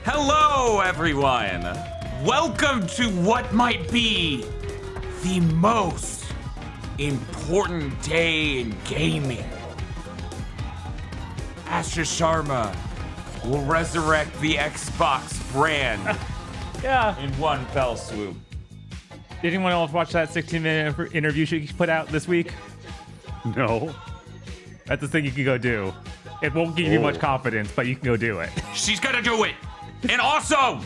Hello, everyone. Welcome to what might be the most important day in gaming. Asher Sharma will resurrect the Xbox brand in one fell swoop. Did anyone else watch that 16-minute interview she put out this week? No. That's the thing you can go do. It won't give you much confidence, but you can go do it. She's gonna do it. And also,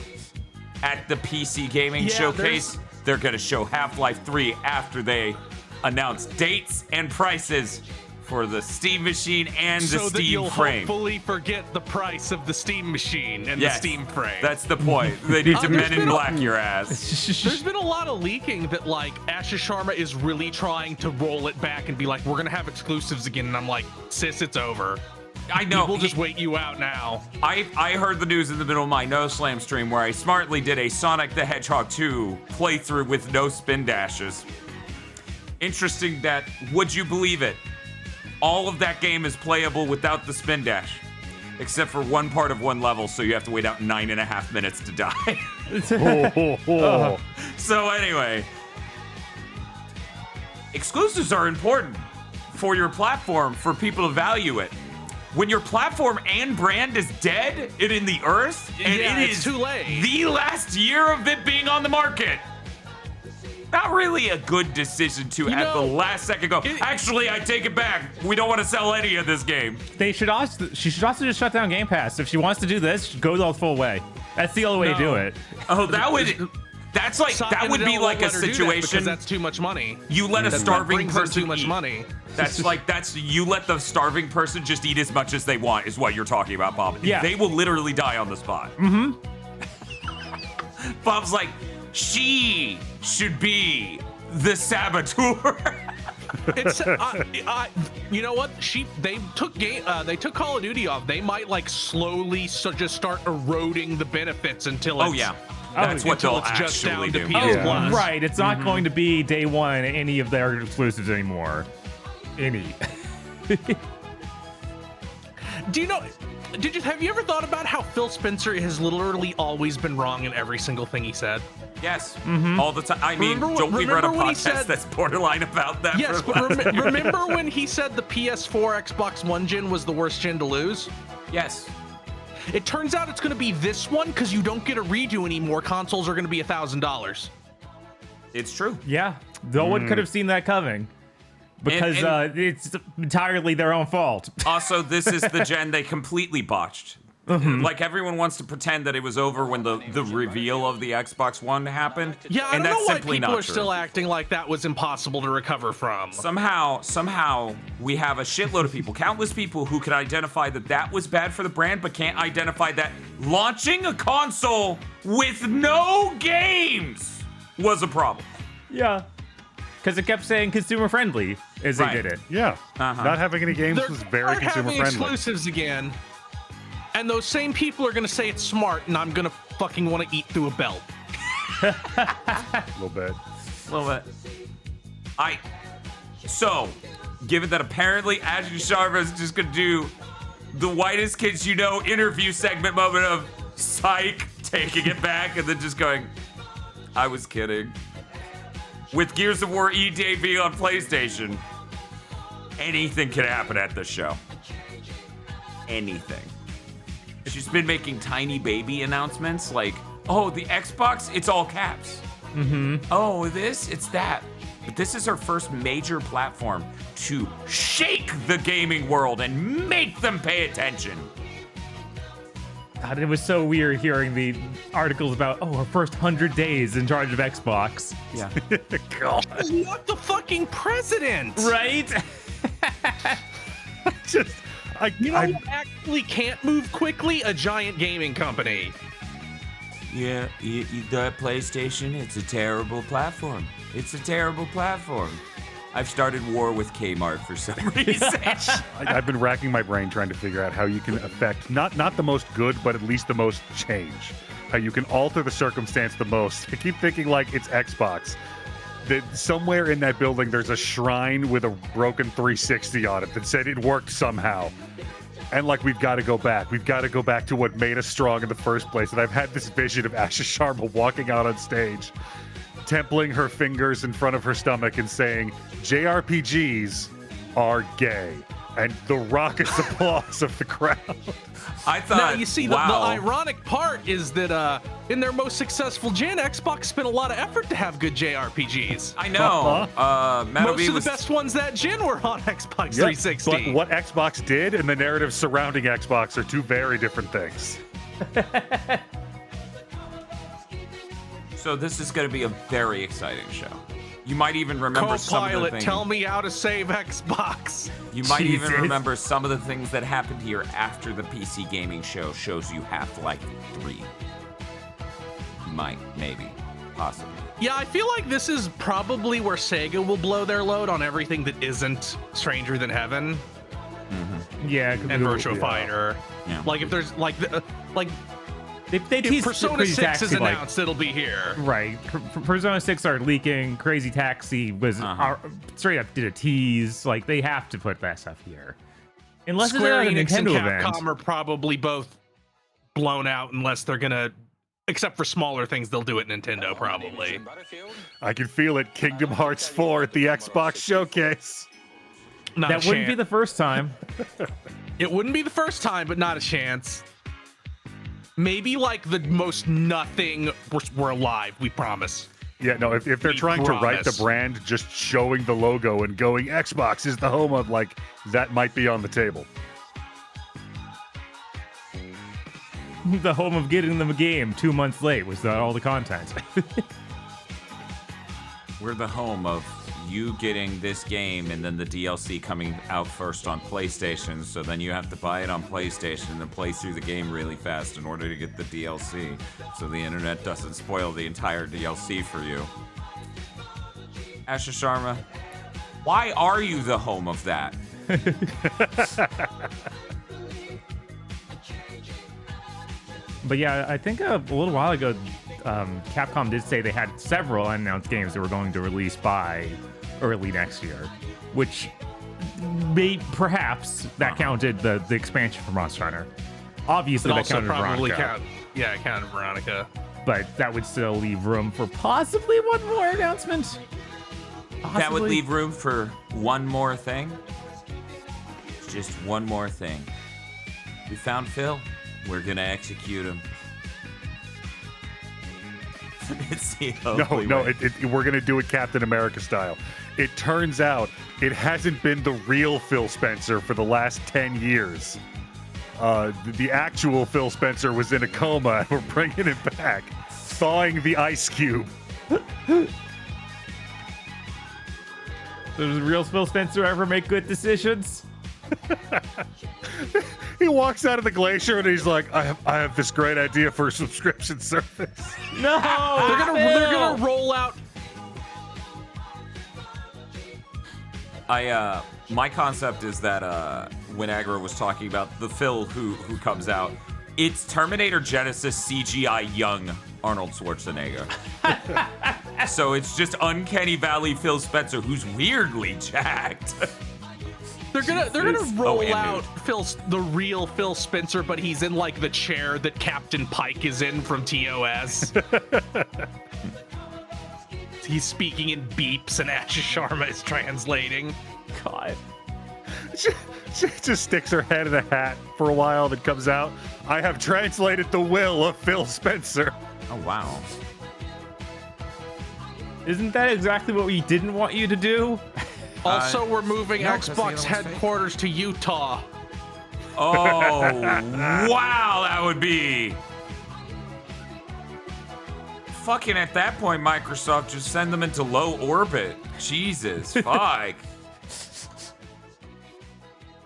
at the PC Gaming Showcase, they're gonna show Half-Life 3 after they announce dates and prices for the Steam machine and the Steam frame. So that you'll hopefully forget the price of the Steam machine and the Steam frame. That's the point. They need to Men in Black your ass. There's been a lot of leaking that, like, Asher Sharma is really trying to roll it back and be like, we're gonna have exclusives again. And I'm like, sis, it's over. I know. People just wait you out now. I heard the news in the middle of my No Slam stream where I smartly did a Sonic the Hedgehog 2 playthrough with no spin dashes. Interesting that, would you believe it? All of that game is playable without the spin dash, except for one part of one level, so you have to wait out 9.5 minutes to die. So anyway, exclusives are important for your platform, for people to value it. When your platform and brand is dead and in the earth, and it is too late. The last year of it being on the market. Not really a good decision to at the last second go, actually, I take it back. We don't want to sell any of this game. She should also just shut down Game Pass. If she wants to do this, go the full way. That's the only way to do it. Oh, that would be like a situation because that's too much money. You let a starving person too much eat. money. You let the starving person just eat as much as they want is what you're talking about, Bob. Yeah. They will literally die on the spot. Mm-hmm. Bob's like, she should be the saboteur. It's you know what? They took Call of Duty off. They might like slowly just start eroding the benefits until it's that's what they'll just actually down to do. PS Plus. Right, it's not going to be day one any of their exclusives anymore. Do you know? Have you ever thought about how Phil Spencer has literally always been wrong in every single thing he said? Yes, all the time. I mean, don't we run a podcast that's borderline about that? Yes, but remember when he said the PS4 Xbox One gen was the worst gen to lose? Yes. It turns out it's going to be this one because you don't get a redo anymore. Consoles are going to be $1,000. It's true. Yeah, no one could have seen that coming. Because it's entirely their own fault. Also, this is the gen they completely botched. Like, everyone wants to pretend that it was over when the reveal of the Xbox One happened. Yeah, I and don't that's know why simply people not are true. still acting like that was impossible to recover from. Somehow, we have a shitload of people, countless people, who can identify that was bad for the brand, but can't identify that launching a console with no games was a problem. Yeah. Because it kept saying consumer friendly as they did it. Yeah. Not having any games was very consumer having friendly. Exclusives again, and those same people are going to say it's smart, and I'm going to fucking want to eat through a belt. A little bit. So, given that apparently Ashley Sharma is just going to do the whitest kids you know interview segment moment of psych, taking it back, and then just going, I was kidding. With Gears of War EDB on PlayStation, anything can happen at this show. Anything. She's been making tiny baby announcements like, oh, the Xbox, it's all caps. Oh, it's that. But this is her first major platform to shake the gaming world and make them pay attention. God, it was so weird hearing the articles about, her first 100 days in charge of Xbox. Yeah. God. What the fucking president? Right? You actually can't move quickly? A giant gaming company. Yeah, the PlayStation, it's a terrible platform. It's a terrible platform. I've started war with Kmart for some reason. I've been racking my brain trying to figure out how you can affect not the most good, but at least the most change. How you can alter the circumstance the most. I keep thinking like it's Xbox. That somewhere in that building there's a shrine with a broken 360 on it that said it worked somehow. And like, we've got to go back. We've got to go back to what made us strong in the first place. And I've had this vision of Asha Sharma walking out on stage, templing her fingers in front of her stomach and saying, JRPGs are gay. And the raucous applause of the crowd. I thought, Now, you see, the wow. ironic part is that in their most successful gen, Xbox spent a lot of effort to have good JRPGs. I know. Metal Most B of was the best ones that gen were on Xbox Yeah, 360. but what Xbox did and the narrative surrounding Xbox are two very different things. So this is going to be a very exciting show. You might even remember some of the Copilot, things. tell me how to save Xbox. You might even Jesus. remember some of the things that happened here after the PC gaming show shows you Half-Life 3. You might, maybe, possibly. Yeah, I feel like this is probably where Sega will blow their load on everything that isn't Stranger Than Heaven Yeah, and Virtua yeah. Fighter. Yeah. Like if there's like they if teased Persona Crazy 6 is Taxi, like, announced, it'll be here. right. Persona 6 started leaking. Crazy Taxi was straight up did a tease. Like, they have to put that stuff here, unless Square it's at a Enix and Nintendo Capcom event. are probably both blown out unless they're gonna, except for smaller things, they'll do it Nintendo probably. I can feel it. Kingdom Hearts 4 at the Xbox showcase. Not That a wouldn't be chance. the first time. It wouldn't be the first time, but not a chance. Maybe like the most nothing. We're alive. We promise. Yeah, no, if they're We trying to write the promise. brand, just showing the logo and going, Xbox is the home of, like, that might be on the table. The home of getting them a game 2 months late was all the content. We're the home of you getting this game and then the DLC coming out first on PlayStation, so then you have to buy it on PlayStation and then play through the game really fast in order to get the DLC, so the internet doesn't spoil the entire DLC for you. Asha Sharma, why are you the home of that? But yeah, I think a little while ago, Capcom did say they had several unannounced games that were going to release by early next year, which perhaps that counted the expansion for Monster Hunter. Obviously, It that also counted probably Veronica, it counted Veronica. but that would still leave room for possibly one more announcement. That would Possibly. leave room for one more thing. Just one more thing. We found Phil. We're gonna execute him. It's the No, only no, way. we're going to do it Captain America style. It turns out it hasn't been the real Phil Spencer for the last 10 years. The actual Phil Spencer was in a coma, and we're bringing him back, thawing the ice cube. Does real Phil Spencer ever make good decisions? He walks out of the glacier and he's like, I have this great idea for a subscription service. No, They're gonna roll out. My concept is that when Agra was talking about the Phil who comes out, it's Terminator Genesis CGI young Arnold Schwarzenegger. So it's just Uncanny Valley Phil Spencer, who's weirdly jacked. They're gonna Jesus. roll and out the real Phil Spencer, but he's in like the chair that Captain Pike is in from TOS. He's speaking in beeps, and Asha Sharma is translating. God. She just sticks her head in a hat for a while, then comes out. I have translated the will of Phil Spencer. Oh wow. Isn't that exactly what we didn't want you to do? Also, we're moving no, 'cause the other Xbox one's fake. headquarters to Utah. Oh wow, that would be. Fucking at that point, Microsoft just send them into low orbit. Jesus, fuck.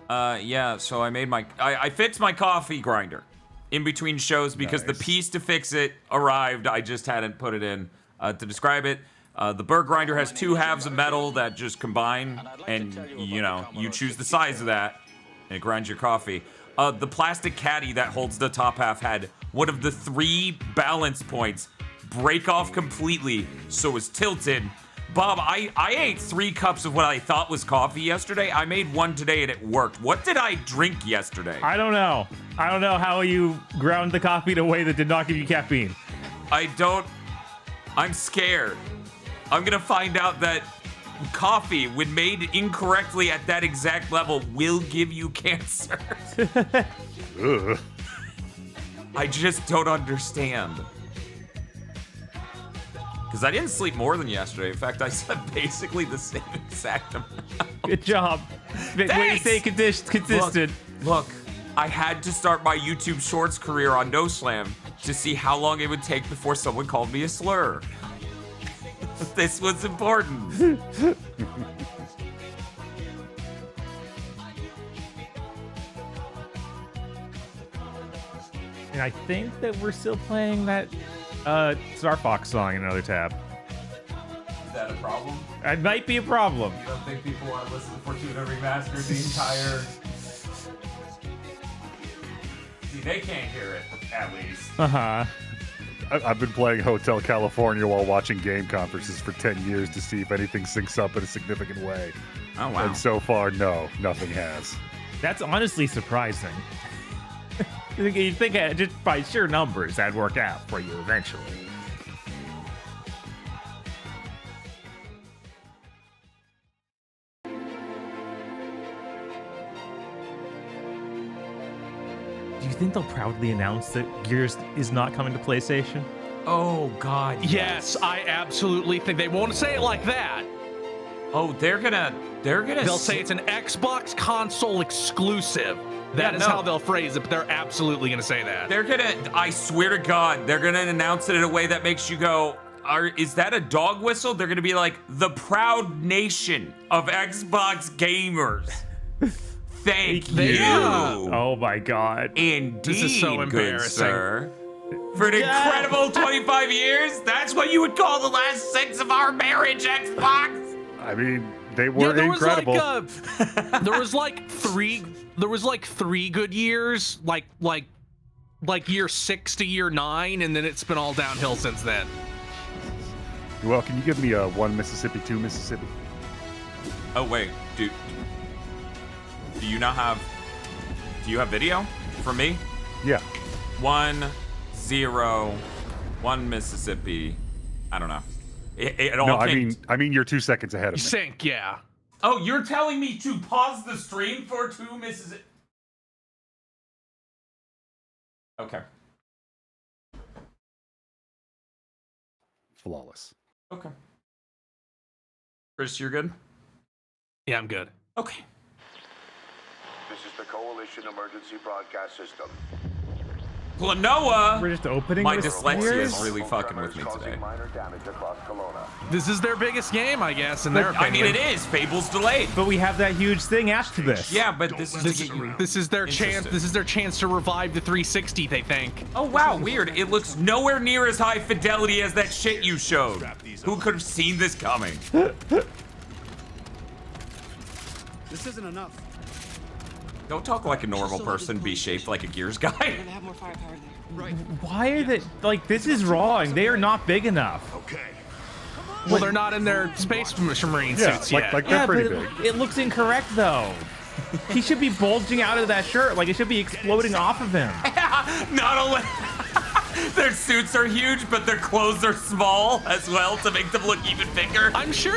Yeah, so I made I fixed my coffee grinder in between shows because the Nice. piece to fix it arrived. I just hadn't put it in to describe it. The burr grinder has two halves of metal that just combine, and you choose the size of that, and it grinds your coffee. The plastic caddy that holds the top half had one of the 3 balance points break off completely, so it's tilted. Bob, I ate 3 cups of what I thought was coffee yesterday. I made one today and it worked. What did I drink yesterday? I don't know. I don't know how you ground the coffee in a way that did not give you caffeine. I'm scared. I'm gonna find out that coffee, when made incorrectly at that exact level, will give you cancer. Ugh. I just don't understand. Because I didn't sleep more than yesterday. In fact, I slept basically the same exact amount. Good job. Way to stay consistent. Look, I had to start my YouTube Shorts career on No Slam to see how long it would take before someone called me a slur. This was important. And I think that we're still playing that Star Fox song in another tab. Is that a problem? It might be a problem. You don't think people want to listen to Fortuna Remastered the entire... See, they can't hear it, at least. Uh-huh. I've been playing Hotel California while watching game conferences for 10 years to see if anything syncs up in a significant way. Oh, wow. And so far, no, nothing has. That's honestly surprising. You'd think just by sheer numbers that'd work out for you eventually. Do you think they'll proudly announce that Gears is not coming to PlayStation? Oh, God, Yes, I absolutely think they won't say it like that. Oh, They'll say it's an Xbox console exclusive. That is how they'll phrase it, but they're absolutely gonna say that. I swear to God, they're gonna announce it in a way that makes you go, is that a dog whistle? They're gonna be like, the proud nation of Xbox gamers. Thank you. Oh my God. Indeed, This is so good embarrassing. sir. For an incredible 25 years, that's what you would call the last 6 of our marriage, Xbox. I mean, they were there incredible. Was like, there was like 3 good years, like year 6 to year 9, and then it's been all downhill since then. Well, can you give me a 1 Mississippi, 2 Mississippi? Oh wait, dude. Do you have video from me? Yeah. 1-0, 1 Mississippi. I don't know. It all No, came. I mean, you're 2 seconds ahead of me. Sync, yeah. Oh, you're telling me to pause the stream for 2 Mississippi? Okay. Flawless. Okay. Chris, you're good? Yeah, I'm good. Okay. This is the Coalition Emergency Broadcast System. Planoa! We're just opening My this dyslexia Gears? is really fucking with me Causing today. minor damage across Kelowna. This is their biggest game, I guess, in their I opinion. mean, it is. Fable's delayed. But we have that huge thing after this. Yeah, but this is to get you. This is their chance. Interesting. This is their chance to revive the 360. They think. Oh wow, weird. It looks nowhere near as high fidelity as that shit you showed. Who could have seen this coming? This isn't enough. Don't talk like a normal person. Be shaped like a Gears guy. We're gonna have more firepower there. Right. Why are they like this is wrong? They are not big enough. Okay. Well, they're not in their space marine Yeah, suits like, yet. like Yeah, they're pretty but big. it looks incorrect though. He should be bulging out of that shirt. Like it should be exploding off of him. Not only their suits are huge, but their clothes are small as well to make them look even bigger. I'm sure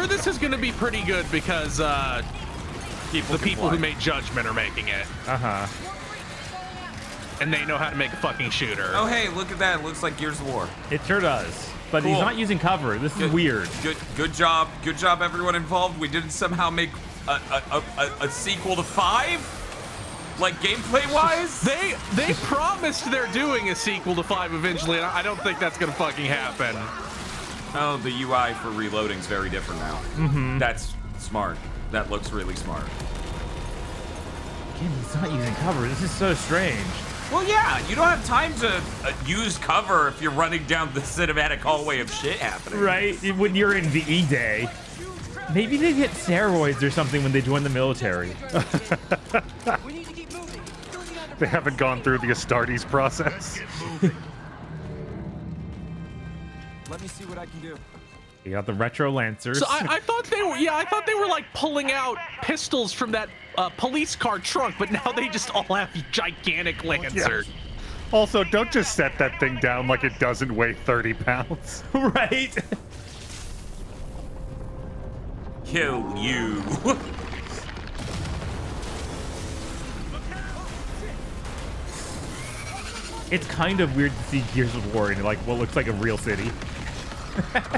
this is going to be pretty good because the people who made Judgment are making it, Uh-huh. and they know how to make a fucking shooter. Oh hey, look at that. It looks like Gears of War. It sure does. But he's Cool. not using cover. This is weird. Good job. Good job, everyone involved. We didn't somehow make a sequel to 5, like gameplay wise. They promised they're doing a sequel to 5 eventually, and I don't think that's going to fucking happen. Oh, the UI for reloading is very different now. Mm-hmm. That's smart. That looks really smart. Again, he's not using cover. This is so strange. Well, yeah, you don't have time to use cover if you're running down the cinematic hallway of shit happening. Right? When you're in VE day. Maybe they get steroids or something when they join the military. We need to keep moving. They haven't gone through the Astartes process. Let me see what I can do. You got the retro lancers. So I thought they were, I thought they were like pulling out pistols from that police car trunk, but now they just all have gigantic lancers. Also, don't just set that thing down like it doesn't weigh 30 pounds. Right? Kill you. It's kind of weird to see Gears of War in like what looks like a real city.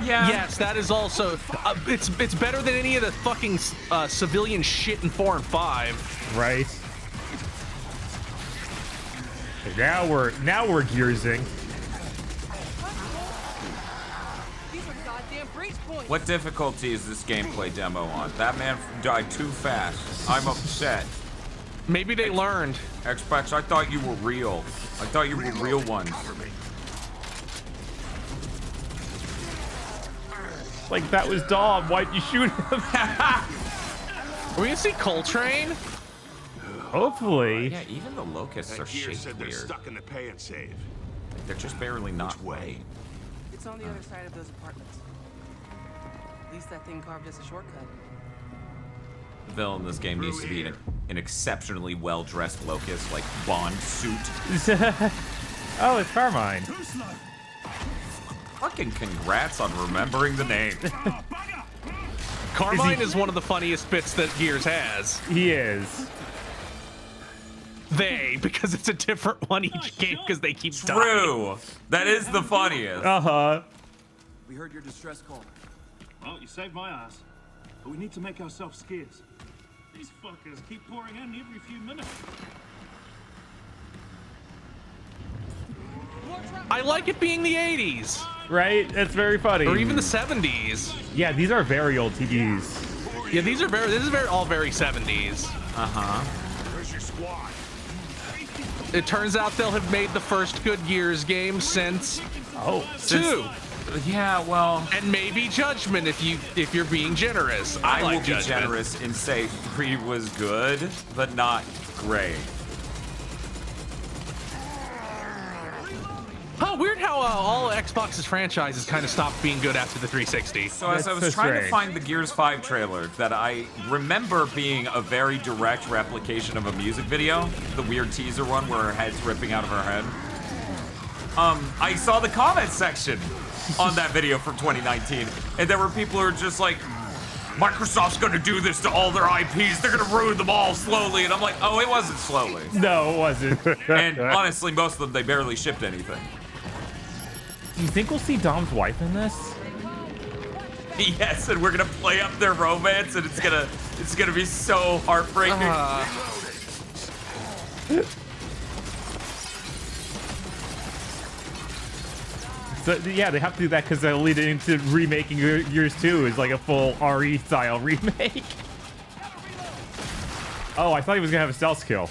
Yeah. Yes, that is also. It's better than any of the fucking civilian shit in 4 and 5. Right. Now we're gearsing. These are goddamn breach points. What difficulty is this gameplay demo on? That man died too fast. I'm upset. Maybe they learned. Xbox, I thought you were real. I thought you were real ones. Like that was Dom. Why'd you shoot him? Are we gonna see Coltrane? Hopefully. Yeah, even the locusts are shaped said they're weird. stuck in the pay and save. They're just barely not way. It's on the other side of those apartments. At least that thing carved us a shortcut. The villain in this game needs to be an exceptionally well-dressed locust, like Bond suit. Oh, it's Carmine. Fucking congrats on remembering the name. Carmine is one of the funniest bits that Gears has. He is. Because it's a different one each game because they keep dying. True. That is the funniest. Uh-huh. We heard your distress call. Well, you saved my ass. But we need to make ourselves scarce. These fuckers keep pouring in every few minutes. I like it being the 80s Right? It's very funny. or even the 70s. Yeah, these are very old TVs. Yeah, this is all very 70s. Uh-huh. Where's your squad? It turns out they'll have made the first good Gears game since Oh. 2. Yeah, well, And maybe Judgment if you're being generous. I like will be Judgment. generous and say 3 was good, but not great. Oh, weird how all Xbox's franchises kind of stopped being good after the 360. So as I That's was so trying to strange. find the Gears 5 trailer that I remember being a very direct replication of a music video, the weird teaser one where her head's ripping out of her head. I saw the comment section on that video from 2019, and there were people who were just like, Microsoft's gonna do this to all their IPs, they're gonna ruin them all slowly, and I'm like, oh, it wasn't slowly. No, it wasn't. And honestly, most of them, they barely shipped anything. Do you think we'll see Dom's wife in this? Yes, and we're gonna play up their romance, and it's gonna be so heartbreaking. So yeah, they have to do that because they'll lead it into remaking Gears 2 is like a full RE style remake. Oh, I thought he was gonna have a stealth kill.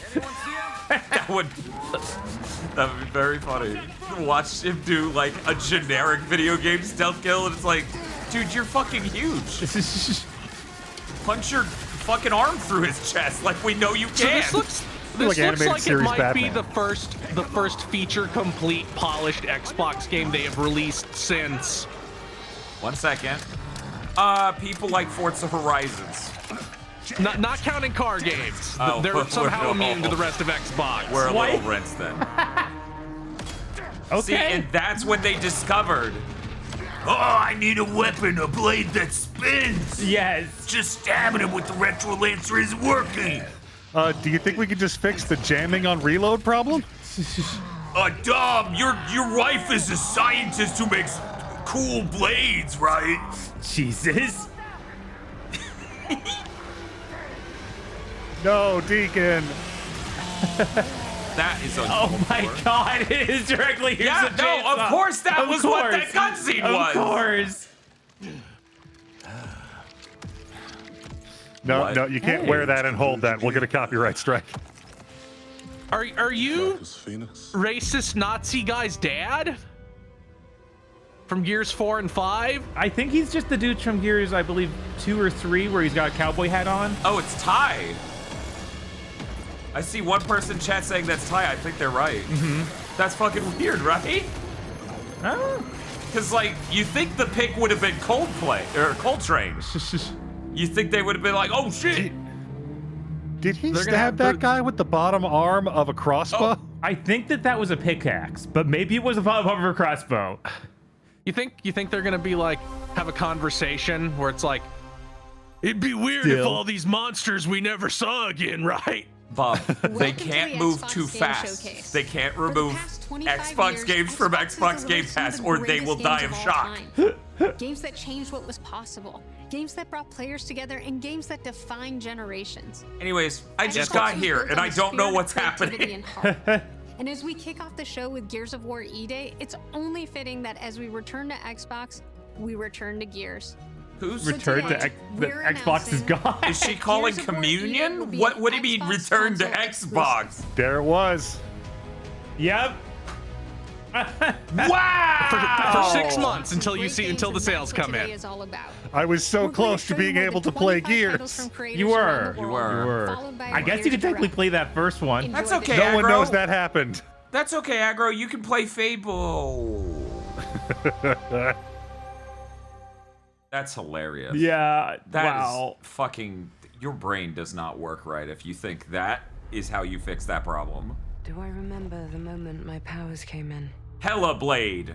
That would be very funny. Watch him do like a generic video game stealth kill, and it's like, dude, you're fucking huge. Punch your fucking arm through his chest, like we know you So can. this looks Like animated like it series might be Batman. the first feature complete polished Xbox game they have released since. 1 second. People like Forza Horizons. Not counting car games. Oh, They're somehow no. immune to the rest of Xbox. We're a What? little rinsed then. Okay. See, and that's when they discovered. Oh, I need a weapon, a blade that spins. Yes. Just stabbing him with the retro lancer isn't working. Do you think we could just fix the jamming on reload problem? Dom, your wife is a scientist who makes cool blades, right? Jesus. No, Deacon. That is Oh my God! It is directly. Here's Yeah, a no, chainsaw. of course that Of was what course. that cutscene was. Of course. No, What? no, you can't Hey. wear that and hold that. We'll get a copyright strike. Are you racist Nazi guy's dad? From Gears 4 and 5? I think he's just the dude from Gears, I believe 2 or 3, where he's got a cowboy hat on. Oh, it's Ty. I see one person in chat saying that's Ty. I think they're right. That's fucking weird, right? Oh. Because, like, you think the pick would have been Coldplay or Coltrane. You think they would have been like, oh shit. Did he They're gonna stab have that guy with the bottom arm of a crossbow? I think that was a pickaxe, but maybe it was a bottom of a crossbow. You think they're gonna be like have a conversation where it's like, it'd be weird if Still. all these monsters we never saw again, right? Bob, they Welcome to can't the move Xbox too Game fast. Showcase. They can't For the remove past 25 Xbox years, games from Xbox has Xbox Game delivered some of Pass, the or they greatest will games die of all shock. time. Games that changed what was possible. Games that brought players together, and games that defined generations. Anyways, I just Xbox got was here built and on I a don't know spirit what's of creativity happening. and heart. And as we kick off the show with Gears of War E-Day, it's only fitting that as we return to Xbox, we return to Gears. Who's Return to today, the we're Xbox is announcing- gone. Is she calling Gears of War E-Day will communion? be What an do you mean Xbox return to console Xbox? exclusive. There it was. Yep. Wow! For 6 months until Great you see games until the and that's sales what come today in. is all about. I was so We're gonna close show to you being more able than to play 25 titles Gears. from creators You around were. the You world, were. followed by I guess you Gears could technically Direct. play that first one. Enjoy That's the okay, show. No one Aggro. knows that happened. That's okay, Aggro. You can play Fable. That's hilarious. Yeah. That is wow. fucking. Your brain does not work right if you think that is how you fix that problem. Do I remember the moment my powers came in? Hella Blade.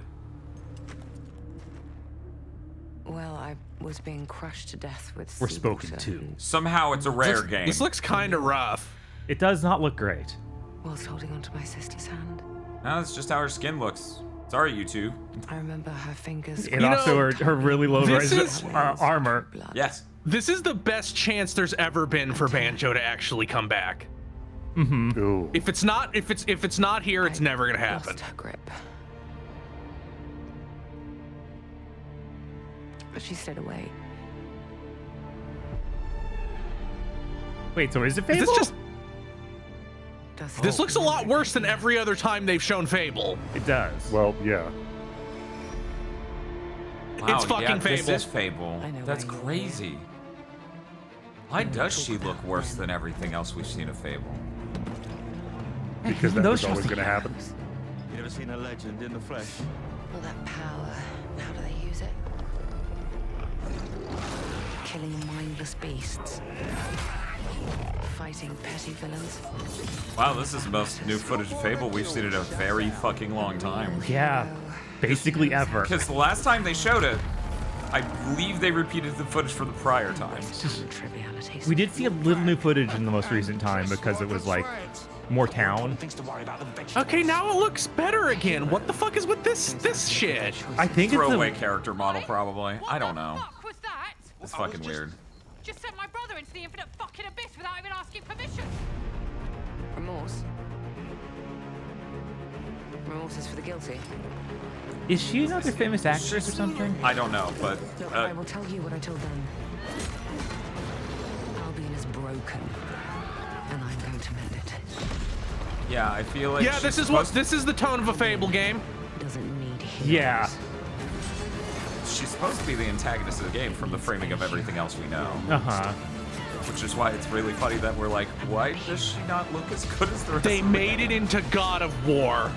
Well, I was being crushed to death with We're seawater spoken to. and Somehow it's a rare game. This looks kind of rough. It does not look great. whilst holding onto my sister's hand. No, that's just how her skin looks. Sorry, you two. I remember her fingers. And You also know, her really low this rise is- armor. Blood. Yes. This is the best chance there's ever been for Banjo to actually come back. Ooh. If it's not here, it's I never gonna happen. lost her grip. But she stayed away. Wait, so is it Is Fable? this just Does this looks a lot worse than every other time they've shown Fable. It does. Well, yeah. Wow, It's fucking yeah, This Fable. is Fable. I know That's why you- crazy. Why does she look worse than everything else we've seen of Fable? Because that those was shows always are going to happen. You ever seen a legend in the flesh? All that power. How do they use it? Killing mindless beasts. Fighting petty villains. Wow, this is the most new footage of Fable we've seen in a very fucking long time. Yeah, basically ever. Because the last time they showed it, I believe they repeated the footage from the prior time. Trivialities. We did see a little new footage in the most recent time because it was like more town. Okay, now it looks better again. What the fuck is with this shit? I think it's Throwaway the, character model, probably. I don't know. What the fuck was that? It's fucking weird. Just sent my brother into the infinite fucking abyss without even asking permission. Remorse. Remorse is for the guilty. is she another famous actress or something? I don't know, but Look, I will tell you what I told them. Albion is broken, and I'm going to mend it. yeah, I feel like Yeah, she's this is the tone of a Fable game. It doesn't need heroes. Yeah. she's supposed to be the antagonist of the game from the framing of everything else we know. Uh-huh. Which is why it's really funny that we're like, why does she not look as good as the rest They of the made it into God of War.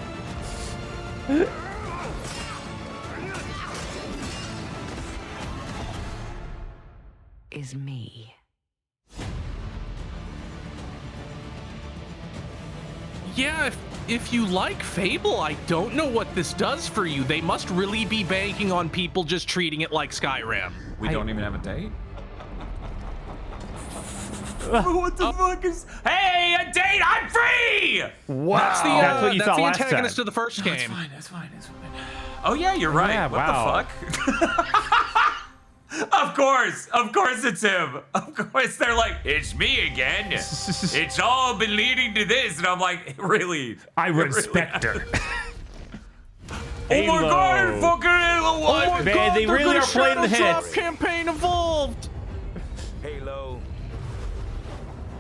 Is me. Yeah, if you like Fable, I don't know what this does for you. They must really be banking on people just treating it like Skyrim. We don't even have a date? What the fuck is... Hey, a date! I'm free! Wow. That's what you that's saw the last antagonist time. of the first game. It's fine, it's fine, it's fine. Oh yeah, you're right. Yeah, what wow. the fuck? Of course it's him. Of course they're like, it's me again. It's all been leading to this, and I'm like, really? I It really respect her. Oh my god, fucking Halo 1! Oh my Man, God, they they're really gonna are playing the Shadow Drop hits. campaign evolved. Halo.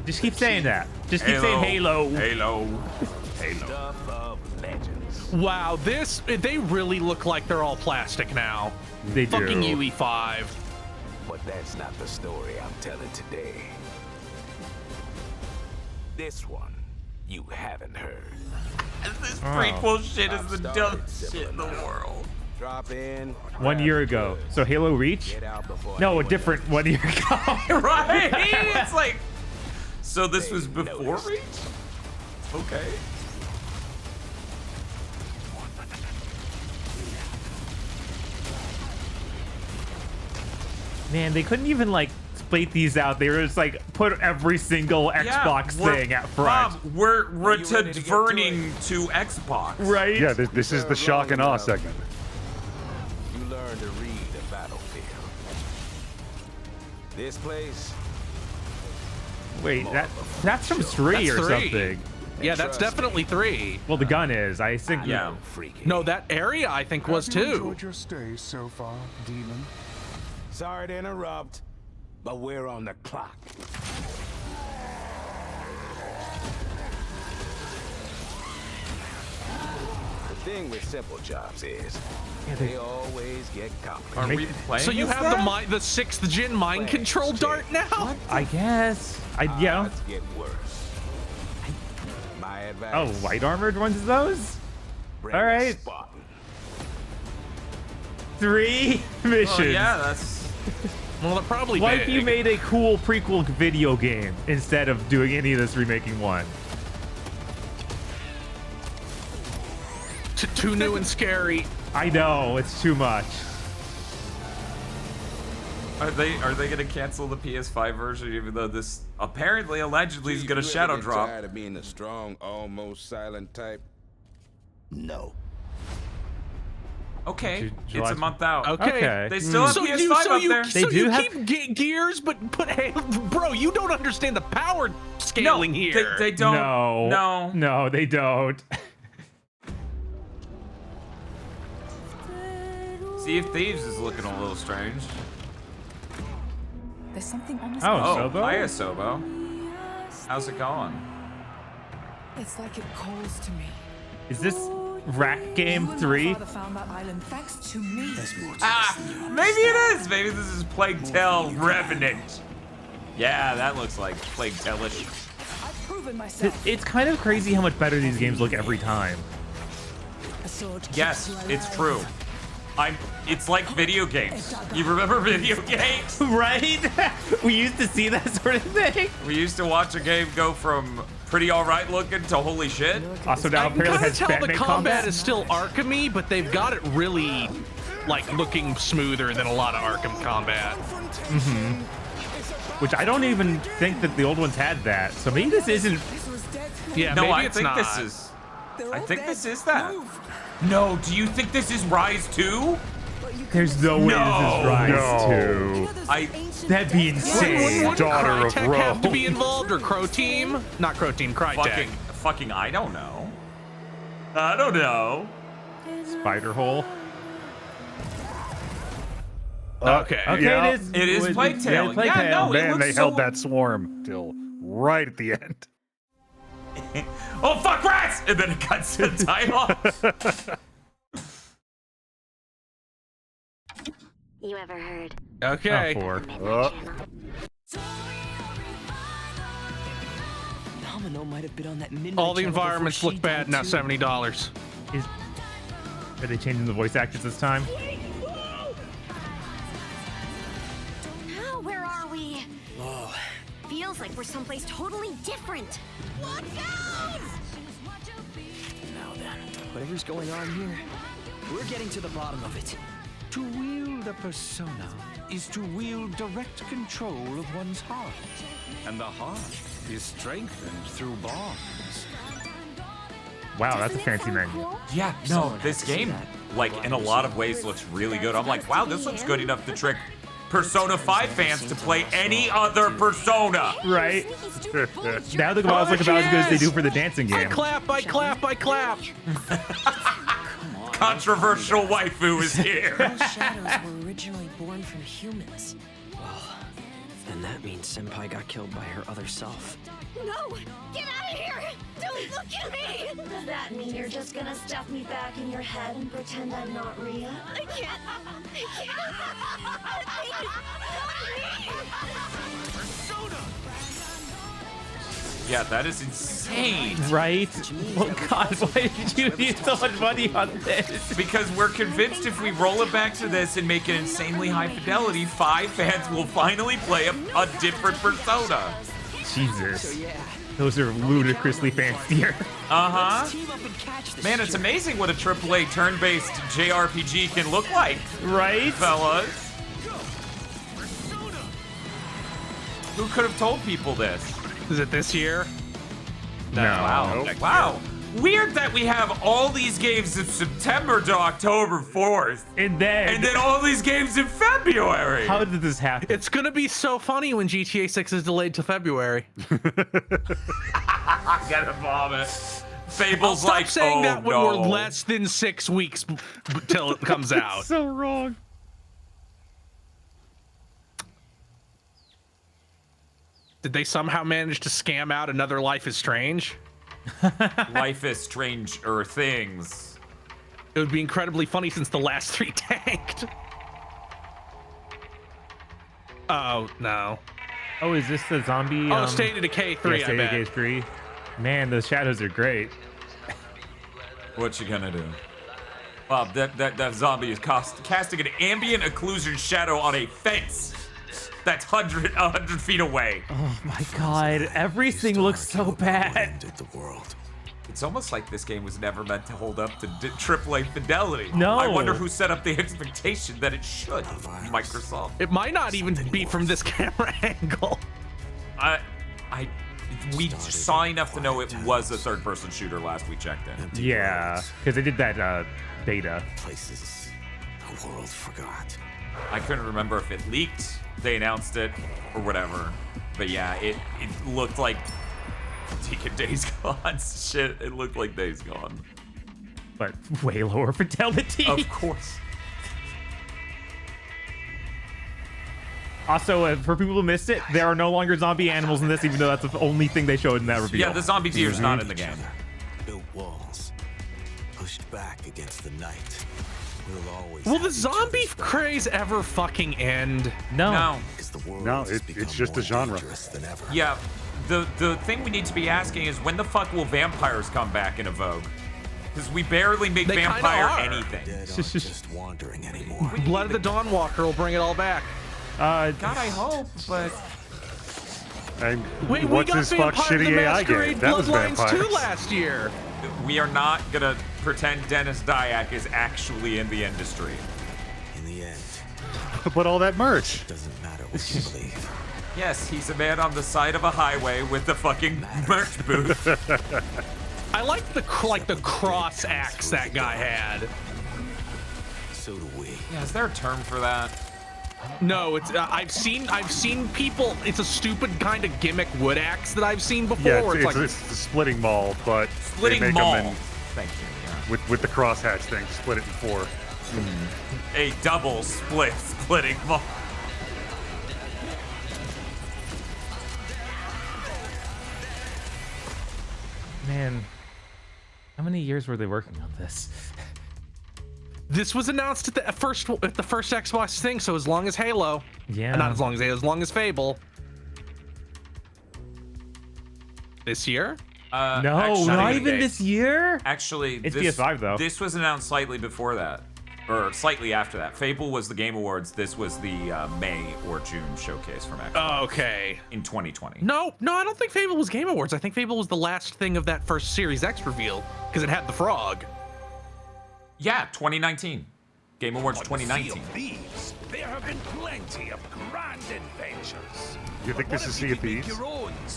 Just keep saying that. Just keep saying Halo. Halo. Stuff of legends. Wow, they really look like they're all plastic now. They do. Fucking UE5. But that's not the story I'm telling today. This one you haven't heard. This Oh. prequel shit is the I've dumbest started shit in the similar. world. Drop in. 1 year ago. So Halo Reach? Get out before No, a anyone different 1 year ago. Right? It's like, so this was before Reach? Okay. Man, they couldn't even like split these out. They were just like put every single Xbox thing at front. Bob, we're returning to Xbox. Right? Yeah, this is the shock and awe segment. You learn to read a battlefield. This place. Wait, that's from 3 or 3. something. Yeah, that's definitely 3. Well, the gun is. I think. Yeah. No, that area I think was Have you 2. enjoyed your stay so far, Demon? Sorry to interrupt, but we're on the clock. The thing with simple jobs is they always get complicated. Are we playing So you as have that? the 6th gen mind control dart now? I guess. Yeah. Odds get worse. My advice. Oh, light armored ones of those? bring all a right. Spartan. 3 missions. Oh, yeah, that's. Well, they're probably What big. if you made a cool prequel video game instead of doing any of this remaking one? Too new and scary. I know, it's too much. Are they gonna cancel the PS5 version even though this apparently allegedly is gonna You ever shadow get drop? Tired of being the strong, almost silent type? No. Okay, July it's a month out. Okay. They still have So PS5 you, so up you, there. They so do you have- keep gears, but put hey, bro, you don't understand the power scaling no, here. They don't. No. No, they don't. Sea of Thieves is looking a little strange. There's something on this. Oh, Oh, Sobo? hiya, Sobo. How's it going? It's like it calls to me. Is this Rack Game You and my 3? father found that island thanks to me. Ah, maybe it is. Maybe this is Plague Tale Revenant. Yeah, that looks like Plague Tale-ish. I've proven myself. It's kind of crazy how much better these games look every time. A sword keeps Yes, you it's alive. true. It's like video games. You remember video games? Right? We used to see that sort of thing. We used to watch a game go from pretty alright looking to holy shit. Also, now I can apparently kind of has tell the Batman combat is still Arkham-y, but they've got it really, like, looking smoother than a lot of Arkham combat. which I don't even think that the old ones had that. So maybe this isn't. Yeah, No, maybe I it's think not. this is. I think this is that. No, do you think this is Rise 2? There's no way this is Rise No. 2. That'd be insane. Wouldn't Daughter of Crytek have to Rome. be involved, or Crow Team? Not Crow Team, Crytek. Fucking, I don't know. I don't know. Spider Hole. Okay. Okay, Yeah. it is. It is Plague Tale. Plague Yeah, Tale. no, it Man, looks they so- held that swarm till right at the end. Oh, fuck rats! And then it cuts to the title. You ever heard? Okay. Oh, 4. Domino might have been on that midnight All the channel before environments she look bad died, now. too. $70. Are they changing the voice actors this time? Oh, where are we? Feels like we're someplace totally different. Watch out! Now then, whatever's going on here, we're getting to the bottom of it. To wield a persona is to wield direct control of one's heart. And the heart is strengthened through bonds. Wow, that's a fancy menu. Yeah, no, this game, like, in a lot of ways looks really good. I'm like, wow, this looks good enough to trick Persona 5 fans to play any other Persona. Right? Now the combat's look about as good as they do for the dancing I game. clap, I clap, I clap. Controversial waifu is here. All shadows were originally born from humans. Well, then that means Senpai got killed by her other self. No! Get out of here! Don't look at me! Does that mean you're just gonna stuff me back in your head and pretend I'm not Rhea? I can't. Yeah, that is insane. Right? Oh God, why did you need so much money on this? Because we're convinced if we roll it back to this and make it insanely high fidelity, 5 fans will finally play a different Persona. Jesus. Those are ludicrously fancy here. Man, it's amazing what a AAA turn-based JRPG can look like. Right? Fellas. Who could have told people this? Is it this year? No. Wow. Wow. Weird that we have all these games in September to October 4th. And then all these games in February. How did this happen? It's gonna be so funny when GTA 6 is delayed to February. I gotta vomit. Fable's Stop like, saying oh, that when no. we're less than 6 weeks till it comes out. So wrong. Did they somehow manage to scam out another Life is Strange? Life is Stranger Things. It would be incredibly funny since the last 3 tanked. Oh, no. Oh, is this the zombie? Oh, State of Decay 3, yeah, I State bet. of Decay 3. Man, those shadows are great. What you gonna do? That zombie is casting an ambient occlusion shadow on a fence that's 100 feet away. Oh my God, everything looks so bad. It's almost like this game was never meant to hold up to AAA fidelity. No. I wonder who set up the expectation that it should. Microsoft. It might not even be from this camera angle. We saw enough to know it was a third-person shooter last we checked in. Yeah, because they did that beta. Places the world forgot. I couldn't remember if it leaked, they announced it, or whatever. But yeah, it looked like Days Gone. Shit, it looked like Days Gone. But way lower fidelity. Of course. Also, for people who missed it, there are no longer zombie animals in this, even though that's the only thing they showed in that reveal. Yeah, the zombie deer's not in the game. Built walls, pushed back against the night. We'll always. Will the zombie craze ever fucking end? No. No, it's just a genre. Yeah, the thing we need to be asking is when the fuck will vampires come back into vogue? Because we barely make They kinda vampire are. anything. Just wandering anymore. Blood of the Dawnwalker will bring it all back. God, I hope, but And Wait, we what's got this fuck Vampire the shitty AI Masquerade game? That was Bloodlines vampires. 2 last year. we are not gonna pretend Dennis Dyack is actually in the industry. In the end, But all that merch. doesn't matter what you believe. Yes, he's a man on the side of a highway with the fucking merch booth. I like the cross axe that guy had. So do we. Yeah, is there a term for that? No, it's I've seen people. It's a stupid kind of gimmick wood axe that I've seen before. Yeah, where it's the splitting maul, but Splitting they make maul. them in, Thank you. Yeah. with the crosshatch thing, split it in 4. A double splitting maul. Man, how many years were they working on this? This was announced at the first Xbox thing, so as long as Halo. Yeah. Not as long as Fable. This year? No, actually- not even this year? Actually, It's this, PS5 though. This was announced slightly before that, or slightly after that. Fable was the Game Awards. This was the May or June showcase from Xbox. Okay. In 2020. No, I don't think Fable was Game Awards. I think Fable was the last thing of that first Series X reveal because it had the frog. Yeah, 2019. Game Awards 2019. Thieves, there have been plenty of grand adventures. You think this is Sea of Thieves?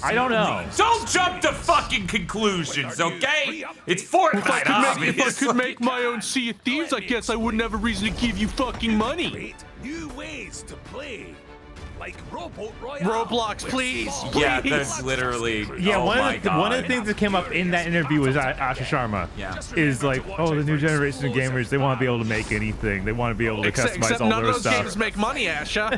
I don't know. Don't jump to fucking conclusions, okay? It's Fortnite, If I could obviously. make my own Sea of Thieves, I guess I wouldn't have a reason to give you fucking money. New ways to play, like Royale. Roblox, please. Yeah, please. that's literally. Yeah, oh one my of the God. things that came up in that interview was Asha Sharma. Yeah. Is like, oh, the new generation of gamers, they want to be able to make anything. They want to be able to customize Except all none their of those stuff. games make money, Asha.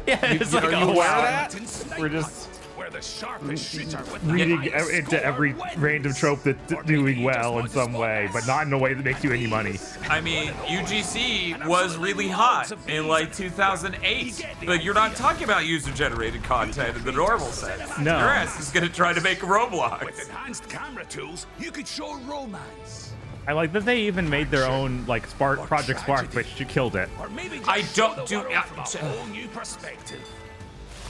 Yeah, it's like, Are you oh aware wow, of that? we're just. where the sharpest shooter with the reading highest into score every wins. random trope that's doing well in some way, but not in a way that makes you any money. I mean, UGC was really hot in like 2008, but you're not talking about user-generated content in the normal sense. No. Your ass is gonna try to make a With Roblox. enhanced camera tools, you could show romance. I like that they even made their own like Project Spark, which you killed it. Or maybe just I show don't the do- world from a whole new perspective.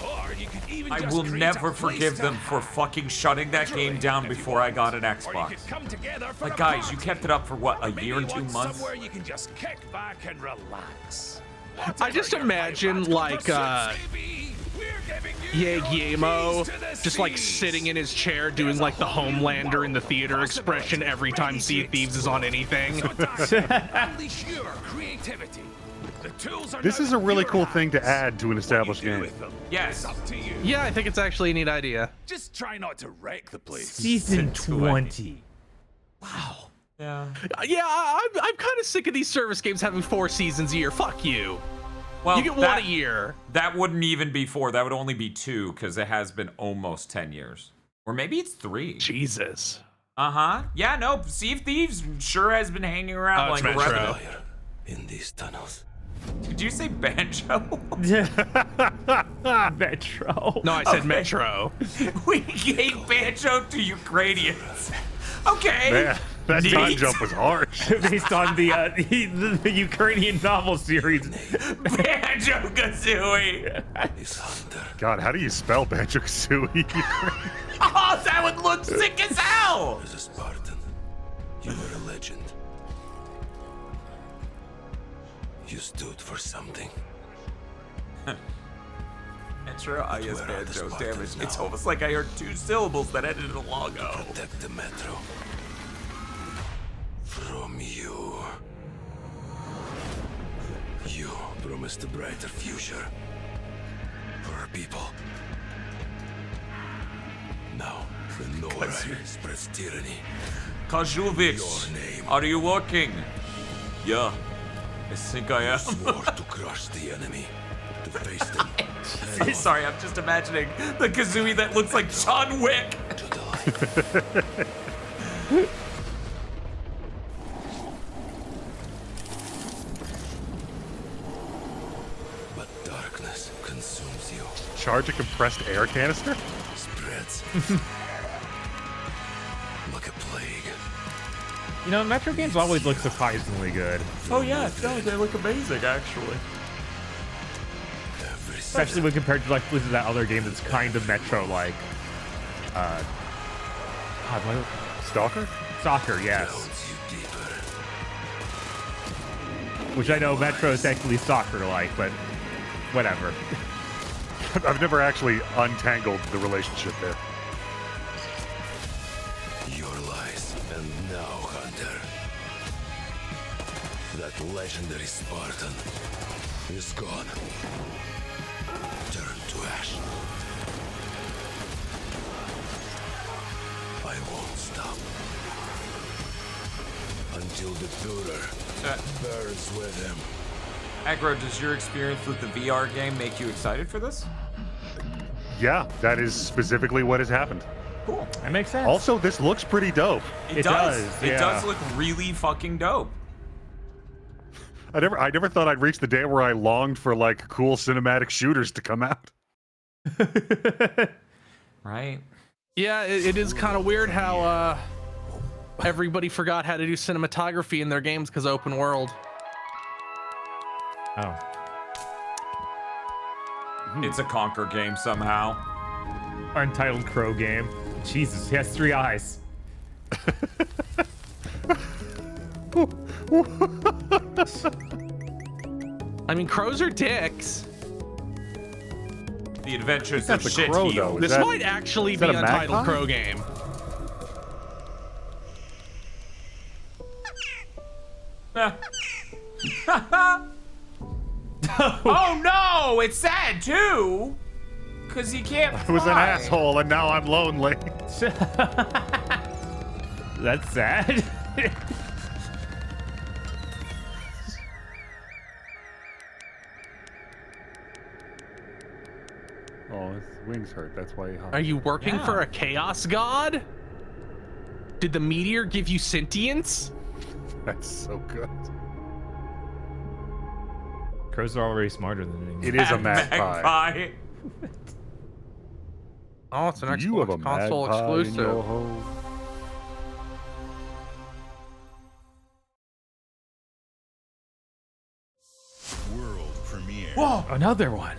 Or you could even I just will create never a place forgive to them for hide. fucking shutting that game down before I got an Or you Xbox. could come together for Like, a guys, party. you kept it up for what, a Maybe year and you 2 want months? Somewhere you can just kick back and relax. I just imagine like Guillermo just like sitting in his chair doing like the Homelander in the theater expression every time Sea of Thieves is on anything. Unleash your creativity. The tools are This now is a really in your cool thing to hands. add to an established What you do game. with them Yes. is up to you. Yeah, I think it's actually a neat idea. Just try not to wreck the place. Season 20. Yeah. Yeah, I'm kind of sick of these service games having 4 seasons a year. Fuck you. Well, You get one a year. That wouldn't even be 4. That would only be 2 because it has been almost 10 years. Or maybe it's 3. Jesus. Uh-huh. Yeah, no, Sea of Thieves sure has been hanging around it's like a Metro. revenue. In these tunnels. Did you say Banjo? Metro. No, I said Okay. Metro. We gave Banjo to Ukrainians. Okay. Man, that Neat. time jump was harsh. Based on the Ukrainian novel series. Banjo Kazooie. God, how do you spell Banjo-Kazooie? Oh, that would look sick as hell. As a Spartan, you were a legend. You stood for something. Metro, I guess where are the Banjo, Spartans damn it. now? It's almost like I heard 2 syllables that ended in a long O. Protect the metro. From you. You promised a brighter future. For our people. Now, Renora spreads tyranny. Kajuvic, Your name. are you working? Yeah, I think I am. Swore to crush the enemy. To face them. head on Sorry, I'm just imagining the Kazooie that looks like John Wick. to the light. But darkness consumes you. Charge a compressed air canister? Spreads. like a plague. You know, Metro games always look surprisingly good. Oh yeah, no, they look amazing actually. Especially when compared to like that other game that's kind of Metro-like. God, Stalker? Soccer, yes. Drones you deeper. Which I know Metro is technically soccer-like, but whatever. I've never actually untangled the relationship there. Your lies. And now, Hunter. That legendary Spartan is gone. Turn to ash. I won't stop. Until the Führer burns with him. Aggro, does your experience with the VR game make you excited for this? Yeah, that is specifically what has happened. Cool. That makes sense. Also, this looks pretty dope. It does. It yeah. does look really fucking dope. I never thought I'd reach the day where I longed for like cool cinematic shooters to come out. Right? Yeah, it is kind of weird how everybody forgot how to do cinematography in their games because open world. Oh. It's a Conquer game somehow. Untitled Crow game. Jesus, he has 3 eyes. I mean, crows are dicks. The Adventures of That's a Shit crow, Heel. though. This that- might actually is be that a Untitled magpie? Crow game. Oh no! It's sad too! Cause he can't I was an fly. asshole and now I'm lonely. That's sad. Oh, his wings hurt. That's why he hopped. Are you working for a chaos god? Did the meteor give you sentience? That's so good. Crows are already smarter than me. It is a magpie. Oh, it's an Do you have a Xbox console magpie in exclusive. your hole? World premiere. Whoa, another one.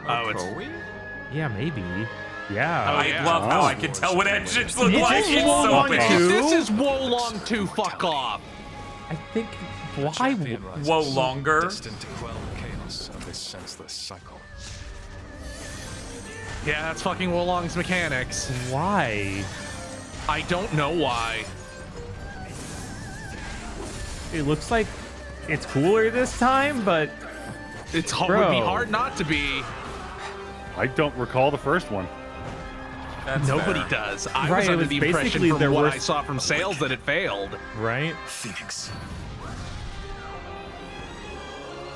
Oh, Yeah, maybe. Yeah. I love how I can tell what engines look like. It's so Wolong big. 2? This is Wolong 2, fuck off. I think why Whoa longer. Destined to quell the chaos of this senseless cycle. Yeah, that's fucking Wolong's mechanics. Why? I don't know why. It looks like it's cooler this time, but It's would be hard not to be. I don't recall the first one. That's Nobody fair. does. I Right, was it under was the impression basically from their what I worst- saw from sales that it failed. right? Phoenix.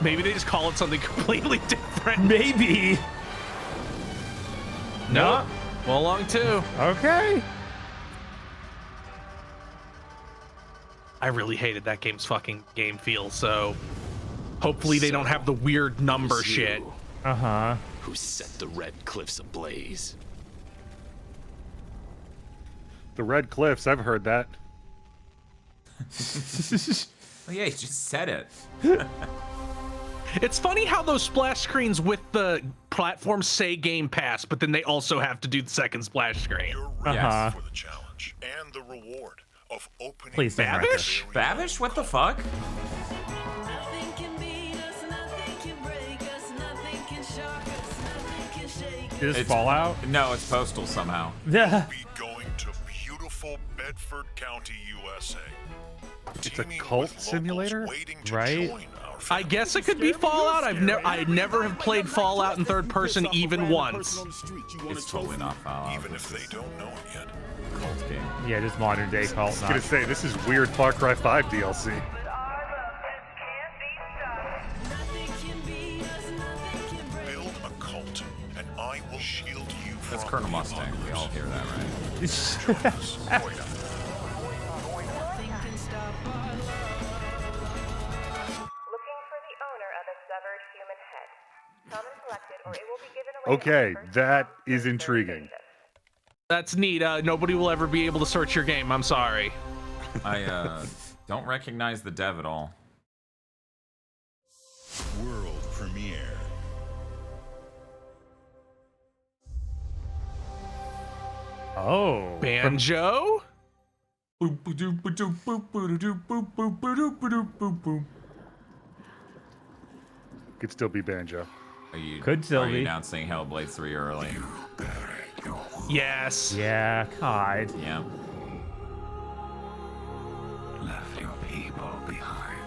Maybe they just call it something completely different. Maybe. No. Wolong 2. Okay. I really hated that game's fucking game feel, so hopefully they don't have the weird number shit. Uh-huh. Who set the red cliffs ablaze? The Red Cliffs, I've heard that. Oh yeah, he just said it. It's funny how those splash screens with the platforms say Game Pass, but then they also have to do the second splash screen. Uh-huh. For the challenge and the reward of opening. Please don't wreck it. Babish? Babish? What the fuck? Is this It's- Fallout? No, it's Postal somehow. Yeah. Be going to beautiful Bedford County, USA. It's a cult simulator, right? I guess it could be Fallout. I never have played Fallout in third person even once. It's totally not Fallout. Even if they don't know it yet. Cult game. Yeah, just modern day cult. I was gonna say, this is weird Far Cry 5 DLC. Build a cult, and I will shield you from That's Colonel Mustang. We all hear that, right? Okay, that is intriguing. That's neat. Nobody will ever be able to search your game. I'm sorry. I don't recognize the dev at all. World premiere. Oh. Banjo? Could still be Banjo. Are you, Could still are you be. announcing Hellblade 3 early? Yes. Yeah, God. Yeah. Left your people behind.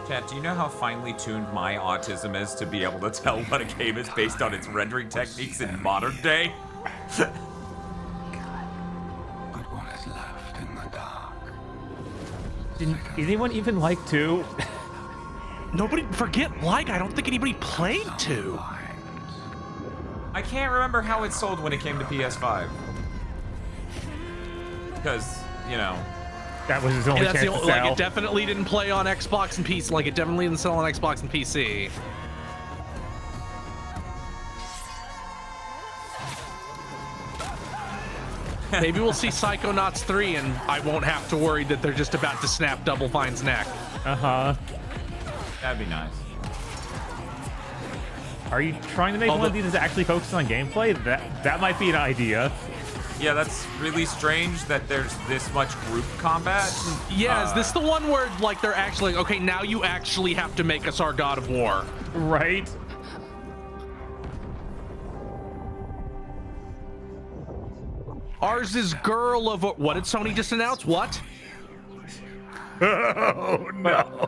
Chat, do you know how finely tuned my autism is to be able to tell what a game is based on its rendering techniques in modern day? But what is left in the dark? Did anyone even like 2? Nobody forget like I don't think anybody played 2. I can't remember how it sold when it came to PS5. Because, you know. That was his only That's chance the to only, like sell. it definitely didn't play on Xbox and PC. Like it definitely didn't sell on Xbox and PC. Maybe we'll see Psychonauts 3 and I won't have to worry that they're just about to snap Double Fine's neck. Uh-huh. That'd be nice. Are you trying to make one of these that's actually focused on gameplay? That might be an idea. Yeah, that's really strange that there's this much group combat. Yeah, is this the one where like they're actually like, okay, now you actually have to make us our God of War? Right? Ours is girl of what did Sony just announce? What? Oh no.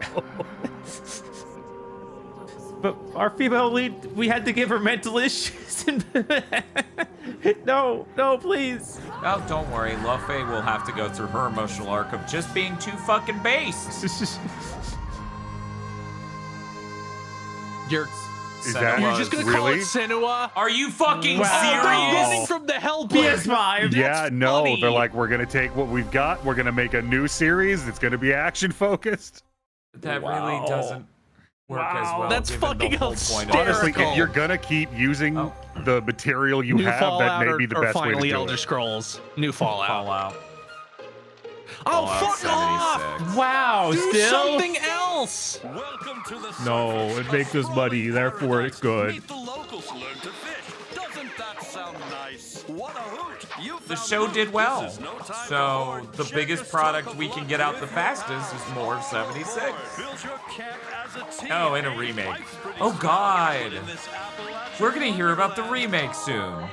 But our female lead, we had to give her mental issues. No, please. Oh, don't worry. Luffy will have to go through her emotional arc of just being too fucking base. You're Senua's- just gonna call it Senua? Are you fucking They're serious? running from the Hellblade. PS5. Yeah, no, funny. they're like, we're gonna take what we've got, we're gonna make a new series. It's gonna be action focused. That really doesn't work as well. That's given fucking the whole point of Honestly, hysterical. if you're gonna keep using the material you New have, that Fallout may or, be the or best way to finally do Elder it. Scrolls. New Fallout. Fallout. Oh, Fallout fuck off! 76. Wow, Do still? something else! Welcome to the No, it makes us money, therefore it's good. Meet the locals, learn to fish. Doesn't that sound nice? What a hoot! You The found show out did this well. is no time So for the check biggest your product stock we of can luck get out the with fastest is more of 76. Build your camp as a team. Oh, and a remake. Oh god. We're gonna hear about the remake soon.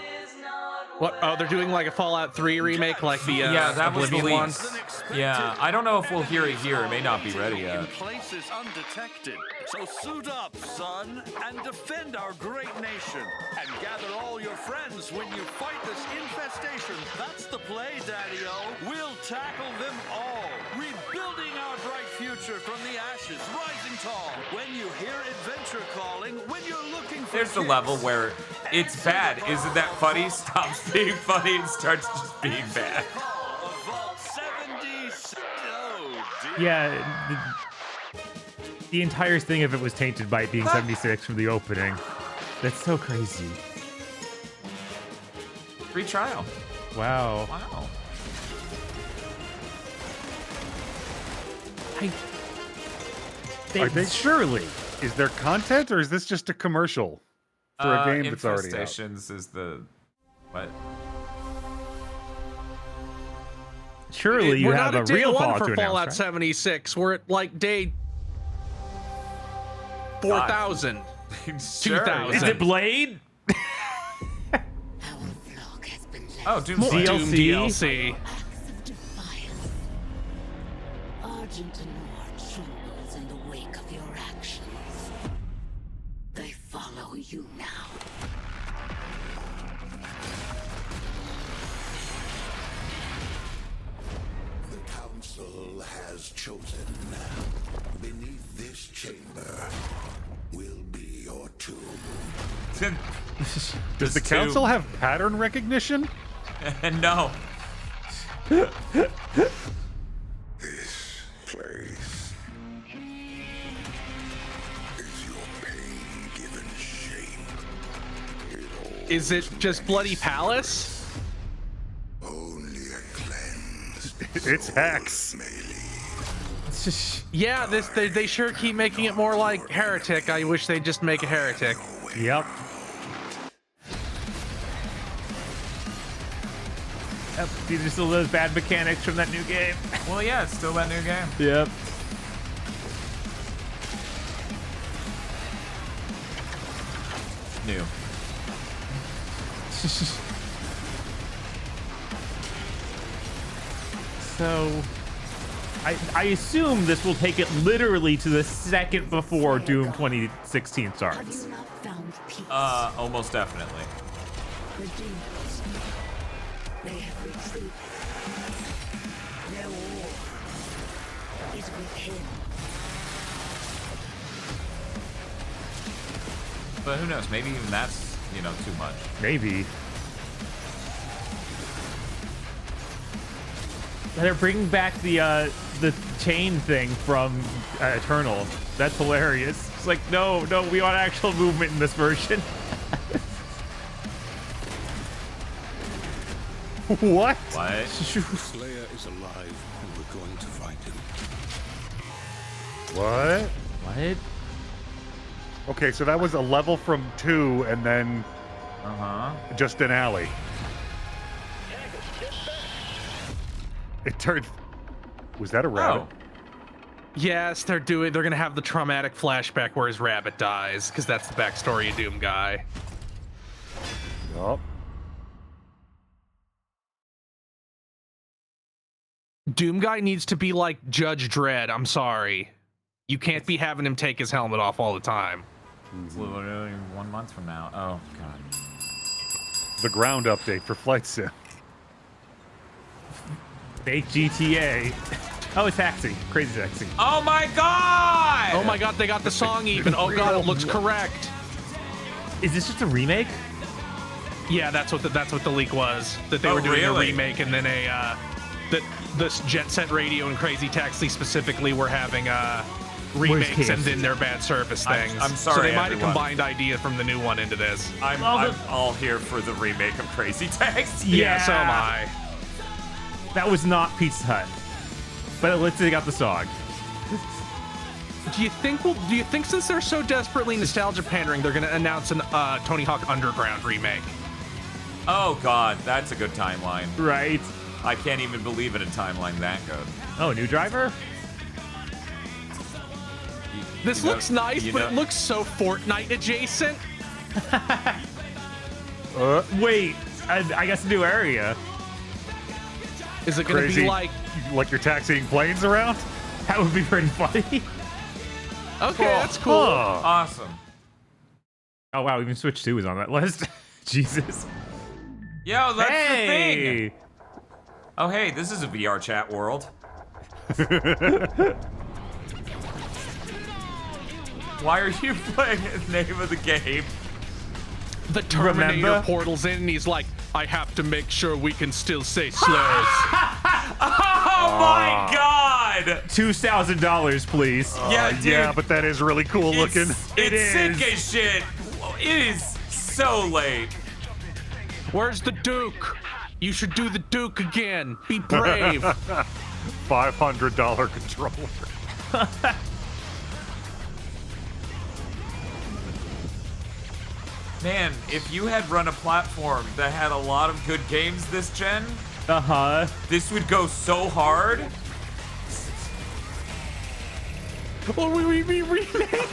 What? Oh, they're doing like a Fallout 3 remake, like the Yeah, that was the Oblivion one. leaks. Yeah, I don't know if we'll hear it here. It may not be ready In yet. places undetected. So suit up, son, and defend our great nation. And gather all your friends when you fight this infestation. That's the play, Daddy-O. We'll tackle them all. Rebuilding our bright future from the ashes, rising tall. When you hear adventure calling, when you're looking for There's the kids. level where it's bad. Isn't that funny? Stops being funny and starts just being bad. Vault 70. Oh, dear. Yeah, the entire thing of it was tainted by it being 76 from the opening. That's so crazy. Free trial. Wow. Wow. Are they surely? Is there content or is this just a commercial for a game that's already out? Infestations is the what? Surely you We're have not a at day real one Fallout for to announce, Fallout right? 76. We're at like day 4,000. Sure. 2,000. Is it Blade? Oh, Doom More Slayer. Doom DLC. Argent and Nord trembles in the wake of your actions. They follow you now. The council has chosen. Beneath this chamber will be your tomb. Does the council have pattern recognition? No. This place is your pain given shape. Is it just Bloody Palace? Only a cleansed It's Hex. Yeah, they sure keep making it more like Heretic. I wish they'd just make a Heretic. Yep. Yep, these are still those bad mechanics from that new game. Well, yeah, it's still that new game. Yep. New. So, I assume this will take it literally to the second before Doom 2016 starts. Almost definitely. The demons, they have retreated. Their war is with him. But who knows? Maybe even that's, too much. Maybe. They're bringing back the chain thing from Eternal. That's hilarious. It's like, no, we want actual movement in this version. What? What? Slayer is alive, and we're going to find him. What? What? Okay, so that was a level from 2 and then just an alley. It turned. Was that a rabbit? Yes, they're gonna have the traumatic flashback where his rabbit dies, because that's the backstory of Doom Guy. Yup. Doom Guy needs to be like Judge Dredd. I'm sorry. You can't be having him take his helmet off all the time. It's literally 1 month from now. Oh, God. the ground update for Flight Sim. Fake GTA. Oh, it's Taxi. Crazy Taxi. Oh my god! Oh my god, they got the song even. Oh god, it looks correct. Is this just a remake? Yeah, that's what the leak was. That they were doing a remake, and then that this Jet Set Radio and Crazy Taxi specifically were having remakes and then their bad service things. I'm sorry, so they might have everyone. combined ideas from the new one into this. I'm all here for the remake of Crazy Taxi. Yeah, so am I. That was not Pizza Hut. But let's take out the song. Do you think since they're so desperately nostalgia pandering, they're gonna announce an Tony Hawk Underground remake? Oh god, that's a good timeline. Right. I can't even believe in a timeline that good. Oh, new driver? This looks nice, but it looks so Fortnite adjacent. Wait, I guess a new area. Is it gonna be like you're taxiing planes around? That would be pretty funny. Okay, that's cool. Awesome. Oh wow, even Switch 2 is on that list. Jesus. Yo, that's the Hey! thing. Oh hey, this is a VR chat world. Why are you playing the name of the game? The Terminator Remember? portals in, and he's like, I have to make sure we can still say slurs. Oh my god! $2,000, please. Yeah, dude. Yeah, but that is really cool looking. It's sick as shit. It is so late. Where's the Duke? You should do the Duke again. Be brave. $500 controller. Man, if you had run a platform that had a lot of good games this gen, this would go so hard. Well, we remade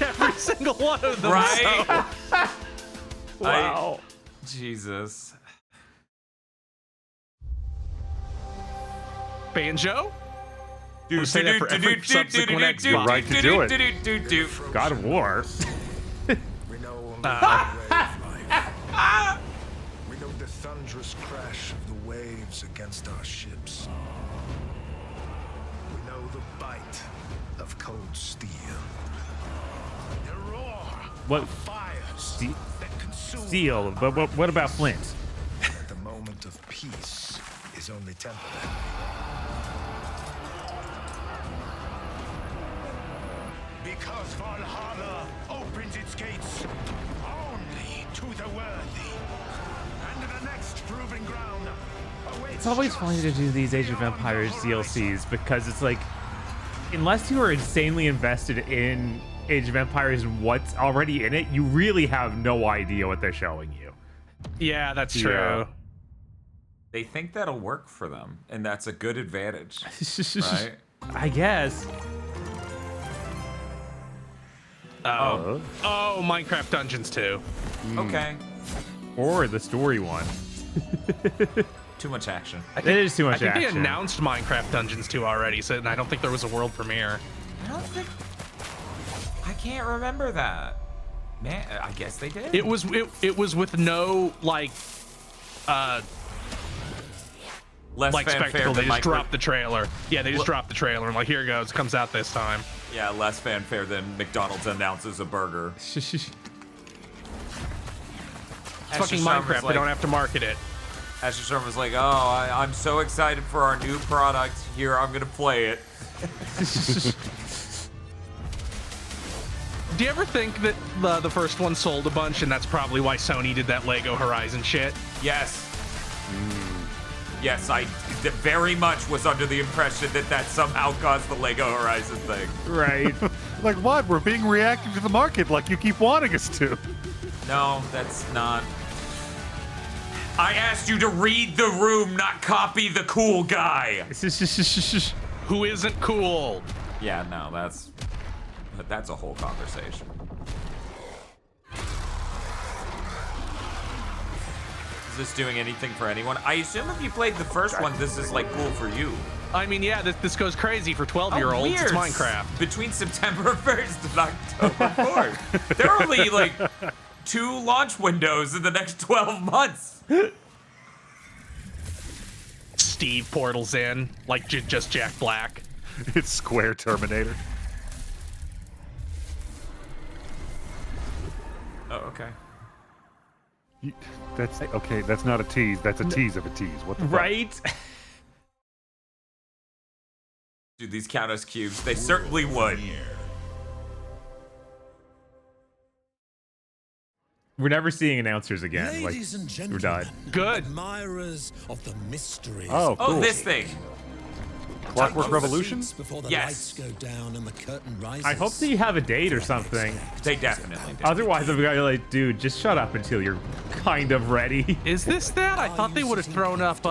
every single one of them. Right? So. Wow. Jesus. Banjo? Dude, say that for every subsequent Xbox. Right to do it. God of War. We know the thunderous crash of the waves against our ships. We know the bite of cold steel. The roar What? of fire that consumes Steel. But what about Flint? But the moment of peace is only temporary. Because Valhalla opens its gates only to the worthy. And the next proving ground awaits. It's always funny to do these Age of Empires DLCs because it's like, unless you are insanely invested in Age of Empires and what's already in it, you really have no idea what they're showing you. Yeah, that's true. Yeah. They think that'll work for them, and that's a good advantage, right? I guess. Oh, Minecraft Dungeons 2. Okay. Or the story one. Too much action. It is too much I think action. they announced Minecraft Dungeons 2 already, so and I don't think there was a world premiere. I don't think. I can't remember that. Man, I guess they did. It was with no like Less like fanfare spectacle. than They just Minecraft. dropped the trailer. Yeah, they just dropped the trailer. I'm like, here it goes. It comes out this time. Yeah, less fanfare than McDonald's announces a burger. It's fucking Minecraft. They don't have to market it. Asher Sherman was like, oh, I'm so excited for our new product. Here, I'm going to play it. Do you ever think that the first one sold a bunch, and that's probably why Sony did that Lego Horizon shit? Yes. Yes, I very much was under the impression that somehow caused the Lego Horizon thing. Right. Like what? We're being reactive to the market like you keep wanting us to. No, that's not. I asked you to read the room, not copy the cool guy. Who isn't cool? Yeah, no, that's a whole conversation. Is this doing anything for anyone? I assume if you played the first one, this is like cool for you. I mean, yeah, this goes crazy for 12-year-olds. It's Minecraft. Between September 1st and October 4th. They're only like 2 launch windows in the next 12 months. Steve portals in, like just Jack Black. It's Square Terminator. Oh, okay. That's okay. That's not a tease. That's a tease of a tease. What the fuck? Right? Dude, these count as cubes. They certainly would. We're never seeing announcers again. Ladies and We're gentlemen, done. Good. Admirers of the mysteries. Oh, cool. Oh, this thing. Clockwork Revolution? Before the Yes. lights go down and the curtain rises. I hope that you have a date or something. They definitely do. Otherwise, I'm gonna be like, dude, just shut up until you're kind of ready. Is this that? I thought they would have thrown up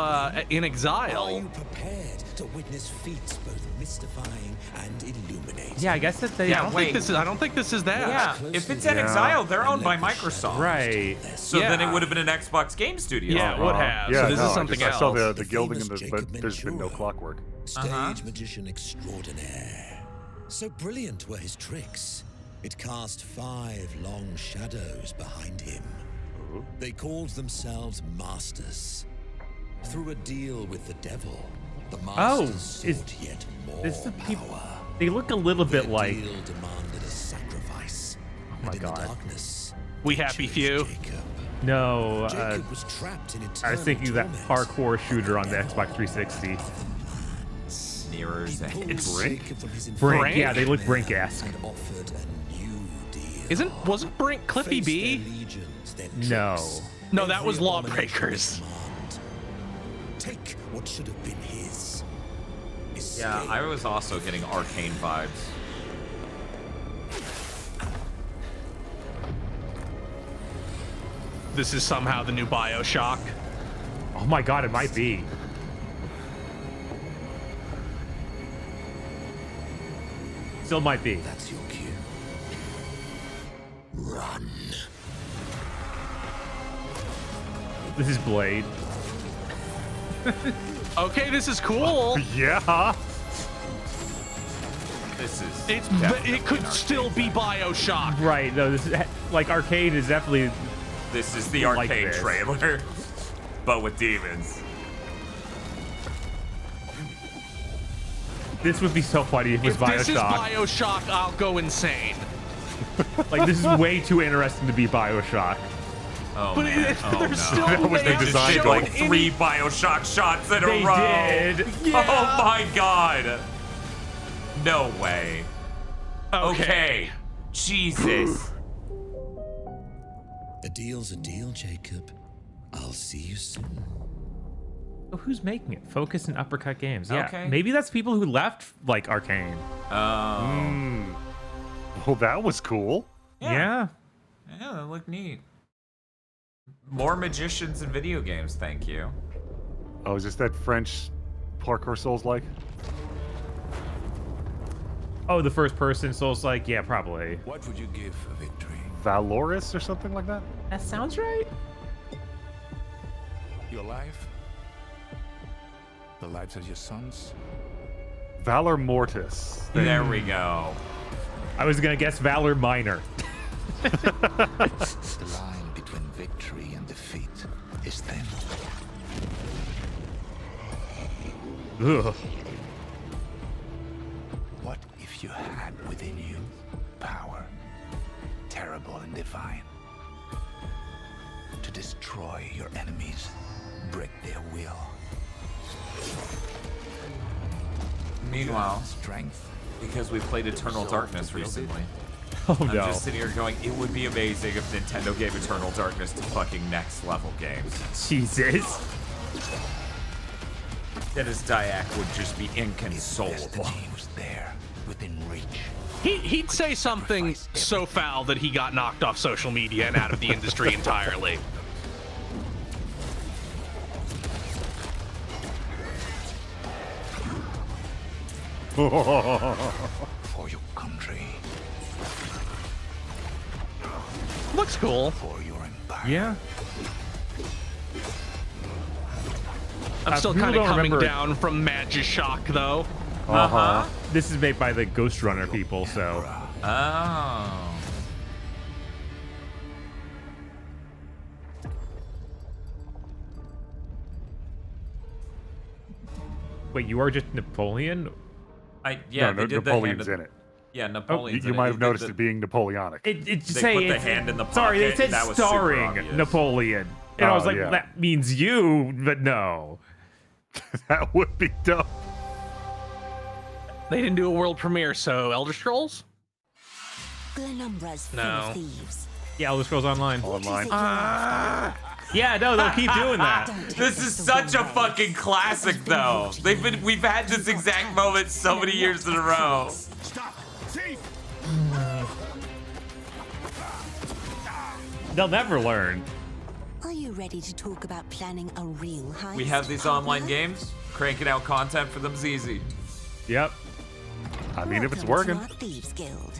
In Are Exile. you prepared to witness feats both mystifying and illuminating? Yeah, I guess that they. Yeah, I don't think this is that. Yeah, if it's in Exile, they're owned by Microsoft. Right. So then it would have been an Xbox Game Studio. Yeah, it would have. Yeah, So this no, is something I saw else. the gilding, famous but Jacob there's been no Ventura. clockwork. Stage magician extraordinaire. So brilliant were his tricks, it cast 5 long shadows behind him. They called themselves masters. Through a deal with the devil, the masters sought yet more power. They look a little bit Their like. deal demanded a sacrifice. Oh my and in God. the darkness, We happy few. Jacob. No, Jacob was trapped in I was thinking of that torment. parkour shooter on the Xbox 360. Mirrors Pulled and Jacob from his Brink, yeah, they look Brink-esque. and offered a new deal. Wasn't Brink Clippy Face B? their legions, their No. tricks, No, that was every Lawbreakers. abomination demand. Take what should have been his. Yeah, Escape. I was also getting Arcane vibes. This is somehow the new BioShock. Oh my God, it might be. Still might be. That's your cue. Run. This is Blade. Okay, this is cool. Yeah. This is. It could still be BioShock. Right, no, this is like Arcade is definitely. This is the like Arcane this. trailer, but with demons. This would be so funny if it was If this is BioShock. BioShock, I'll go insane. Like, this is way too interesting to be BioShock. Oh, But man. they're no. still That was They their just design did goal. like 3 BioShock shots in They a row. did. Yeah. Oh my god. No way. Okay. Jesus. A deal's a deal, Jacob. I'll see you soon. Oh, who's making it? Focus and Uppercut Games. Yeah, Okay. maybe that's people who left like Arcane. Well, that was cool. Yeah. Yeah, that looked neat. More magicians in video games, thank you. Oh, is this that French parkour Souls-like? Oh, the first person Souls like, yeah, probably. What would you give for victory? Valoris or something like that? That sounds right. Your life? The lives of your sons? Valor Mortis. There we go. I was gonna guess Valor Minor. The line between victory and defeat is thin. Ugh. What if you had within you power, terrible and divine, to destroy your enemies, break their will? Meanwhile, Strength. because we played Eternal Darkness recently, Oh I'm no. just sitting here going, it would be amazing if Nintendo gave Eternal Darkness to fucking next level games. Jesus. Dennis Dyack would just be inconsolable. Destiny was there, within reach. He'd say something so foul that he got knocked off social media and out of the industry entirely. For your country, Looks cool. for your empire. Yeah. I'm still people kind of don't coming remember- down from Magishock, though. This is made by the Ghost Runner people, so. Oh. Wait, you are just Napoleon? Yeah, no, they did Napoleon's the in it. Yeah, Oh, Napoleon's you in might it. have noticed it being Napoleonic. It They say put the it's, hand in the sorry, they pocket, said and that was super starring obvious. Napoleon. And I was like, well, that means you, but no. That would be dope. They didn't do a world premiere, so Elder Scrolls? Glenumbra's full No. of thieves. Yeah, Elder Scrolls Online. Online. Yeah, no, they'll keep doing that. This is such a fucking classic, though. We've had this exact moment so many years in a row. Stop! Thief! They'll never learn. Are you ready to talk about planning a real heist? We have these online games. Cranking out content for them's easy. Yep. I mean, if it's Welcome working. to our Thieves Guild.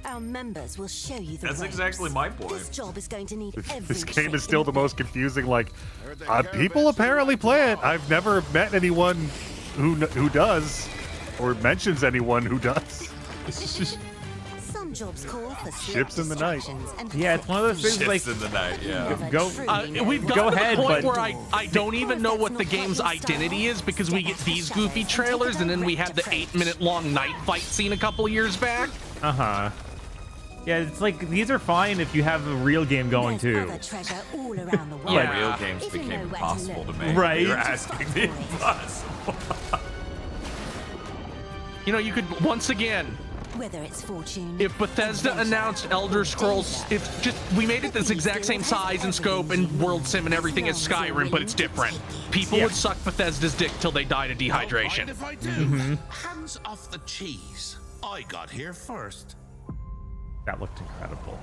Our members will show you the That's ropes. exactly my point. This job is going to need every This game trick is still in the most confusing. Like, people apparently play it. I've never met anyone who does, or mentions anyone who does. Some jobs call for Ships in the night. Yeah, it's one of those things Ships like in the night, yeah. We've Go gotten to ahead, the point but- where I don't even know what the game's identity is because we get these goofy trailers and then we had the 8-minute long night fight scene a couple years back. Uh-huh. Yeah, it's like, these are fine if you have a real game going too. treasure all around the world. Yeah, real games became impossible to make. Right. You're asking the impossible. You know, you could, once again, Whether it's fortune. if Bethesda announced Elder Scrolls, if just we made it this exact same size and scope and world sim and everything as Skyrim, but it's different. People would suck Bethesda's dick till they died of dehydration. If I do, hands off the cheese. I got here first. That looked incredible.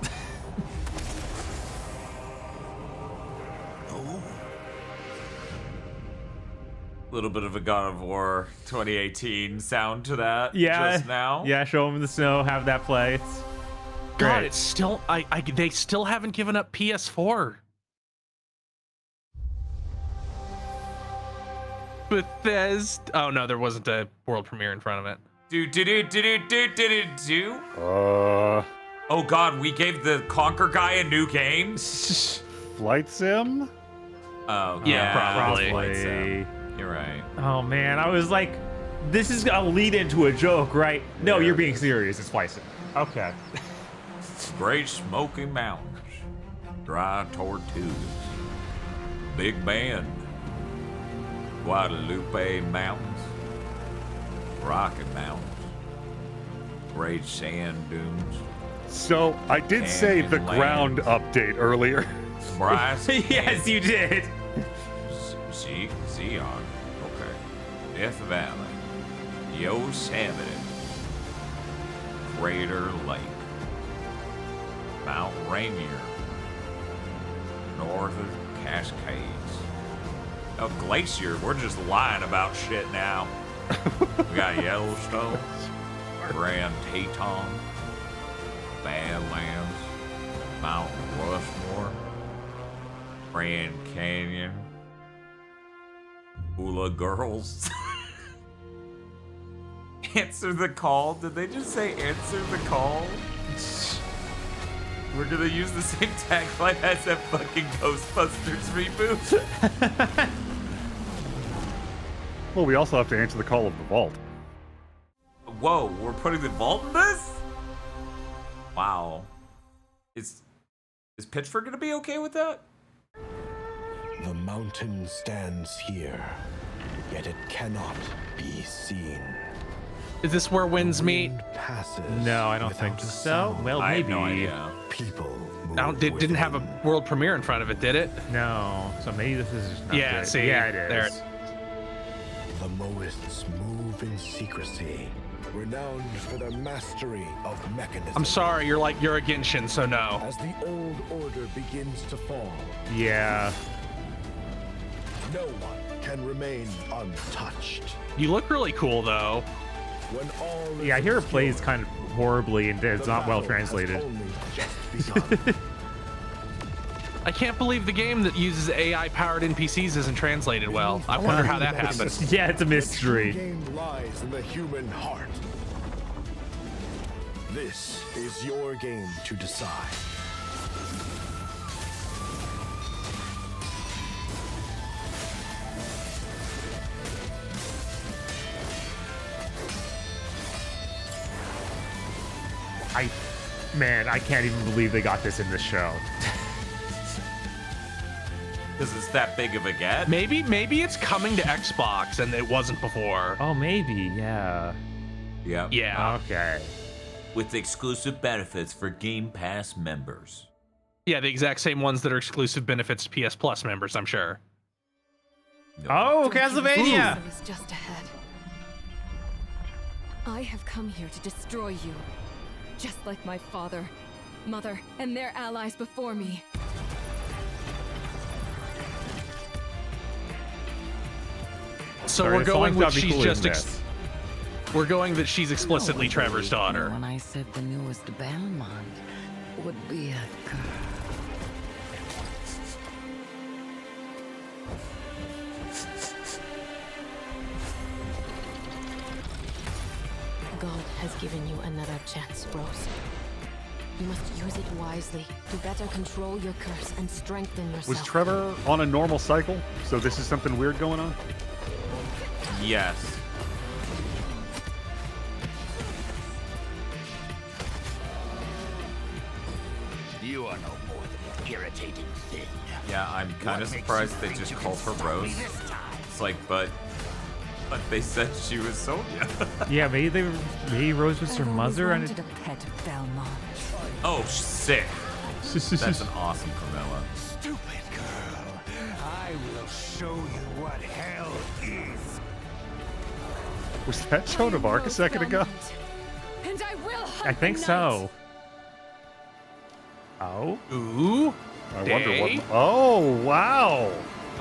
Little bit of a God of War 2018 sound to that Yeah. just now. Yeah, show them in the snow, have that play. It's God, great. it's still they still haven't given up PS4. Bethesda. Oh no, there wasn't a world premiere in front of it. Do. Oh God, we gave the Conquer guy a new game. Flight sim? Oh Yeah, probably. Flight Sim. You're right. Oh man, I was like, this is gonna lead into a joke, right? No, you're being serious. It's Flight Sim. Okay. Great Smoky Mountains, dry tortugas, Big Bend, Guadalupe Mountains, Rocky Mountains, Great Sand Dunes. So, I did say the Canyon ground update earlier. Bryce. Yes, you did. Zion. Okay. Death Valley. Yosemite. Crater Lake. Mount Rainier. North of Cascades. Oh, Glacier. We're just lying about shit now. We got Yellowstone. Grand Teton. Badlands. Mount Rushmore. Grand Canyon. Hula Girls. Answer the call. Did they just say answer the call? We're gonna use the same tagline as that fucking Ghostbusters reboot. Well, we also have to answer the call of the vault. Whoa, we're putting the vault in this? Wow. Is Pitchford gonna be okay with that? The mountain stands here, yet it cannot be seen. Is this where winds meet? Passes No, I don't think so. Well, I have maybe. no idea. People It didn't have a world premiere in front of it, did it? No. So maybe this is just not Yeah, good. see, Yeah, it is. there. The Moists move in secrecy, renowned for their mastery of mechanism. I'm sorry, you're a Genshin, so no. As the old order begins to fall, Yeah. no one can remain untouched. You look really cool though. When all is Yeah, I hear it plays secure, kind of horribly and it's the not well battle has translated. only just begun. I can't believe the game that uses AI-powered NPCs isn't translated well. I wonder how that happened. Yeah, it's a mystery. The game lies in the human heart. This is your game to decide. Man, I can't even believe they got this in this show. Because it's that big of a get. Maybe it's coming to Xbox and it wasn't before. Oh, maybe, yeah. Yep. Yeah. Okay. With exclusive benefits for Game Pass members. Yeah, the exact same ones that are exclusive benefits to PS Plus members, I'm sure. Oh, Castlevania! Is just ahead. I have come here to destroy you, just like my father, mother, and their allies before me. So we're going with she's just we're going that she's explicitly Trevor's daughter. When I said the newest Belmont would be a girl. God has given you another chance, Rose. You must use it wisely to better control your curse and strengthen yourself. Was Trevor on a normal cycle? So this is something weird going on? Yes. You are no more than an irritating thing. Yeah, I'm kind of surprised they just called her Rose. It's like, but they said she was Sonya. Yeah, maybe Rose was her mother. And a pet Belmont. Oh, sick. That's an awesome Carmella. Stupid girl. I will show you what hell is. Was that Joan of Arc a second ago? And I will I think so. Oh. Ooh. I wonder what. Oh, wow.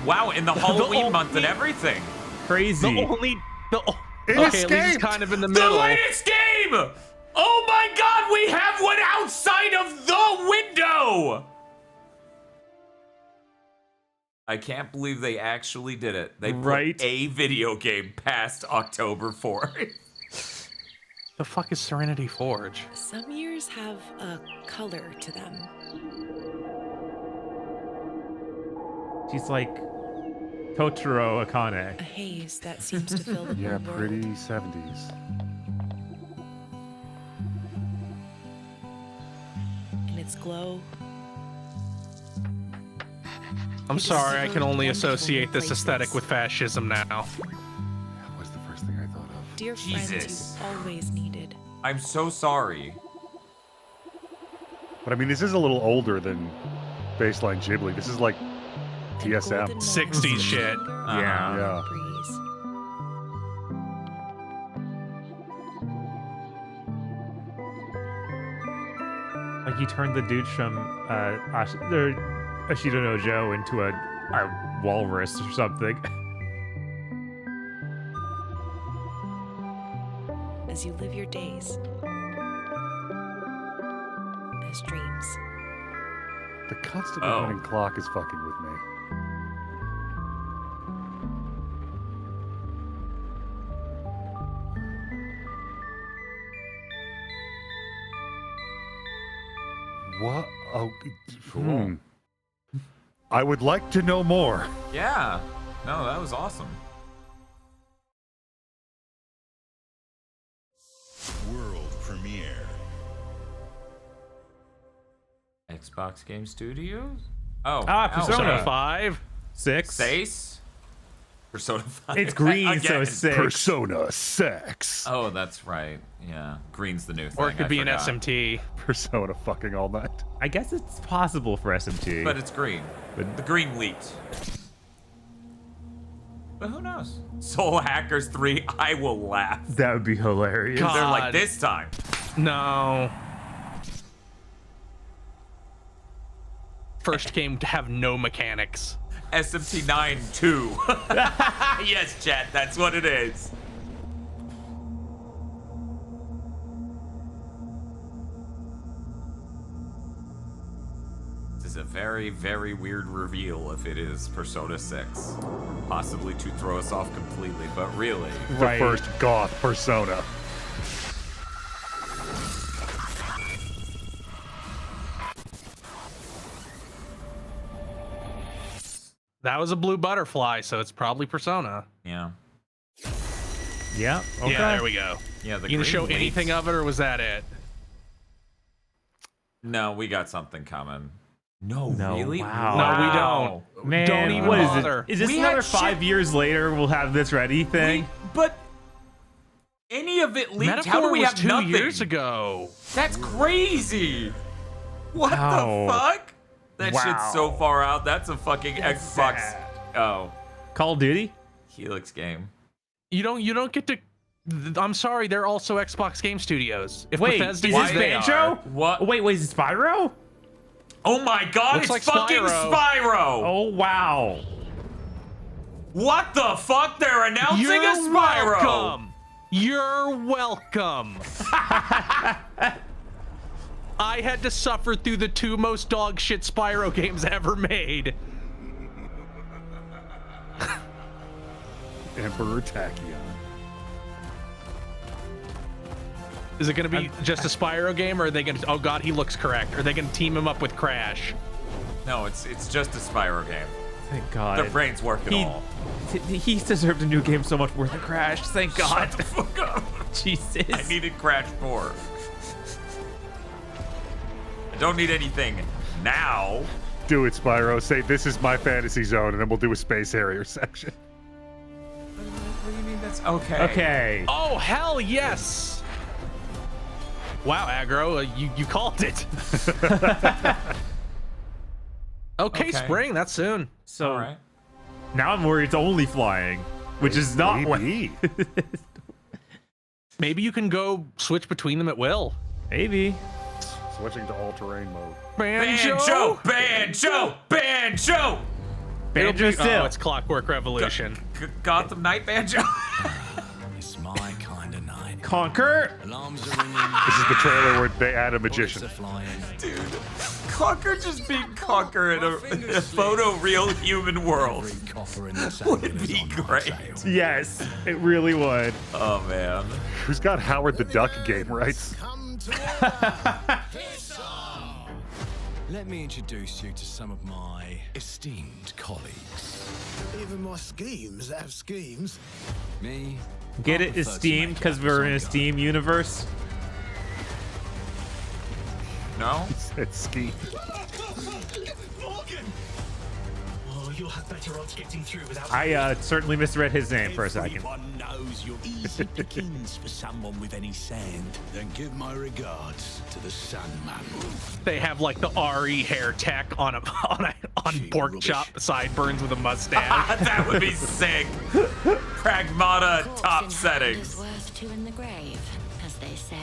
Wow, in the Halloween month and everything. Crazy. Okay, at least escaped. it's kind of in the middle. The latest game! Oh my god, we have one outside of the window! I can't believe they actually did it. They put a video game past October 4th. The fuck is Serenity Forge? Some years have a color to them. She's like Totoro Akane. A haze that seems to fill the Yeah, whole pretty world. 70s. In its glow. I'm sorry, I can only associate this aesthetic with fascism now. That was the first thing I thought of. Dear friends Jesus. you always needed. I'm so sorry. But I mean, this is a little older than baseline Ghibli. This is like TSM. 60s shit. Yeah. Yeah. Breeze. Like he turned the dude from Ashido no Joe into a walrus or something. As you live your days. As dreams. The constantly running clock is fucking with me. What? Oh, Cool. I would like to know more. Yeah. No, that was awesome. World premiere. Xbox Game Studios? Oh. Persona 5. 6. 6? Persona 5. It's green, so Again. 6. Persona 6. Oh, that's right. Yeah. Green's the new thing. Or it could I be an forgot. SMT. Persona fucking all night. I guess it's possible for SMT. But it's green. But the green leaked. But who knows? Soul Hackers 3, I will laugh. that would be hilarious. God. They're like, this time. No. First game to have no mechanics. SMT 9 2. Yes, chat, that's what it is. This is a very, very weird reveal if it is Persona 6. Possibly to throw us off completely, but really. The first goth Persona. That was a blue butterfly, so it's probably Persona. Yeah. Yeah. Okay. Yeah, there we go. Yeah, the You gonna green show leaked. anything of it, or was that it? No, we got something coming. No, really? Wow. No, we don't. Man, Don't even what bother. is it? Is this We another had 5 years later we'll have this ready thing? But any of it leaked. Metaphor How do we was have 2 nothing? years ago. That's crazy. What Wow. the fuck? That Wow. shit's so far out. That's a fucking Xbox. Oh, Call of Duty? Helix game. You don't get to. I'm sorry, they're also Xbox Game Studios. If Wait, Bethesda is this they Banjo? are. What? Wait, is it Spyro? Oh my god, Looks it's like fucking Spyro. Spyro. Oh, wow. What the fuck? They're announcing You're a Spyro. welcome. You're welcome. I had to suffer through the 2 most dog shit Spyro games ever made. Emperor Tachyon. Is it going to be just a Spyro game, or are they going to? Oh God, he looks correct. Are they going to team him up with Crash? No, it's just a Spyro game. Thank God. Their brains work at all. He's deserved a new game so much more than Crash. Thank God. Shut the fuck up. Jesus. I needed Crash 4. I don't need anything now. Do it, Spyro. Say, this is my fantasy zone, and then we'll do a Space Harrier section. What do you mean that's okay? Okay. Oh hell yes! Wow, Aggro, you called it. Okay, spring. That's soon. So All right. now I'm worried it's only flying, which is not what. Maybe you can go switch between them at will. Maybe. Switching to all-terrain mode. Banjo. Banjo. Banjo still. Oh, it's Clockwork Revolution. Gotham Knight Banjo. It's my kind of night. Conquer. Alarms are ringing. This is the trailer where they add a magician. Bullets are flying. Dude, Conquer just being Conquer in a photo-real human world Every copper in the would sand is be on my great. trail. Yes, it really would. Oh man. Who's got Howard the Duck game rights? Let me introduce you to some of my esteemed colleagues. Even my schemes have schemes. Me. Get I it prefer to Steam make because we're in a apples on Steam universe. No? It's ski. Oh, you'll have better odds getting through without. I certainly misread his name for a second. Everyone knows you're easy pickings for someone with any sand. Then give my regards to the Sandman. They have like the RE hair tech on pork chop sideburns with a mustache. That would be sick. Pragmata top Is settings. worth 2 in the grave, as they say.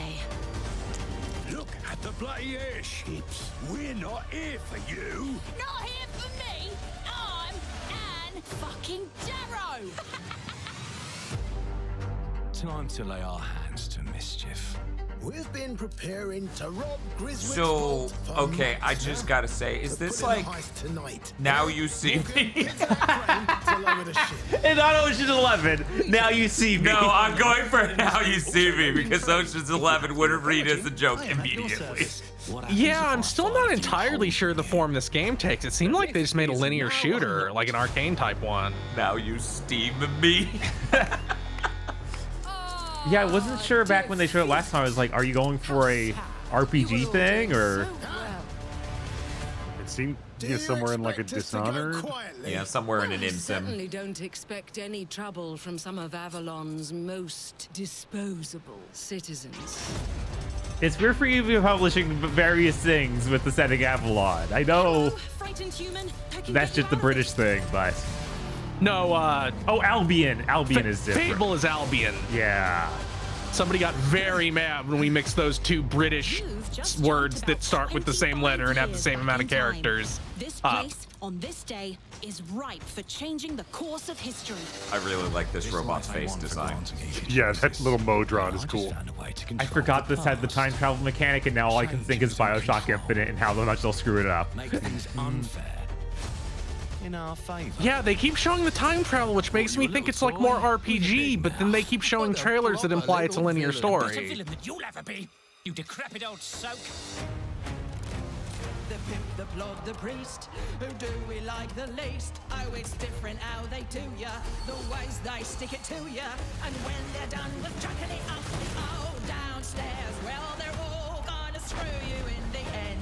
Look at the bloody airships. We're not here for you. Not here for me. I'm Anne fucking Darrow. Time to lay our hands to mischief. We've been preparing to rob Griswold's So, vault from okay, I Monster. just gotta say, is We're this putting like the heist tonight. Now You See Me? To lower the ship. It's not Ocean's 11. Now you see me. No, I'm going for Now You See Me because Ocean's 11 would read as a joke immediately. Yeah, I'm still not entirely sure the form this game takes. It seemed like they just made a linear shooter, like an arcane type one. Now You Steam Me. Yeah, I wasn't sure back when they showed it last time. I was like, are you going for a RPG thing or? It seemed somewhere in like a Dishonored. Yeah, somewhere in an You InSim. certainly don't expect any trouble from some of Avalon's most disposable citizens. It's weird for you to be publishing various things with the setting Avalon. I know Frightened human. that's just the British thing, but No, oh, Albion. Albion is different. Fable is Albion. Yeah. Somebody got very mad when we mixed those 2 British words that start with the same letter and have the same amount of characters. This place on this day is ripe for changing the course of history. I really like this robot's face design. Yeah, that little Modron is cool. I forgot this had the time travel mechanic, and now all I can think is Bioshock Infinite and how much they'll screw it up. Make things unfair in our favor. Yeah, they keep showing the time travel, which makes me think it's like more RPG, but then they keep showing trailers that imply it's a linear story. Villain that you'll ever be, you decrepit old soak. The pimp, the plod, the priest. Who do we like the least? Oh, it's different how they do ya. The ways they stick it to ya. And when they're done with chucking it up, oh, downstairs, well, they're all gonna screw you in the end.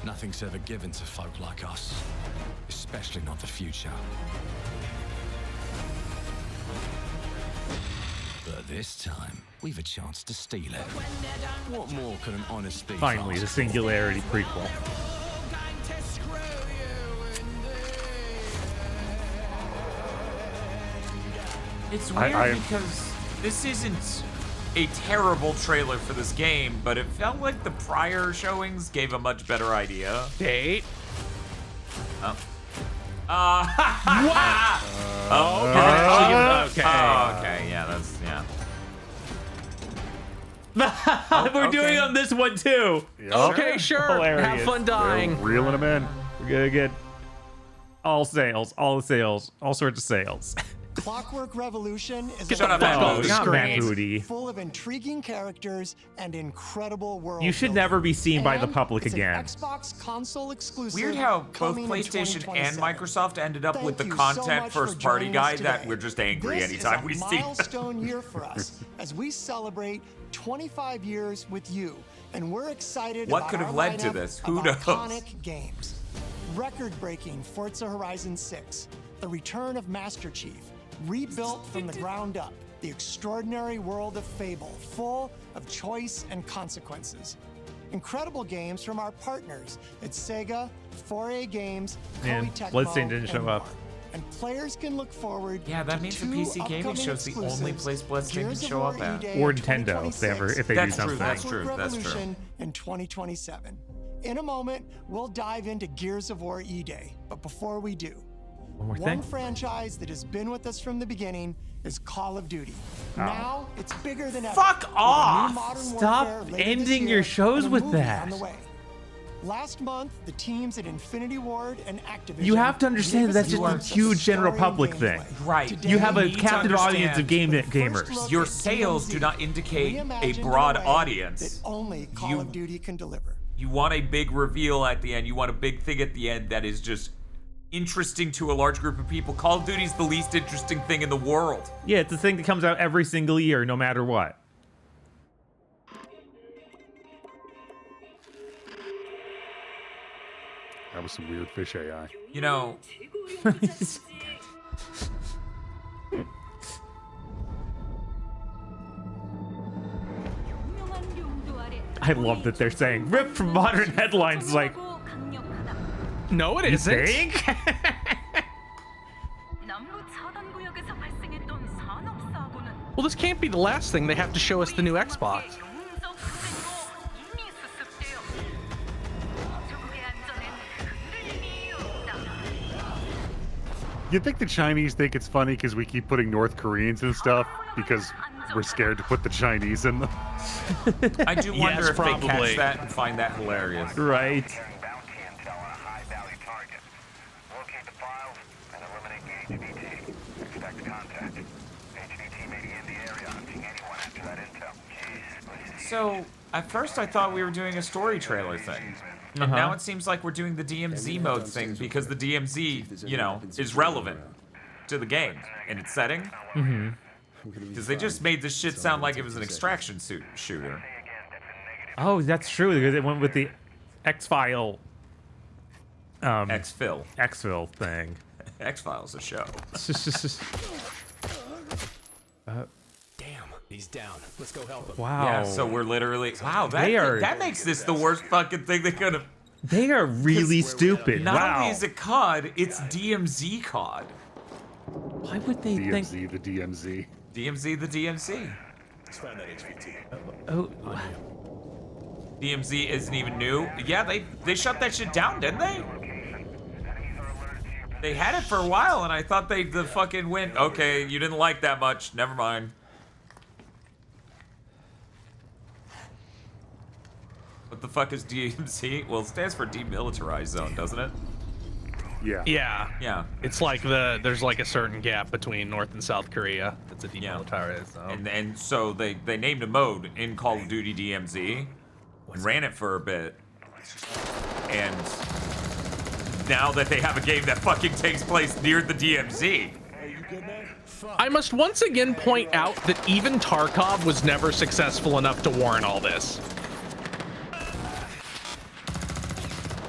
Nothing's ever given to folk like us, especially not the future. But this time, we've a chance to steal it. What more could an honest thief Finally, ask the for? Singularity prequel. It's weird because this isn't a terrible trailer for this game, but it felt like the prior showings gave a much better idea. Date. Oh. What? Okay. Okay. Oh, okay. Yeah, that's We're doing on this one too. Okay, sure. Hilarious. Have fun dying. Reeling them in. We're gonna get all sales, all the sales, all sorts of sales. Clockwork Revolution is Shut up, Matt Booty. Not Matt Booty. full of intriguing characters and incredible world. You should never be seen by the public it's again. An Xbox console exclusive. Weird how both coming in PlayStation and 2027. Microsoft ended up with the Thank you so content much for first party joining us guide that today. we're just angry This anytime we is a see. milestone year for us as we celebrate 25 years with you, and we're excited. What about could have our led to lineup this? Who of knows? Iconic games, record-breaking Forza Horizon 6, the return of Master Chief, rebuilt from the ground up, the extraordinary world of Fable, full of choice and consequences. Incredible games from our partners at Sega, 4A Games, Man, Koei Tecmo, Bloodstained didn't show and up. more. And players can look forward. Yeah, that to means the two PC gaming upcoming show's the only exclusives, place Bloodstained Gears can of show War up at. E-Day Or Nintendo, if they ever, if they do That's true, something. that's Clockwork true, that's true. Revolution in 2027. In a moment, we'll dive into Gears of War E-Day. But before we do, One more one thing. franchise that has been with us from the beginning is Call of Duty. Oh. Now it's bigger than ever. Fuck with a new off! Modern Stop Warfare later this ending year your shows and a with movie that. on the way. Last month, the teams at Infinity Ward and Activision. You have to understand gave that's us just a a glimpse of huge general story and public thing. gameplay. Right. Today, You have a need to captive audience of understand gamers. Your sales do not indicate a broad audience. That only Call of Duty can deliver. You want a big reveal at the end. You want a big thing at the end that is just interesting to a large group of people. Call of Duty's the least interesting thing in the world. Yeah, it's a thing that comes out every single year, no matter what. That was some weird fish AI. You know, I love that they're saying "rip from modern headlines." Like, No, it you isn't. think? Well, this can't be the last thing. They have to show us the new Xbox. You think the Chinese think it's funny because we keep putting North Koreans and stuff because we're scared to put the Chinese in them? I do wonder Yes, if they probably. catch that and find that hilarious. Right. So, at first I thought we were doing a story trailer thing. And now it seems like we're doing the DMZ mode thing because the DMZ, you know, is relevant to the game and its setting. Mm-hmm. Because they just made this shit sound like it was an extraction shooter. Oh, that's true because it went with the X-File. X-Fil. X-Fil thing. X-File's a show. Damn, he's down. Let's go help him. Wow. Yeah, so we're literally... Wow, that makes this the worst fucking thing they could have... They are really stupid. Not Wow. only is it COD, it's DMZ COD. Why would they think... DMZ, the DMZ. DMZ the DMZ. Found that HVT. Oh, DMZ isn't even new. Yeah, they shut that shit down, didn't they? They had it for a while, and I thought the fucking went, okay, you didn't like that much. Never mind. What the fuck is DMZ? Well, it stands for Demilitarized Zone, doesn't it? Yeah. Yeah. Yeah. It's like there's like a certain gap between North and South Korea. It's a demilitarized zone. And so they named a mode in Call of Duty DMZ and ran it for a bit. And now that they have a game that fucking takes place near the DMZ. Hey, you good, man? I must once again point out that even Tarkov was never successful enough to warrant all this.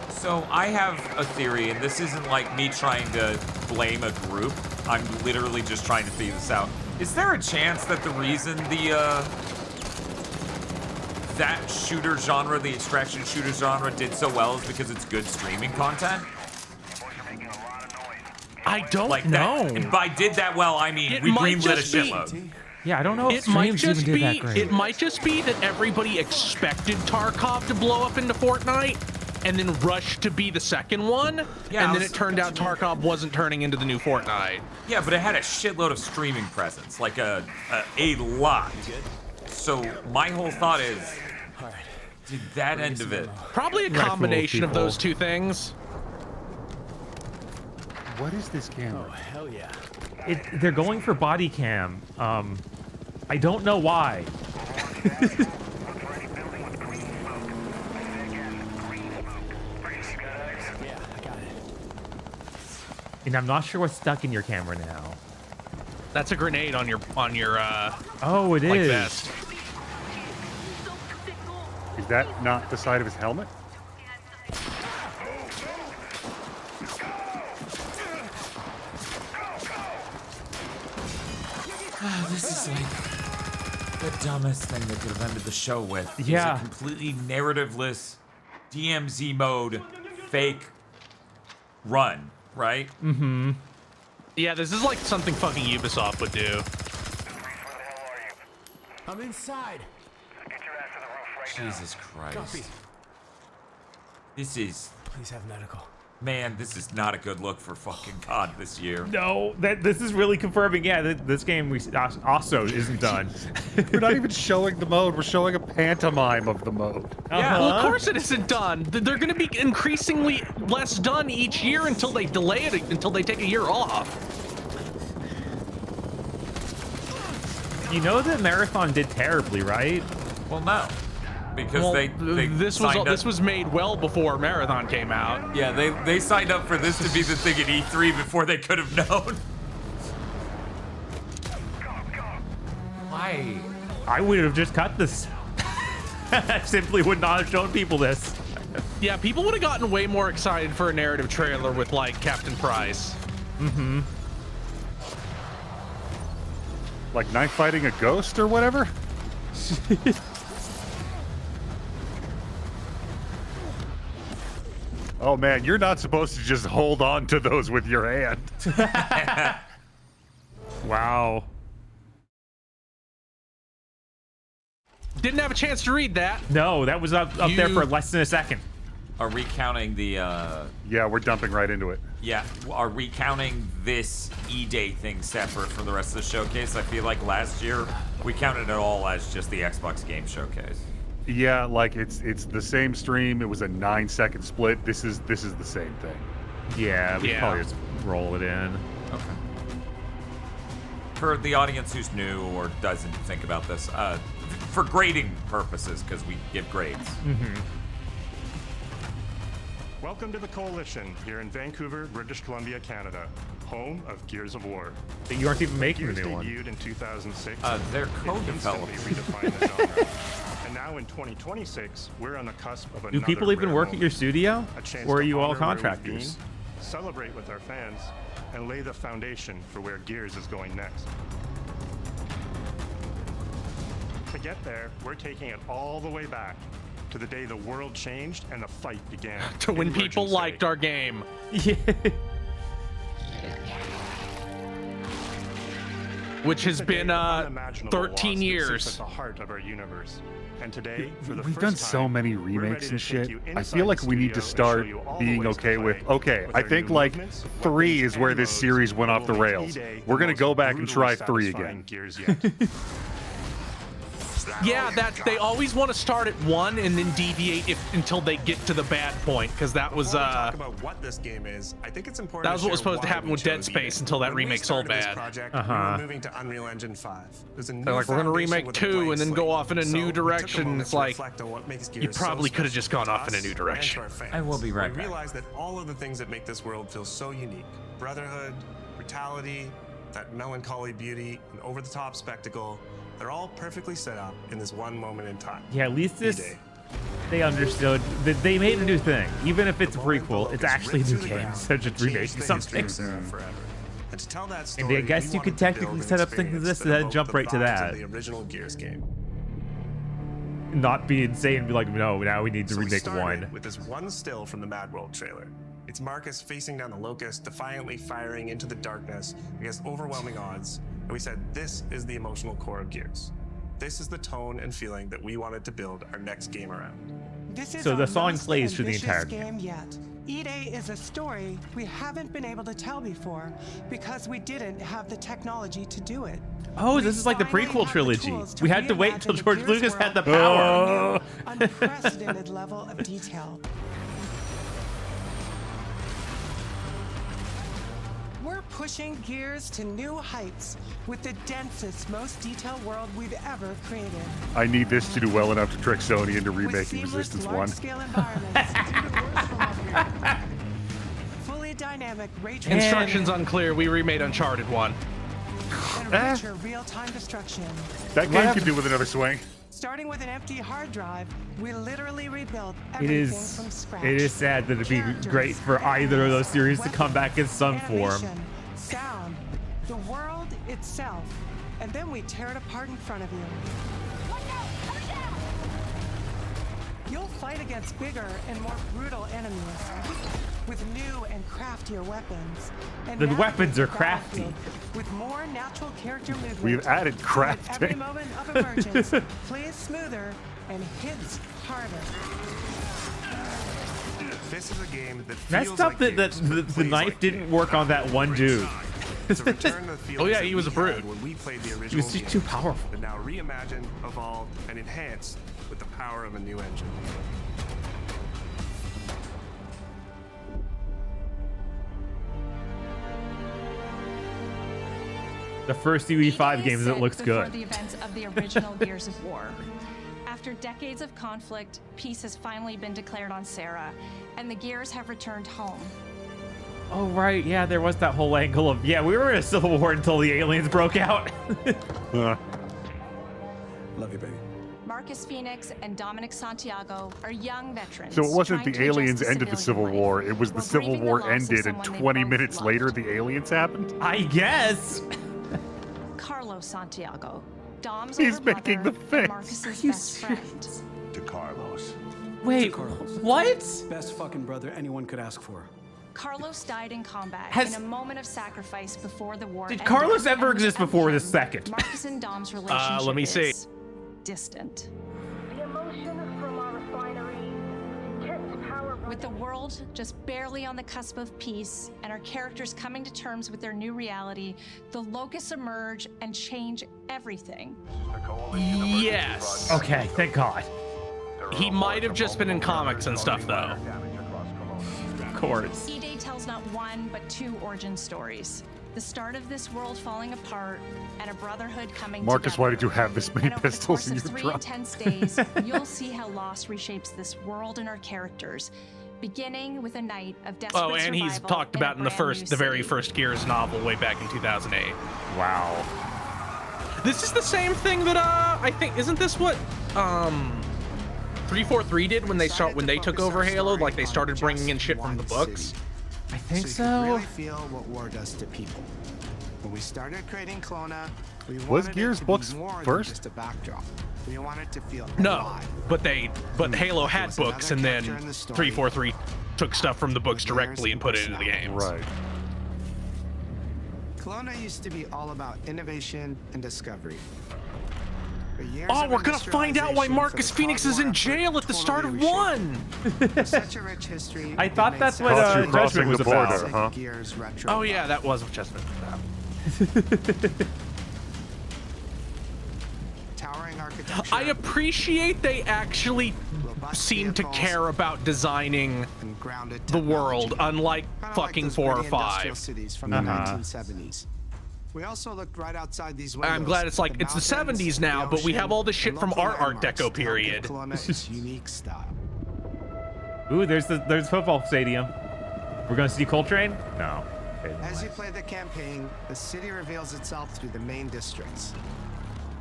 So I have a theory, and this isn't like me trying to blame a group. I'm literally just trying to figure this out. Is there a chance that the reason that shooter genre, the extraction shooter genre, did so well is because it's good streaming content? I don't know. And by did that well, I mean we greenlit a shitload. Yeah, I don't know if streams even did that great. It might just be that everybody expected Tarkov to blow up into Fortnite and then rushed to be the second one. Yeah, and then it turned out Tarkov wasn't turning into the new Fortnite. Yeah, but it had a shitload of streaming presence, like a lot. So my whole thought is, did that end of it? Probably a combination of those two things. What is this camera? Oh, hell yeah. They're going for body cam. I don't know why. Yeah, I got it. And I'm not sure what's stuck in your camera now. That's a grenade on your oh, it like is. vest. Is that not the side of his helmet? This is like the dumbest thing they could have ended the show with. Yeah. Is a completely narrativeless DMZ mode fake run, right? Mm-hmm. Yeah, this is like something fucking Ubisoft would do. I'm inside. Jesus Christ. Copy. This is... Please have medical. Man, this is not a good look for fucking COD this year. No, this is really confirming. Yeah, this game also isn't done. We're not even showing the mode. We're showing a pantomime of the mode. Yeah, well, of course it isn't done. They're going to be increasingly less done each year until they delay it, until they take a year off. You know that Marathon did terribly, right? Well, no. Because Well, this was made well before Marathon came out. Yeah, they signed up for this to be the thing at E3 before they could have known. Why? I would have just cut this. I simply would not have shown people this. Yeah, people would have gotten way more excited for a narrative trailer with like Captain Price. Mm-hmm. Like knife fighting a ghost or whatever? Oh man, you're not supposed to just hold on to those with your hand. Wow. Didn't have a chance to read that. No, that was up there for less than a second. Are recounting the Yeah, we're dumping right into it. yeah, are recounting this E-Day thing separate from the rest of the showcase? I feel like last year we counted it all as just the Xbox Game Showcase. Yeah, like it's the same stream. It was a 9-second split. This is the same thing. Yeah, we probably just roll it in. Okay. For the audience who's new or doesn't think about this, for grading purposes, because we give grades. Mm-hmm. Welcome to the Coalition here in Vancouver, British Columbia, Canada, home of Gears of War. But you aren't even making the Gears new one. debuted in 2006. They're It co-developed. instantly redefined the genre. And now in 2026, we're on the cusp of another Do people even rare work at your moment. studio? A chance Or are to you all honor where we've contractors? been, celebrate with our fans, and lay the foundation for where Gears is going next. To get there, we're taking it all the way back to the day the world changed and the fight began. To when in people Virgin City. liked our game. Yeah. Which has been Unimaginable 13 loss that sits years. at the heart of our universe. And today, for the We've first done time, so many we're ready remakes to and take shit. you I inside feel like the we need to studio and show start you all the being ways to okay with, play okay, with I our think new like movements, 3 weapons, is where and this modes series went that off the will make rails. E-Day We're the gonna most go back and brutally try 3 satisfying again. Gears yet. Yeah, that they always want to start at 1 and then deviate until they get to the bad point, because that was talk about what this game is. I think it's important. that was what was share supposed to why happen we with Dead chose Space E-Day. until that When we remake sold started this bad. project, we were moving to Unreal Engine 5. There's a new They're like, we're gonna foundation remake with a 2 blank and then slate. go off in a So new we took a direction. moment It's to like reflect on what makes you Gears so probably could have just special gone to off in a us new and direction. to our fans. I will be right We back. realized that all of the things that make this world feel so unique, brotherhood, brutality, that melancholy beauty, and over-the-top spectacle, they're all perfectly set up in this one moment in time. Yeah, at least this E-Day. they understood that they made a new thing. Even if it's a prequel, it's actually a new game. So just remaking something. And to tell that And story, I guess we you wanted could to build technically an set up something like experience this and then evoked jump the right to vibes of that. The original Gears game. Not be insane and be like, no, now we need to So we remake started one. with this one still from the Mad World trailer. It's Marcus facing down the Locust, defiantly firing into the darkness against overwhelming odds. And we said, this is the emotional core of Gears. This is the tone and feeling that we wanted to build our next game around. This is So the our song most plays through the ambitious entire game yet. E-Day is a story we haven't been able to tell before because we didn't have the technology to do it. Oh, this is like the prequel trilogy. We had to wait until George Lucas had the power. Unprecedented level of detail. We're pushing Gears to new heights with the densest, most detailed world we've ever created. I need this to do well enough to trick Sony into remaking Resistance 1. Large-scale environments. Fully dynamic ray tracing. Instructions unclear. We remade Uncharted 1. And richer real-time destruction. That game could do with another swing. Starting with an empty hard drive, we literally rebuilt It everything is. from scratch. It is sad that it'd be great for either of those series to come back in some form. Animation, sound, the world itself, and then we tear it apart in front of you. You'll fight against bigger and more brutal enemies with new and craftier weapons. And The now weapons are the crafty. battlefield with more natural character movement. We've added so that every crafting. moment of emergence plays smoother and hits harder. This is a game that Messed feels up like that Gears, the but plays knife like didn't Gears. work on that one dude. It's a return to the feelings Oh, yeah, that he was we a brute. had when we played the original He was just game, too powerful. but now reimagined, evolved, and enhanced with the power of a new engine. The first UE5 games that looks before good. the events of the original Gears of War. After decades of conflict, peace has finally been declared on Sarah, and the Gears have returned home. Oh right, yeah, there was that whole angle of we were in a civil war until the aliens broke out. Love you, baby. Marcus Phoenix and Dominic Santiago are young veterans. So it wasn't trying the to adjust aliens to ended the Civil civilian life War. It was the while Civil grieving the War loss of ended, and someone they 20 both minutes loved. later, the aliens happened. I guess. Carlos Santiago, Dom's He's older making brother the and face. Marcus's best friend. To Carlos. Wait, Carlos. what? Best fucking brother anyone could ask for. Carlos died in combat Has- in a moment of sacrifice before the war Did ended, Carlos ever and exist before the second? Marcus and Dom's relationship let me see. is distant. With the world just barely on the cusp of peace and our characters coming to terms with their new reality, the locusts emerge and change everything. Yes. Okay, thank God. He might have just been in comics and stuff, though. Of course. E-Day tells not one, but two origin stories. The start of this world falling apart and a brotherhood coming Marcus, together. why did you have this many And over the pistols course in of your 3 truck? intense days, you'll see how loss reshapes this world and our characters, beginning with a night of desperate Oh, and he's survival talked in a about in the brand new very city. first Gears novel way back in 2008. Wow. This is the same thing that I think isn't this what 343 did when they took over Halo? Like they started bringing in shit from the books. I think You so. can really feel what war does to people. When we started creating Clona, we Was wanted Gears it to books be more first? than just a backdrop. We wanted to feel No, alive. but Halo There had was books, another and then character in the story. 343 took stuff from the books directly and put it into the games. Right. Clona used to be all about innovation and discovery. But years Oh, of we're gonna find out why industrialization Marcus for the Phoenix Cold is in War jail at the start of totally 1. With such a rich history, I it thought made that's sense what to You're crossing Judgment was the about. border, huh? Gears retro. Oh yeah, that was what Chessman was about. Towering architecture. I appreciate they actually seem to care about designing and grounded the world, unlike Kinda fucking those 4 or gritty industrial 5. cities from the 1970s. We also looked right outside these windows. I'm glad it's like at it's the mountains, 70s now, the but we have ocean, all this shit and from local our Art landmarks Deco that help give period. Kelowna its unique style. Ooh, there's football stadium. We're gonna see Coltrane? No. campaign. As you play the campaign, the city reveals itself through the main districts.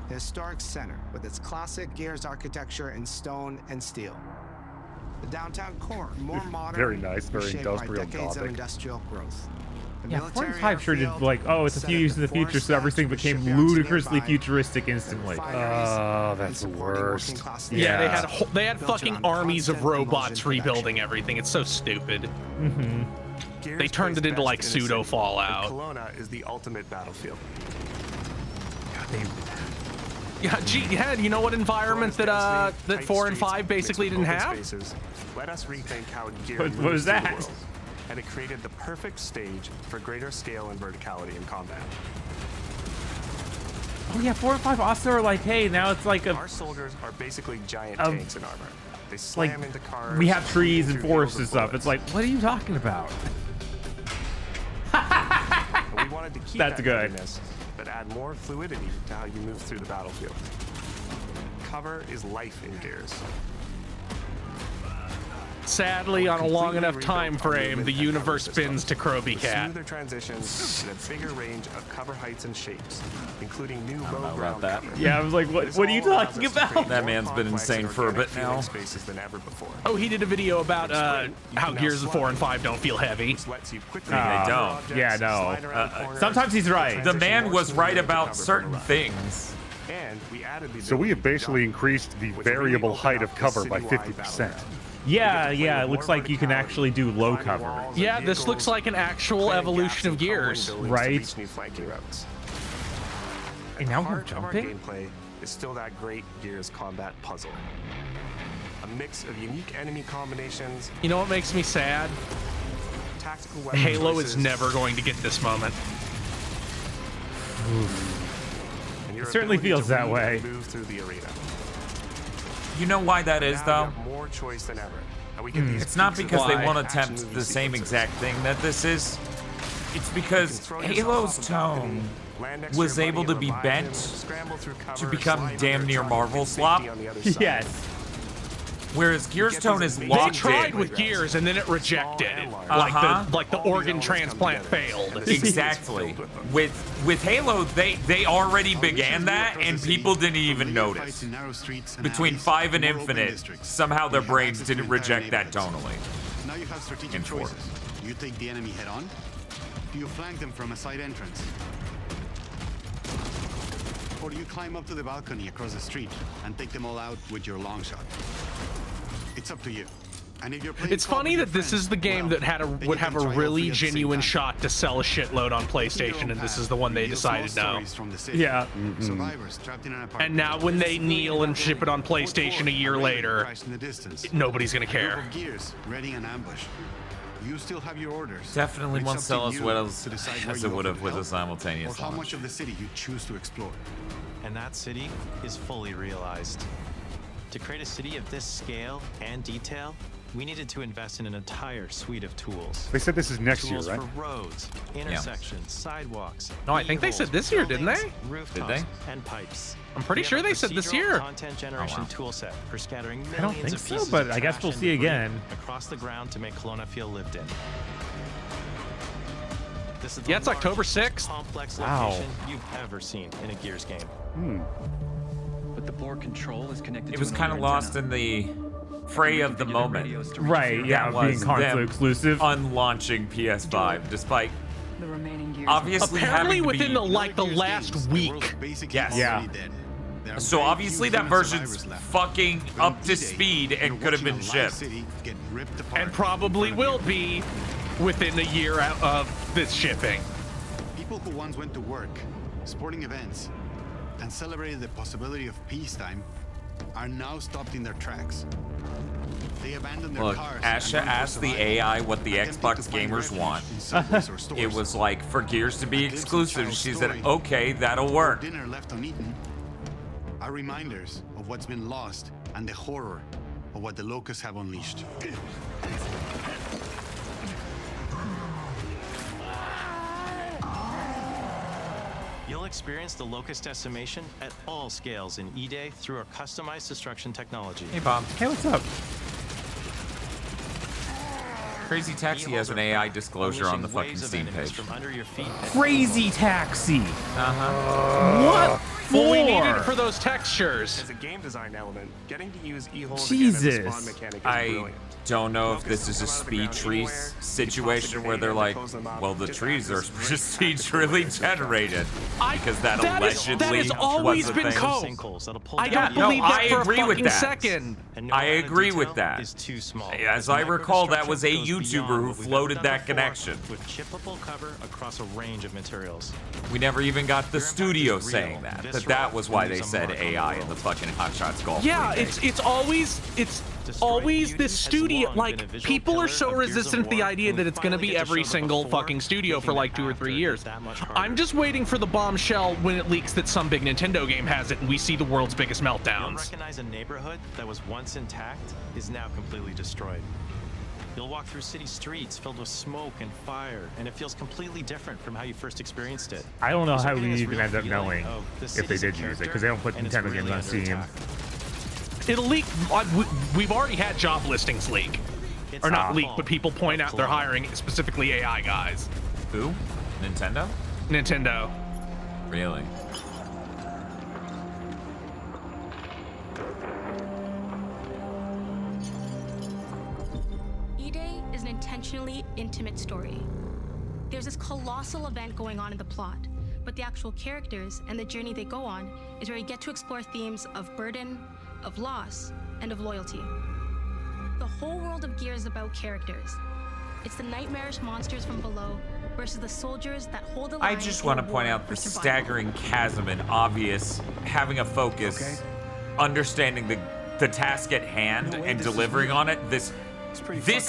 The historic center, with its classic Gears architecture in stone and steel. The downtown core, more modern, Very nice, very shaped by industrial decades of Gothic. industrial growth. The Yeah, military 45 sure did airfield, like, oh, it's a set few at years the in the future, forest so everything statue became shipyards ludicrously nearby, futuristic instantly. Oh, that's the worst. Yeah, they had Built fucking around armies of constant emulsion robots production. rebuilding everything. It's so stupid. Mm-hmm. Gears They turned plays it into best like in a pseudo city, Fallout. and Kelowna is the ultimate battlefield. Yeah, you know what environment that 4 and 5 basically didn't have? Spaces. Let us rethink how Gears What moves was through the that? world. And it created the perfect stage for greater scale and verticality in combat. Oh yeah, 4 and 5 also are like, hey, now it's like Our soldiers are basically giant Um, tanks in armor. They like slam into cars. we have trees and through forests fields and of stuff. It's bullets. like, what are you talking about? And we wanted to keep That's that good. heaviness, but add more fluidity to how you move through the battlefield. Cover is life in Gears. Sadly, on a long enough time frame, the universe spins to Kroby With Cat. smoother transitions and a bigger range of cover heights and shapes, including new low about ground that. cover. Yeah, I was like, what are you This all allows talking us to about? create That more man's been complex insane and for a organic bit now. feeling spaces than ever before. Oh, he did a video about how can now Gears of 4 and 5 don't feel heavy. Which lets you quickly They maneuver don't. objects, Yeah, no. slide around corners, Sometimes he's right. and The transition man more was smoothly right into about cover from certain around. things. And we added the So we have ability to basically jump, increased the which really variable opened height up of the cover by citywide 50%. battle. Yeah, You get to play yeah, it with looks more like you can verticality, actually do low climbing cover. walls and Yeah, this vehicles, looks like an actual clearing evolution gaps of in crumbling Gears. buildings to Right. reach new flanking routes. And now At the you're heart of our jumping? gameplay is still that great Gears combat puzzle. A mix of unique enemy combinations, You know what makes me sad? tactical weapon Halo choices, is never going to get this moment. and your It certainly ability to feels that read way. and move through the arena. You know why that is, Now though? you have more choice than ever. And we get these It's not peaks of because they live want to action attempt movie the same sequences. exact thing that this is. It's because throw yourself Halo's off a balcony, tone land next to was your able buddy to be and revive him, bent scramble through cover, to become slide damn under near a truck, Marvel and safety slop. on the other side. Yes. Whereas Gears get tone these is amazing They locked tried in. with Gears and then it rejected it. Uh-huh. Like the All these organ elements come transplant together, failed. and the city is Exactly. filled with them. With Halo, they already began that, and people didn't even notice. Between 5 and Infinite, somehow their brains didn't reject that tonally. Now you have strategic In 4. choices. Do you take the enemy head on? Do you flank them from a side entrance? Or do you climb up to the balcony across the street and take them all out with your long shot? It's up to you. And if you're playing It's co-op funny with that your this friends, is the game well, that had then you would have can a try all really three at the same genuine time. shot to sell a shitload on PlayStation, and this is the one they Reveal small decided no. stories from the city. Yeah. Survivors trapped in an apartment. And now when they kneel and ship it on Fort PlayStation a year Ford, later, crashed in the distance. nobody's gonna A group care. of gears ready an ambush. You still have your orders. Definitely It's won't up to sell as you well to decide where as you it would have offer with a help, simultaneous or how launch. much of the city you choose to explore. And that city is fully realized. To create a city of this scale and detail, we needed to invest in an entire suite of tools. They said this is next year, Tools right? for roads, intersections, sidewalks. No, I think they said this year, didn't they? Rooftops, and pipes. I'm pretty We have sure a they said this procedural year. Content generation tool set for scattering I don't millions think of so, pieces but of I guess trash we'll and see debris again. across the ground to make Kelowna feel lived in. This is the Yeah, it's October largest, 6th. complex Wow. location you've ever seen in a Gears game. But the board control is connected It to was kind of lost in the fray of the moment. Right, yeah, That being was console them exclusive. Unlaunching PS5, despite The remaining gears. obviously Apparently having to within be, the last week. Yes. Yeah. So obviously that version's fucking up to speed and could have been shipped. And probably will be within a year out of this shipping. People who once went to work, sporting events, and celebrated the possibility of peacetime are now stopped in their tracks. They abandon their Look, cars. Asha and run for asked the survival, AI what the attempting Xbox to find gamers refuge want. in subways or stores. It was like, for Gears to be A glimpse of exclusive. Child's She story, said, okay, that'll or work. dinner left uneaten are reminders of what's been lost and the horror of what the locusts have unleashed. You'll experience the locust decimation at all scales in E-Day through our customized destruction technology. Hey, Bob. Hey, what's up? Crazy Taxi has an AI disclosure on the fucking Steam page. From under your feet. Crazy Taxi. What for? We needed for those textures. As a game design element, getting to use e-holes Jesus. again as a spawn mechanic is brilliant. Don't know if this is a speed tree situation where they're like, well, the trees are procedurally generated because that allegedly that has always was a been thing. code. I don't believe that for a fucking second. I agree with that. As I recall, that was a YouTuber who floated that connection. With chippable cover across a range of materials. We never even got the studio saying that. That was why they said AI in the fucking Hot Shots Golf. Yeah, remake. it's always this studio. Like, people are so resistant to the idea that it's going to be every single fucking studio for like 2 or 3 years. I'm just waiting for the bombshell when it leaks that some big Nintendo game has it and we see the world's biggest You'll meltdowns. recognize a neighborhood that was once intact is now completely destroyed. You'll walk through city streets filled with smoke and fire, and it feels completely different from how you first experienced it. I don't know You're how getting we this even real end up feeling knowing of the if they city's a did use it, character, because they don't put and it's Nintendo really games on under Steam. attack. It'll leak. We've already had job listings leak. Or not leak, but people point out they're hiring specifically AI guys. Who? Nintendo? Nintendo. Really? E-Day is an intentionally intimate story. There's this colossal event going on in the plot, but the actual characters and the journey they go on is where you get to explore themes of burden, of loss, and of loyalty. The whole world of Gear is about characters. It's the nightmarish monsters from below versus the soldiers that hold the line. I just want to point out the staggering chasm in obvious having a focus, understanding the task at hand and delivering on it. This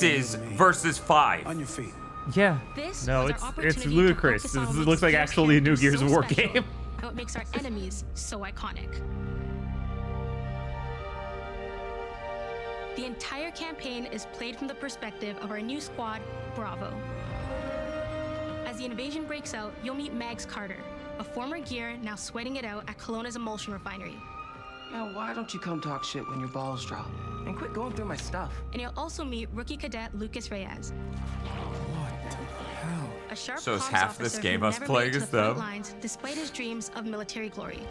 is versus 5. On your feet. Yeah. This No, was our it's opportunity to ludicrous. focus on This what looks like makes actually a new characters Gears of so War special, game. and what makes our enemies so iconic. The entire campaign is played from the perspective of our new squad, Bravo. As the invasion breaks out, you'll meet Mags Carter, a former Gear now sweating it out at Kelowna's emulsion refinery. Now, why don't you come talk shit when your balls drop? And quit going through my stuff. And you'll also meet rookie cadet Lucas Reyes. A sharp So is comms half this officer game who us never playing made it to as the front them? lines despite his dreams of military glory.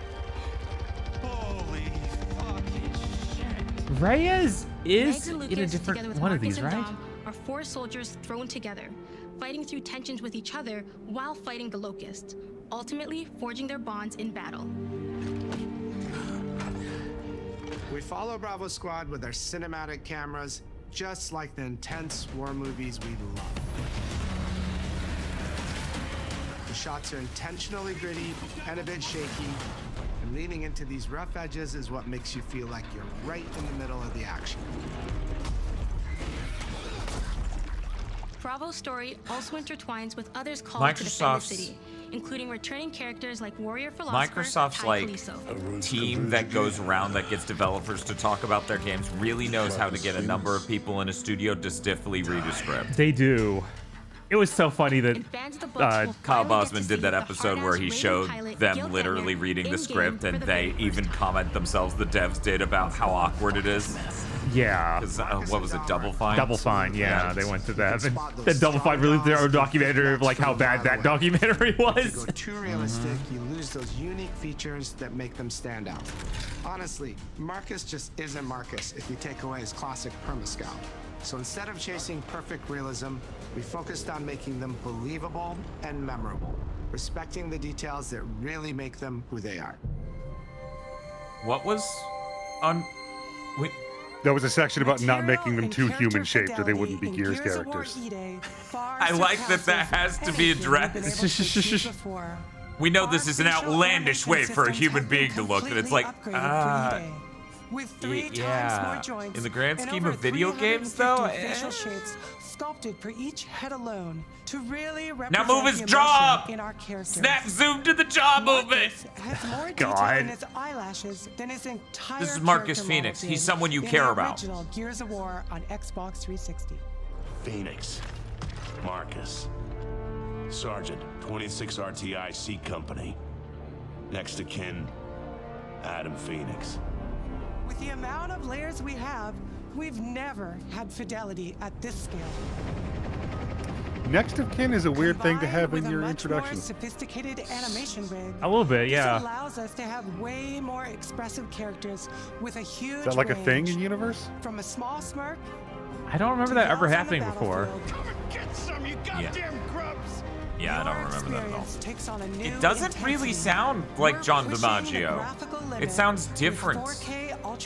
Reyes is Mags and in a Lucas, together different with one of Marcus these, and right? Dom, are 4 soldiers thrown together, fighting through tensions with each other while fighting the Locust, ultimately forging their bonds in battle. We follow Bravo Squad with our cinematic cameras, just like the intense war movies we love. The shots are intentionally gritty and a bit shaky, and leaning into these rough edges is what makes you feel like you're right in the middle of the action. Bravo's story also intertwines with others called to defend the Microsoft's- city, including returning characters like Warrior Philosopher, Microsoft's Ty like Kaliso. team that goes around that gets developers to talk about their games really knows how to get a number of people in a studio to stiffly read a script. They do. It was so funny that Kyle Bosman did that episode where he showed them literally reading the script, and they even comment themselves, the devs did, about how awkward it is. Yeah. 'Cause, what was it, Double Fine? Double Fine, yeah, they went to that. And then Double Fine released their own documentary of like how bad that documentary If you was. go too realistic, you lose those unique features that make them stand out. Honestly, Marcus just isn't Marcus if you take away his classic perma-scout. So instead of chasing perfect realism, we focused on making them believable and memorable, respecting the details that really make them who they are. What was on? Wait. There was a section about not making them too human-shaped or they wouldn't be Gears characters. I like that has to be addressed. We know this is an outlandish way for a human being to look, and it's like, With 3 times more yeah. joints In the grand and scheme over of video games, 350 though, facial shapes sculpted for each head alone to really Now represent move his the jaw emotion up! in our characters. Snap zoom to the jaw movement! Has more detail God. in his eyelashes than his entire This is Marcus character Phoenix. model He's did someone you in care the about. Original Gears of War on Xbox 360. Phoenix. Marcus. Sergeant, 26 RTI C Company. Next to kin, Adam Phoenix. With the amount of layers we have, we've never had fidelity at this scale. next of kin is a weird thing to have in your More introduction. sophisticated animation rig. A little bit, This yeah. allows us to have way more expressive characters with a huge Is that like a thing range. in universe? From a small smirk. I don't remember that ever happening before. Get some, you goddamn grubs! Yeah, I don't remember that at all. Takes on a new It doesn't really sound like John DiMaggio. It sounds different.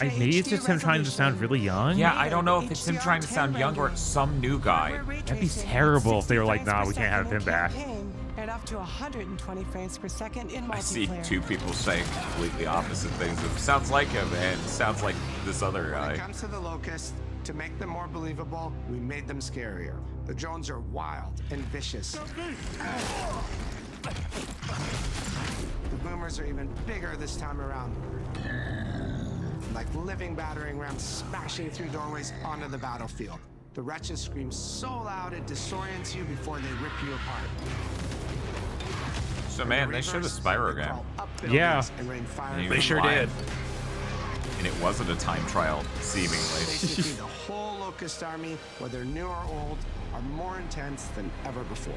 Maybe it's just him trying to sound really young. Yeah, I don't know if it's him trying to sound young or it's some new guy. That'd be terrible if they were like, nah, we can't have him back. And up to 120 frames per second in multiplayer. I see two people saying completely opposite things. It sounds like him and sounds like this other When it guy. comes to the Locust, to make them more believable, we made them scarier. The drones are wild and vicious. The boomers are even bigger this time around. Like living battering rams smashing through doorways onto the battlefield. The wretches scream so loud it disorients you before they rip you apart. So man, they showed a Spyro game. Yeah. And They sure did. And it wasn't a time trial, Basically, seemingly. the whole Locust army, whether new or old, are more intense than ever before.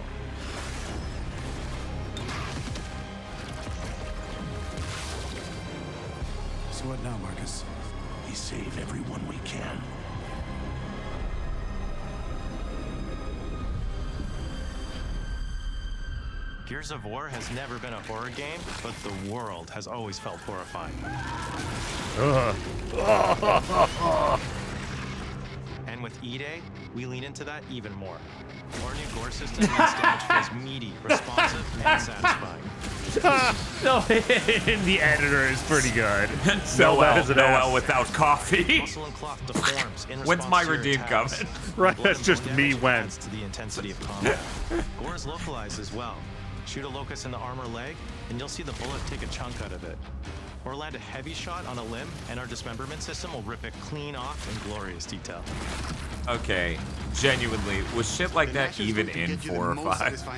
So what now, Marcus? We save everyone we can. Gears of War has never been a horror game, but the world has always felt horrifying. And with E-Day, we lean into that even more. Our new gore system means damage feels meaty, responsive, and satisfying. No, the editor is pretty good. Noel without coffee. Muscle and cloth deforms in When's my response to your redeem attacks. coming? Right, Blood that's and just bone me damage when. adds to the intensity of combat. Gore is localized as well. Shoot a locust in the arm or leg, and you'll see the bullet take a chunk out of it. Or land a heavy shot on a limb, and our dismemberment system will rip it clean off in glorious detail. Okay, genuinely, was shit like that even in 4 or 5?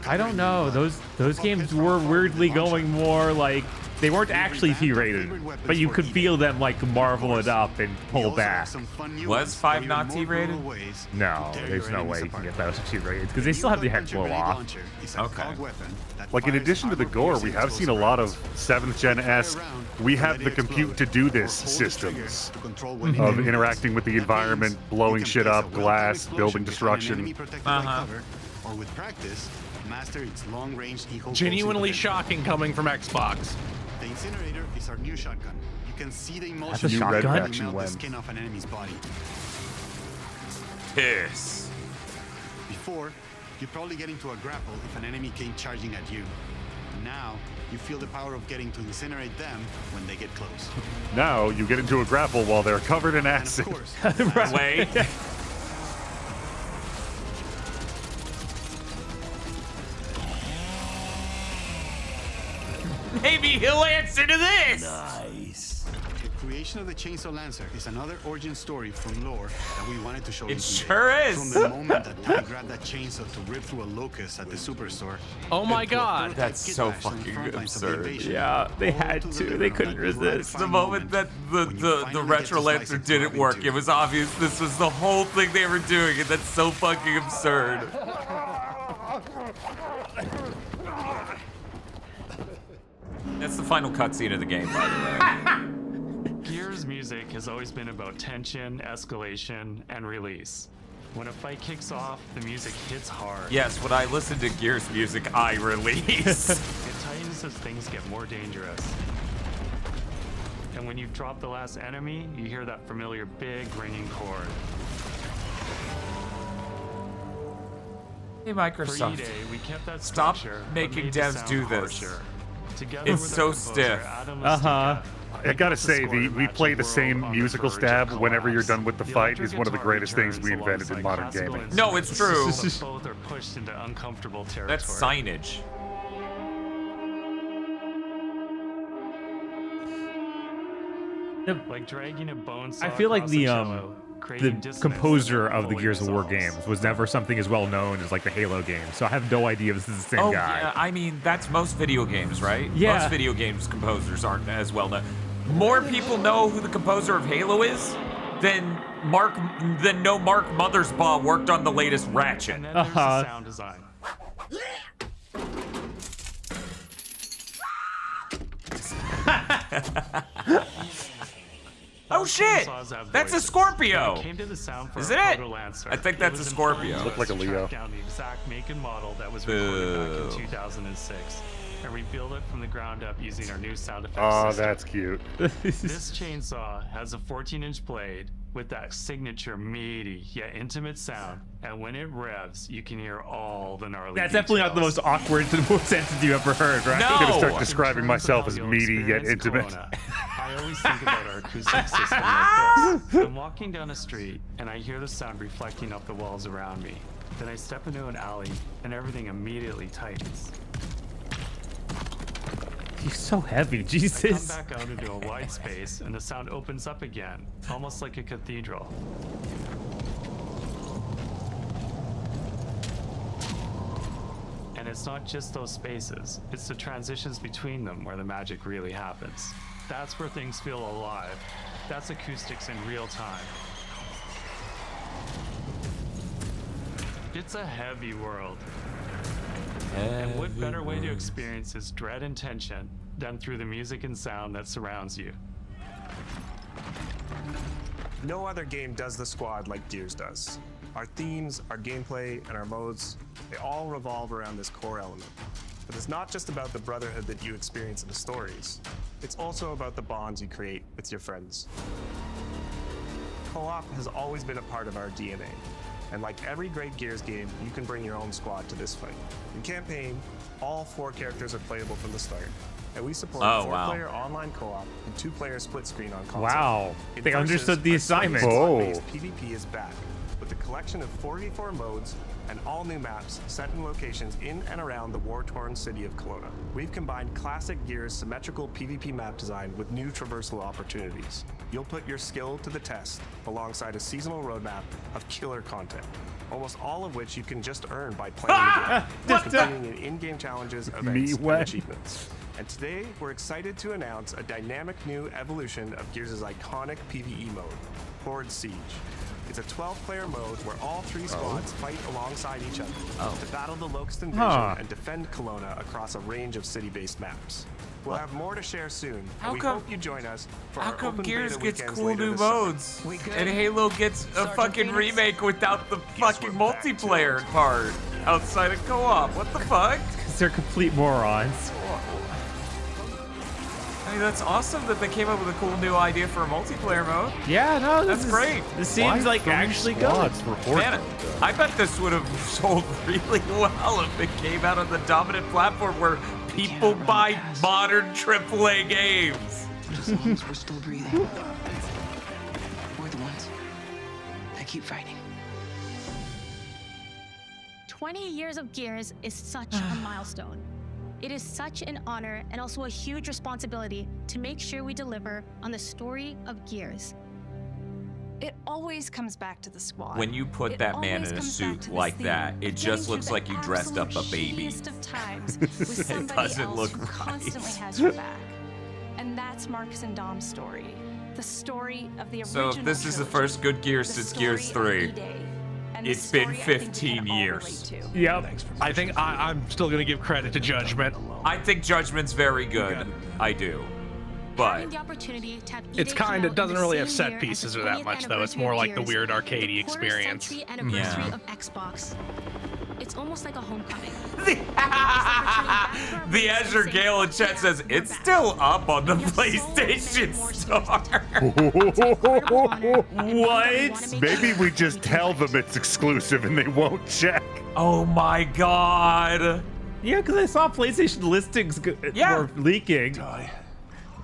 I don't know. Those games were weirdly going more like they weren't actually T-rated, but you could feel them like marvel it up and pull back. Was 5 not T-rated? No, there's no way you can get those T-rated because they still have the head blow off. Okay. Like, in addition to the gore, we have seen a lot of 7th Gen-esque, we have the compute to do this systems of interacting with the environment, blowing shit up, glass, building destruction. Or with practice, master its long-range eco. Genuinely shocking coming from Xbox. The incinerator is our new shotgun. You can see the emotion That's a shotgun? melt the skin off an enemy's body. Piss. Before, you'd probably get into a grapple if an enemy came charging at you. Now, you feel the power of getting to incinerate them when they get close. Now, you get into a grapple while they're covered in acid. And of course, Wait. Maybe he'll answer to this. Nice. The creation of the Chainsaw Lancer is another origin story from lore that we wanted to show you It today. sure is. From the moment that Ty grabbed that chainsaw to rip through a locust at the superstore. Oh my god. That's so fucking absurd. Yeah, they had to. They couldn't resist. The moment that the retro lancer didn't work, it was obvious this was the whole thing they were doing, and that's so fucking absurd. That's the final cutscene of the game, by the way. Gears music has always been about tension, escalation, and release. When a fight kicks off, the music hits hard. Yes, when I listen to Gears music, I release. It tightens as things get more dangerous. And when you've dropped the last enemy, you hear that familiar big ringing chord. Hey, For Microsoft, E-Day, we kept that stop structure, but making made the devs sound do this. harsher. Together It's with so our composer, stiff. Adam I gotta say, we play the same musical stab whenever you're done with the fight is one of the greatest things we invented in modern gaming. No, it's true. Both are pushed into uncomfortable territory. That's signage. Like dragging a bone saw I feel like across the a cello, creating dissonance composer that of the fully Gears of War resolves. games was never something as well known as like the Halo games, so I have no idea if this is the same Oh, guy. yeah, I mean, that's most video games, right? Yeah. Most video games composers aren't as well known. More people know who the composer of Halo is than Mark Mothersbaugh worked on the latest Ratchet. And then there's the sound design. Oh shit! That's a Scorpio! Is it? I think that's a Scorpio. Looked like a Leo. Down the exact make and model that was recorded back in 2006, and rebuild it from the ground up using our new sound effects Oh, system. that's cute. This chainsaw has a 14-inch blade with that signature meaty yet intimate sound, and when it revs, you can hear all the gnarly That's definitely not the most awkward sentence you ever heard, right? I'm gonna start describing myself as meaty yet intimate. I always think about our acoustic system like this. I'm walking down a street, and I hear the sound reflecting off the walls around me. Then I step into an alley, and everything immediately tightens. He's so heavy, Jesus. I come back out into a wide space, and the sound opens up again, almost like a cathedral. And it's not just those spaces, it's the transitions between them where the magic really happens. That's where things feel alive. That's acoustics in real time. It's a heavy world. And what better way to experience its dread and tension than through the music and sound that surrounds you? No other game does the squad like Gears does. Our themes, our gameplay, and our modes, they all revolve around this core element. But it's not just about the brotherhood that you experience in the stories. It's also about the bonds you create with your friends. Co-op has always been a part of our DNA. And like every great Gears game, you can bring your own squad to this fight. In campaign, all 4 characters are playable from the start. And we support 4-player online co-op and 2-player split screen on console. Wow. In They Versus, understood the our assignment. squad-based PvP is back with a collection of 44 modes and all new maps set in locations in and around the war-torn city of Kelowna. We've combined classic Gears symmetrical PvP map design with new traversal opportunities. You'll put your skill to the test alongside a seasonal roadmap of killer content, almost all of which you can just earn by playing the game, competing in in-game challenges, events, and achievements. And today, we're excited to announce a dynamic new evolution of Gears' iconic PvE mode, Horde Siege. It's a 12-player mode where all 3 squads fight alongside each other to battle the Locust Invasion and defend Kelowna across a range of city-based maps. We'll have more to share soon, and we hope you join us for How our come open Gears beta gets weekends cool later new this summer. modes and Halo gets a fucking remake without the fucking multiplayer part outside of co-op? What the fuck? Because they're complete morons. I mean, that's awesome that they came up with a cool new idea for a multiplayer mode. Yeah, no, that's great. This seems like actually good. Man, I bet this would have sold really well if it came out on the dominant platform where people buy modern AAA games. As long as we're still breathing, we're the ones that keep fighting. 20 years of Gears is such a milestone. It is such an honor and also a huge responsibility to make sure we deliver on the story of Gears. It always comes back to the squad. When you put that man in a suit like that, it just looks like you dressed up a baby. Of times with It somebody doesn't else look who right. constantly has your back. And that's Marcus and Dom's story. The story of the original So if this is the trilogy, first good Gears the since Gears story 3. of E-Day, and the It's been story I think we 15 can all years. relate to. Yep. I think I'm still gonna give credit to Judgment. I think Judgment's very good. I do. But Having the opportunity to have It's E-Day kind come of out doesn't in the really have same set year pieces as the or that 20th much though. It's anniversary more of like the Gears, weird arcadey the experience. quarter-century anniversary Yeah. of Xbox. It's almost like a homecoming. the Azure Gale in chat says it's still up on the PlayStation Store. What? Maybe we just tell them it's exclusive and they won't check. Oh my god. Yeah, because I saw PlayStation listings were leaking.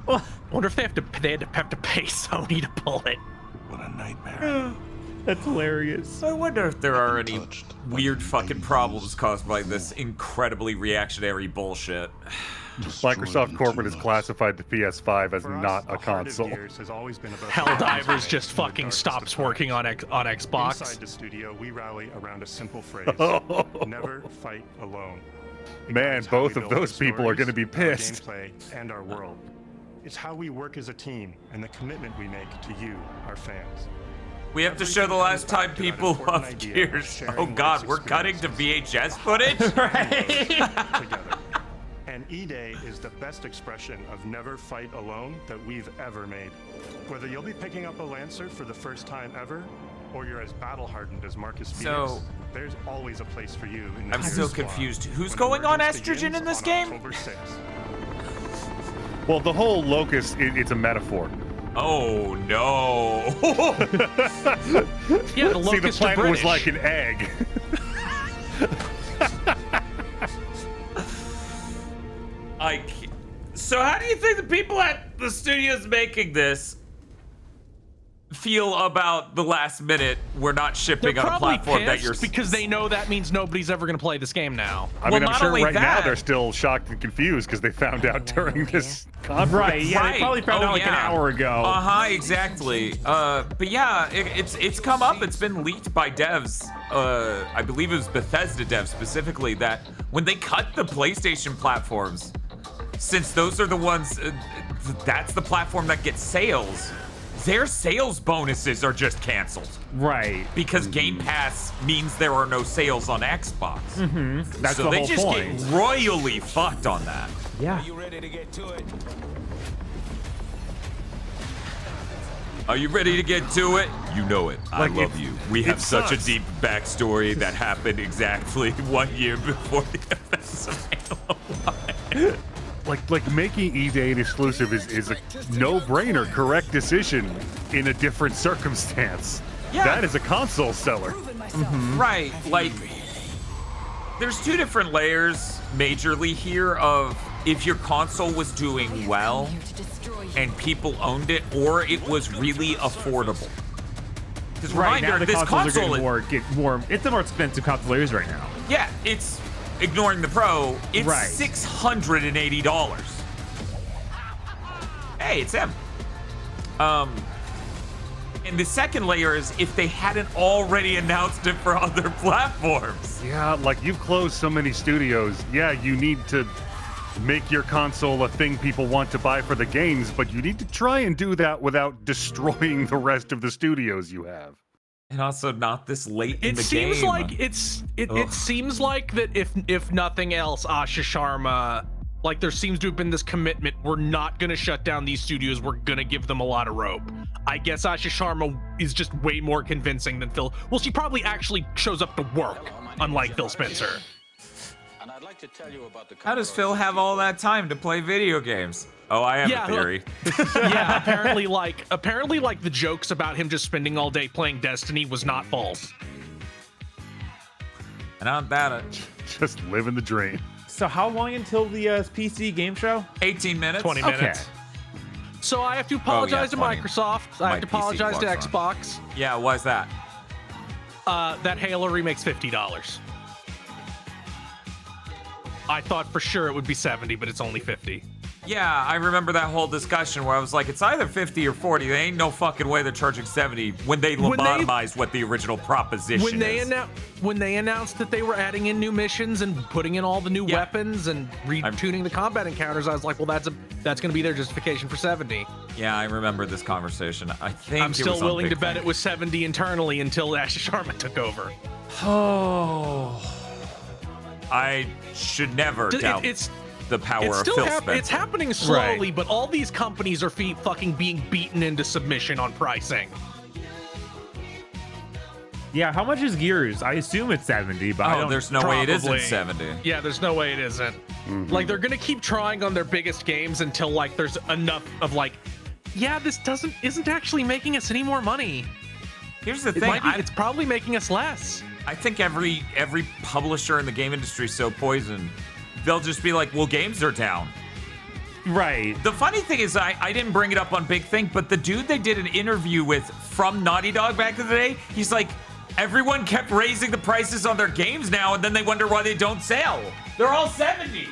Well, wonder if they had to pay Sony to pull it. What a nightmare. That's hilarious. I wonder if there are any weird fucking problems caused by this incredibly reactionary bullshit. Microsoft corporate has classified the PS5 as not a console. Helldivers just fucking stops working on Xbox. Inside the studio, we rally around a simple phrase: never fight alone. It Man, guides how we both of build our those people are stories, going to be our pissed. gameplay, and our world. It's how we work as a team and the commitment we make to you, our fans. We have to show the last time people loved Gears. Oh God, we're cutting to VHS footage? Together. And E-Day is the best expression of never fight alone that we've ever made. Whether you'll be picking up a Lancer for the first time ever, or you're as battle-hardened as Marcus Phoenix, there's always a place for you in the I'm Gears still squad. confused. Who's When going on Emergence estrogen in this begins on game? October 6th. Well, the whole locust, it's a metaphor. Oh no! Yeah, the See, the locusts are planet was British. like an egg. So how do you think the people at the studios making this feel about the last minute we're not shipping They're on a probably platform that pissed you're because they know that means nobody's ever going to play this game now. I mean, I'm sure right now they're still shocked and confused because they found out during this conference. Right, yeah, they probably found out like an hour ago. Exactly. But yeah, it's come up. It's been leaked by devs. I believe it was Bethesda devs specifically that when they cut the PlayStation platforms, since those are the ones, that's the platform that gets sales. Their sales bonuses are just canceled. Right. Because Game Pass means there are no sales on Xbox. Mm-hmm. That's so the they whole just point. get royally fucked on that. Yeah. Are you ready to get to it? Are you ready to get to it? You know it. I Like, love you. We have such sucks. a deep backstory that happened exactly 1 year before the events of Halo 1. Like making E-Day an exclusive is a no-brainer, correct decision in a different circumstance. Yeah. That is a console seller. Right. Like, there's two different layers majorly here of if your console was doing well and people owned it, or it was really affordable. Because Right, now reminder, the this consoles are console getting more, it's a more expensive console it is right now. yeah, it's ignoring the Pro, it's Right. $680. Hey, it's him. And the second layer is if they hadn't already announced it for other platforms. Yeah, like you've closed so many studios. Yeah, you need to make your console a thing people want to buy for the games, but you need to try and do that without destroying the rest of the studios you have. And also not this late in It the seems game. like it seems like that if nothing else, Asha Sharma, like there seems to have been this commitment. We're not gonna shut down these studios. We're gonna give them a lot of rope. I guess Asha Sharma is just way more convincing than Phil. Well, she probably actually shows up to work, unlike Phil Spencer. And I'd like to tell you about the How does Phil have all that time to play video games? Oh, I have a theory. Yeah, apparently like the jokes about him just spending all day playing Destiny was not false. And on that, just living the dream. So how long until the PC game show? 18 minutes. 20 minutes. So I have to apologize to 20. Microsoft. I My have to PC apologize to logs on. Xbox. Yeah, why's that? That Halo remake's $50. I thought for sure it would be 70, but it's only 50. Yeah, I remember that whole discussion where I was like, it's either 50 or 40. There ain't no fucking way they're charging 70 when they lobotomized what the original proposition is. When they announced that they were adding in new missions and putting in all the new weapons and retuning the combat encounters, I was like, well, that's going to be their justification for 70. Yeah, I remember this conversation. I think I'm it still was on willing to Big bet Thing. it was 70 internally until Asha Sharma took over. Oh, I should never doubt the power of Phil Spencer. It's happening slowly, but all these companies are fucking being beaten into submission on pricing. Yeah, how much is Gears? I assume it's 70, but I don't, there's no way it isn't Probably. 70. Yeah, there's no way it isn't. Like they're gonna keep trying on their biggest games until like there's enough of like, yeah, this isn't actually making us any more money. Here's the thing, It's probably making us less. I think every publisher in the game industry is so poisoned. They'll just be like, well, games are down. Right. The funny thing is, I didn't bring it up on Big Thing, but the dude they did an interview with from Naughty Dog back in the day, he's like, everyone kept raising the prices on their games now, and then they wonder why they don't sell. They're all 70.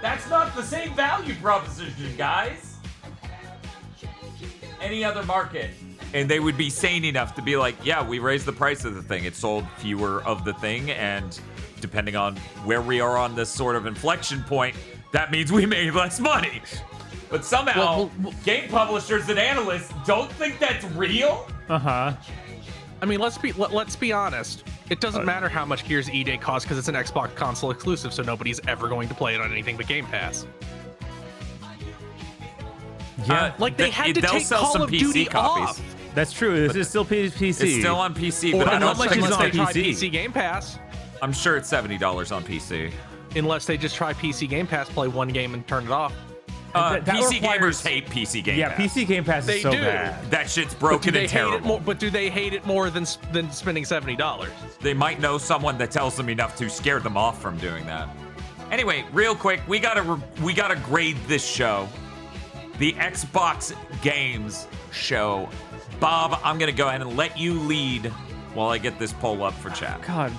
That's not the same value proposition, guys. Any other market. And they would be sane enough to be like, yeah, we raised the price of the thing. It sold fewer of the thing, and depending on where we are on this sort of inflection point, that means we made less money. But somehow, game publishers and analysts don't think that's real. Uh-huh. I mean, let's be honest. It doesn't matter how much Gears E-Day costs because it's an Xbox console exclusive, so nobody's ever going to play it on anything but Game Pass. Yeah, like they had to take Call of Duty off. That's true. This is still PC. It's still on PC, but I don't unless think it's they on try PC. PC Game Pass. I'm sure it's $70 on PC. Unless they just try PC Game Pass, play one game and turn it off. PC gamers hate PC Game Pass. Yeah, PC Game Pass They is so do. bad. That shit's broken and terrible. But do they hate it more than spending $70? They might know someone that tells them enough to scare them off from doing that. Anyway, real quick, we gotta grade this show. The Xbox Games show. Bob, I'm gonna go ahead and let you lead while I get this poll up for chat. God,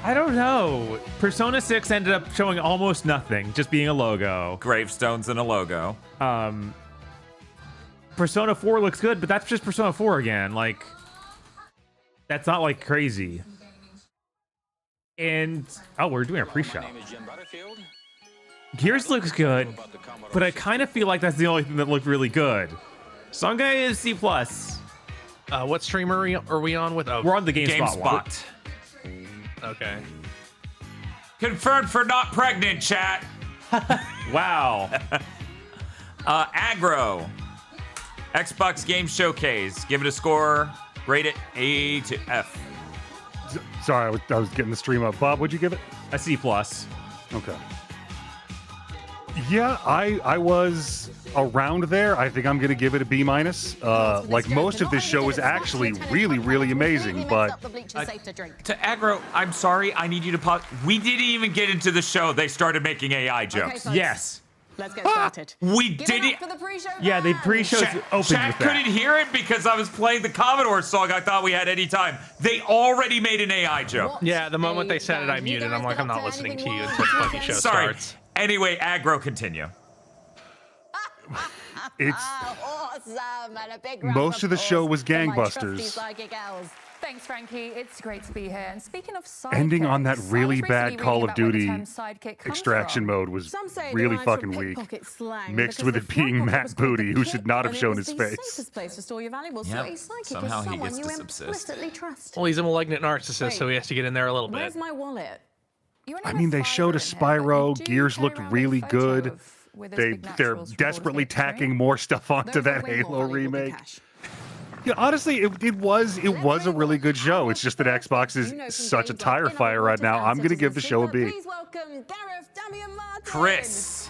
I don't know. Persona 6 ended up showing almost nothing, just being a logo. Gravestones and a logo. Persona 4 looks good, but that's just Persona 4 again. Like, that's not like crazy. And oh, we're doing a pre-show. Gears looks good, but I kind of feel like that's the only thing that looked really good. So I'm gonna is C+. What stream are we on with? Oh, we're on the GameSpot one. Okay. Confirmed for not pregnant, chat. Wow. Aggro. Xbox Game Showcase. Give it a score. Rate it A to F. Sorry, I was getting the stream up. Bob, what'd you give it? A C+. Okay. Yeah, I was around there. I think I'm going to give it a B-. Like, most of this show is actually really, really amazing, but... To Aggro, I'm sorry, I need you to pause. We didn't even get into the show. They started making AI jokes. Okay, yes. Let's get started. We didn't... Yeah, they pre-showed opened Chat with that. couldn't hear it because I was playing the Commodore song I thought we had any time. They already made an AI joke. Yeah, the moment they said it, I muted. I'm like, I'm not listening to you until the fucking show Sorry. starts. Anyway, Aggro, continue. It's Awesome, and a big round most of the show was for my gangbusters. trusty psychic elves. Thanks, Frankie. It's great to be here. And speaking of sidekicks, Ending on that really I was bad recently Call reading of about where the Duty term sidekick comes extraction from. mode was Some say really it derives fucking from weak. pickpocket slang Mixed because with the it being front pocket Matt was called Booty, the who pit, should not have and shown it was his the face. safest place to store your valuables. Yep. So a psychic Somehow is he someone gets you to subsist. implicitly trust. Well, he's a malignant narcissist, so he has to get in there a little bit. Where's my wallet? I mean, they showed a Spyro. Gears looked really good. They're desperately tacking more stuff onto that Halo remake. Yeah, honestly, it was a really good show. It's just that Xbox is such a tire fire right now. I'm gonna give the show a B. Please welcome Gareth Damian Martin. Chris.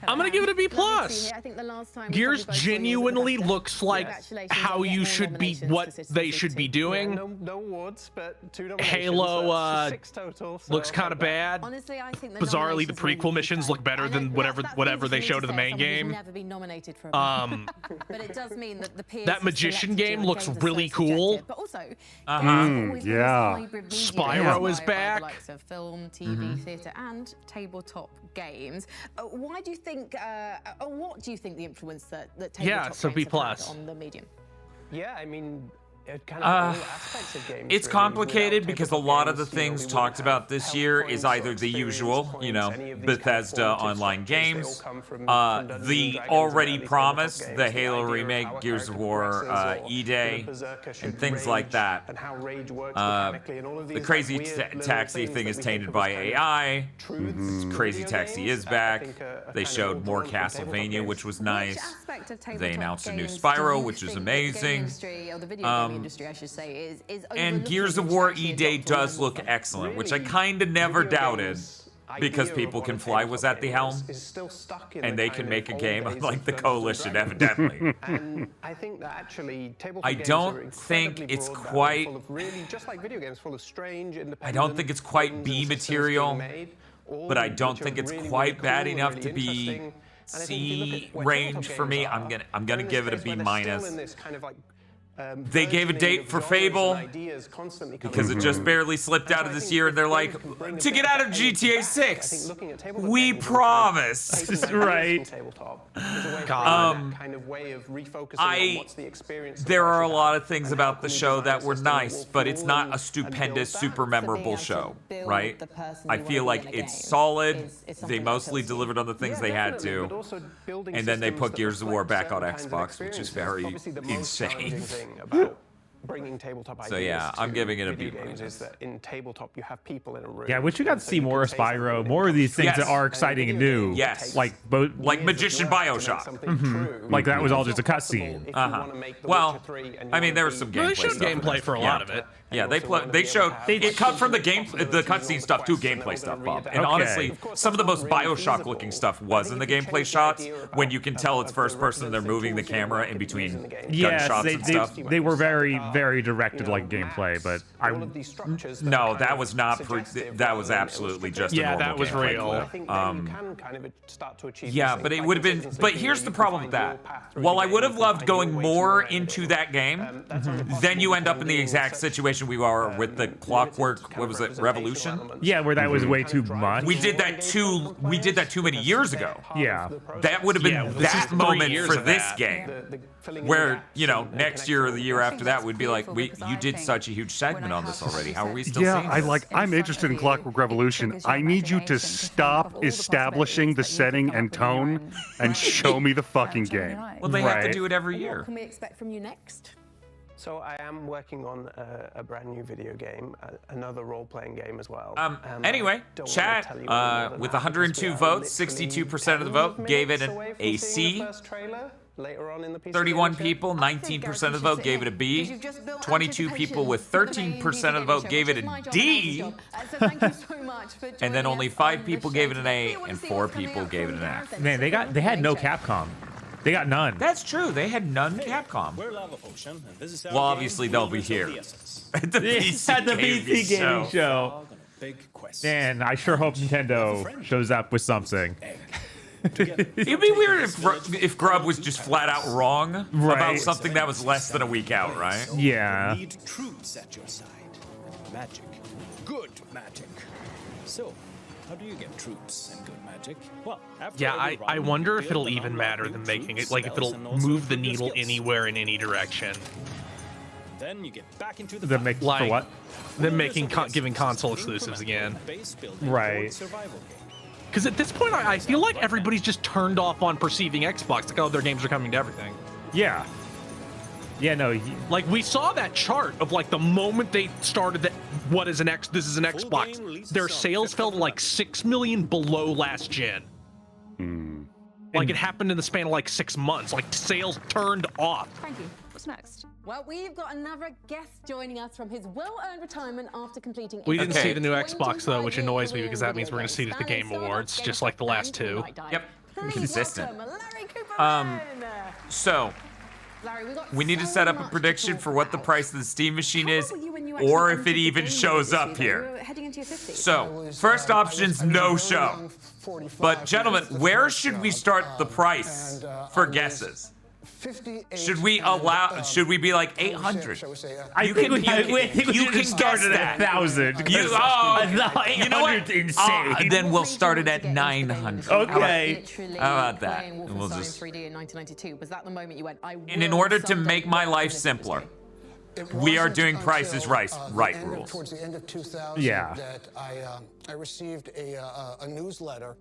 I'm gonna give it a B+. I think the last time Gears genuinely looks like how you should be, what they should be doing. No awards, but 2 nominations. Halo so 6 total. So looks kind of bad. Honestly, I think the Bizarrely, the nominations were prequel missions look better than whatever they showed in the main game. Never been nominated for a but it does mean that the peers That have magician selected game you looks and games are really so cool. subjective. But also, Yeah. Spyro is back. The likes of film, TV, theatre, and tabletop games. Why do you think? What do you think the influence that tabletop so games B+. have had on the medium? Yeah, I mean, kind of all aspects of games. It's really. complicated Without because a tabletop lot of the games, you know, things we talked wouldn't about have this health year points is or either the experience usual, points, you know, any of these kind of Bethesda formative online structures. They all games, come from Dungeons and the Dragons already and early promised, tabletop the games, Halo idea of remake, how a Gears of character War, progresses, or E-Day, the berserker should and things like rage, that. and how rage works mechanically, and all of The these, Crazy like, weird little Taxi things thing that is we tainted think of by as kind of AI. truths Crazy in video Taxi games, is back. I think are They kind of showed all more drawn from tabletop Castlevania, games. which was nice. Aspect of tabletop They announced a new games Spyro, do you which is think that the gaming amazing. industry, or the video gaming industry, I should say, is And Gears of overlooking War to actually E-Day adopt a does more look fun? excellent, which I kind of never doubted because People Can Fly was at the helm, and they can make a game like the Coalition, evidently. And I think that actually tabletop I games don't are think incredibly it's broad, quite. full of really, just like video games, full of strange, I don't think it's quite independent B things and systems material, being made, all but I which don't are think it's really, quite really bad cool and enough really to be interesting. And I think if you look C at where range tabletop for me. games I'm are, gonna they're in give it a this B space where they're still minus. in this kind of like They gave a date for Fable because it just barely slipped out of this year, and they're like, to get out of GTA 6, we promise. Right. There are a lot of things about the show that were nice, but it's not a stupendous, super memorable show, right? I feel like it's solid. They mostly delivered on the things they had to, and then they put Gears of War back on Xbox, which is very insane. Bringing tabletop So yeah, I'm giving it a B-. Is that in tabletop you have people in a room. Yeah, which you got to see more of Spyro, more of these things that are exciting and new. Yes. Like Magician Bioshock. Like that was all just a cutscene. Well, I mean, there was some gameplay. They showed stuff gameplay for a lot of it. Yeah, they showed it cut from the cutscene stuff to gameplay stuff, Bob. And honestly, some of the most Bioshock looking stuff was in the gameplay shots when you can tell it's first person and they're moving the camera in between gunshots and stuff. They were very, very directed like gameplay, but no, that was not. That was absolutely just a normal that was real. Yeah, but it would have been. But here's the problem with that. While I would have loved going more into that game, then you end up in the exact situation we are with the Clockwork. What was it? Revolution. Yeah, where that was way too much. We did that too many years ago. Yeah. That would have been that moment for this game. Where, you know, next year or the year after that, we'd be like, you did such a huge segment on this already. How are we still seeing this? I'm interested in Clockwork Revolution. I need you to stop establishing the setting and tone and show me the fucking game. Well, they have to do it every year. What can we expect from you next? So I am working on a brand new video game, another role-playing game as well. Anyway, chat with 102 votes, 62% of the vote gave it a C. 31 people, 19% of the vote gave it a B. 22 people with 13% of the vote gave it a D. And then only 5 people gave it an A, and 4 people gave it an F. Man, they had no Capcom. They got none. That's true. They had none Capcom. Well, obviously they'll be here at the PC gaming show. Man, I sure hope Nintendo shows up with something. It'd be weird if Grub was just flat out wrong about something that was less than a week out, right? Yeah. Need troops at your side. Magic. Good magic. So, how do you get troops and good magic? Well, Yeah, I wonder if it'll even matter than making it, like if it'll move the needle anywhere in any direction. Then you get back into the for what? Them giving console exclusives again. Right. Because at this point, I feel like everybody's just turned off on perceiving Xbox. Like, oh, their games are coming to everything. Yeah. Yeah, no. Like, we saw that chart of, like, the moment they started that, this is an Xbox, their sales fell to, like, 6 million below last gen. Like, it happened in the span of, like, 6 months. Like, sales turned off. Frankie, what's next? Well, we've got another guest joining us from his well-earned retirement after completing. We didn't see the new Xbox, though, which annoys me because that means we're going to see it at the Game Awards, just like the last two. Yep. Consistent. So, we need to set up a prediction for what the price of the Steam machine is, or if it even shows up here. So, first option's no show. But, gentlemen, where should we start the price for guesses? Should we be like 800? I think we can start it at 1,000. You know what? Insane. Then we'll start it at 900. Okay. How about that? And we'll just. 3D in 1992. Was that the moment you went? And in order to make my life simpler, we are doing Prices Right rules. Towards the end of 2000, that I received a newsletter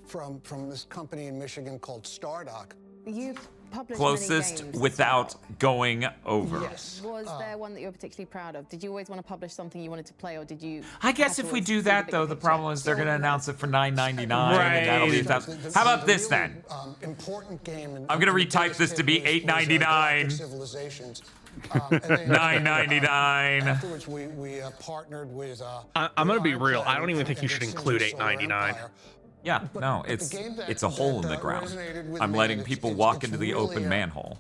from this company in Michigan called Stardock. You published Closest many games without going over. Yes. Was there one that you were particularly proud of? Did you always want to publish something you wanted to play, or did you? I guess if we do that, though, the problem is they're going to announce it for $9.99, and that'll be $1,000. How about this then? Important game. I'm going to retype this to be $8.99. $9.99. Afterwards, we partnered with. I'm going to be real. I don't even think you should include $8.99. Yeah, no, it's a hole in the ground. I'm letting people walk into the open manhole.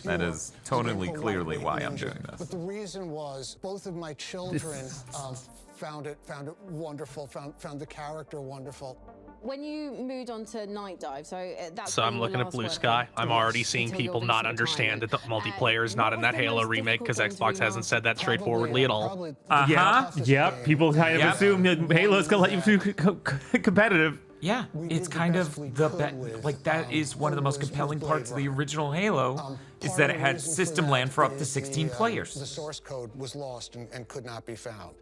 That is totally clearly why I'm doing this. But the reason was both of my children found it wonderful, found the character wonderful. when you moved on to Night Dive, so that's So I'm looking at Blue Sky. I'm already seeing people not understand that the multiplayer is not in that Halo remake because Xbox hasn't said that straightforwardly at all. Yep. People kind of assume that Halo's gonna let you do competitive. Yeah, it's kind of like that is one of the most compelling parts of the original Halo is that it had system land for up to 16 players. The source code was lost and could not be found.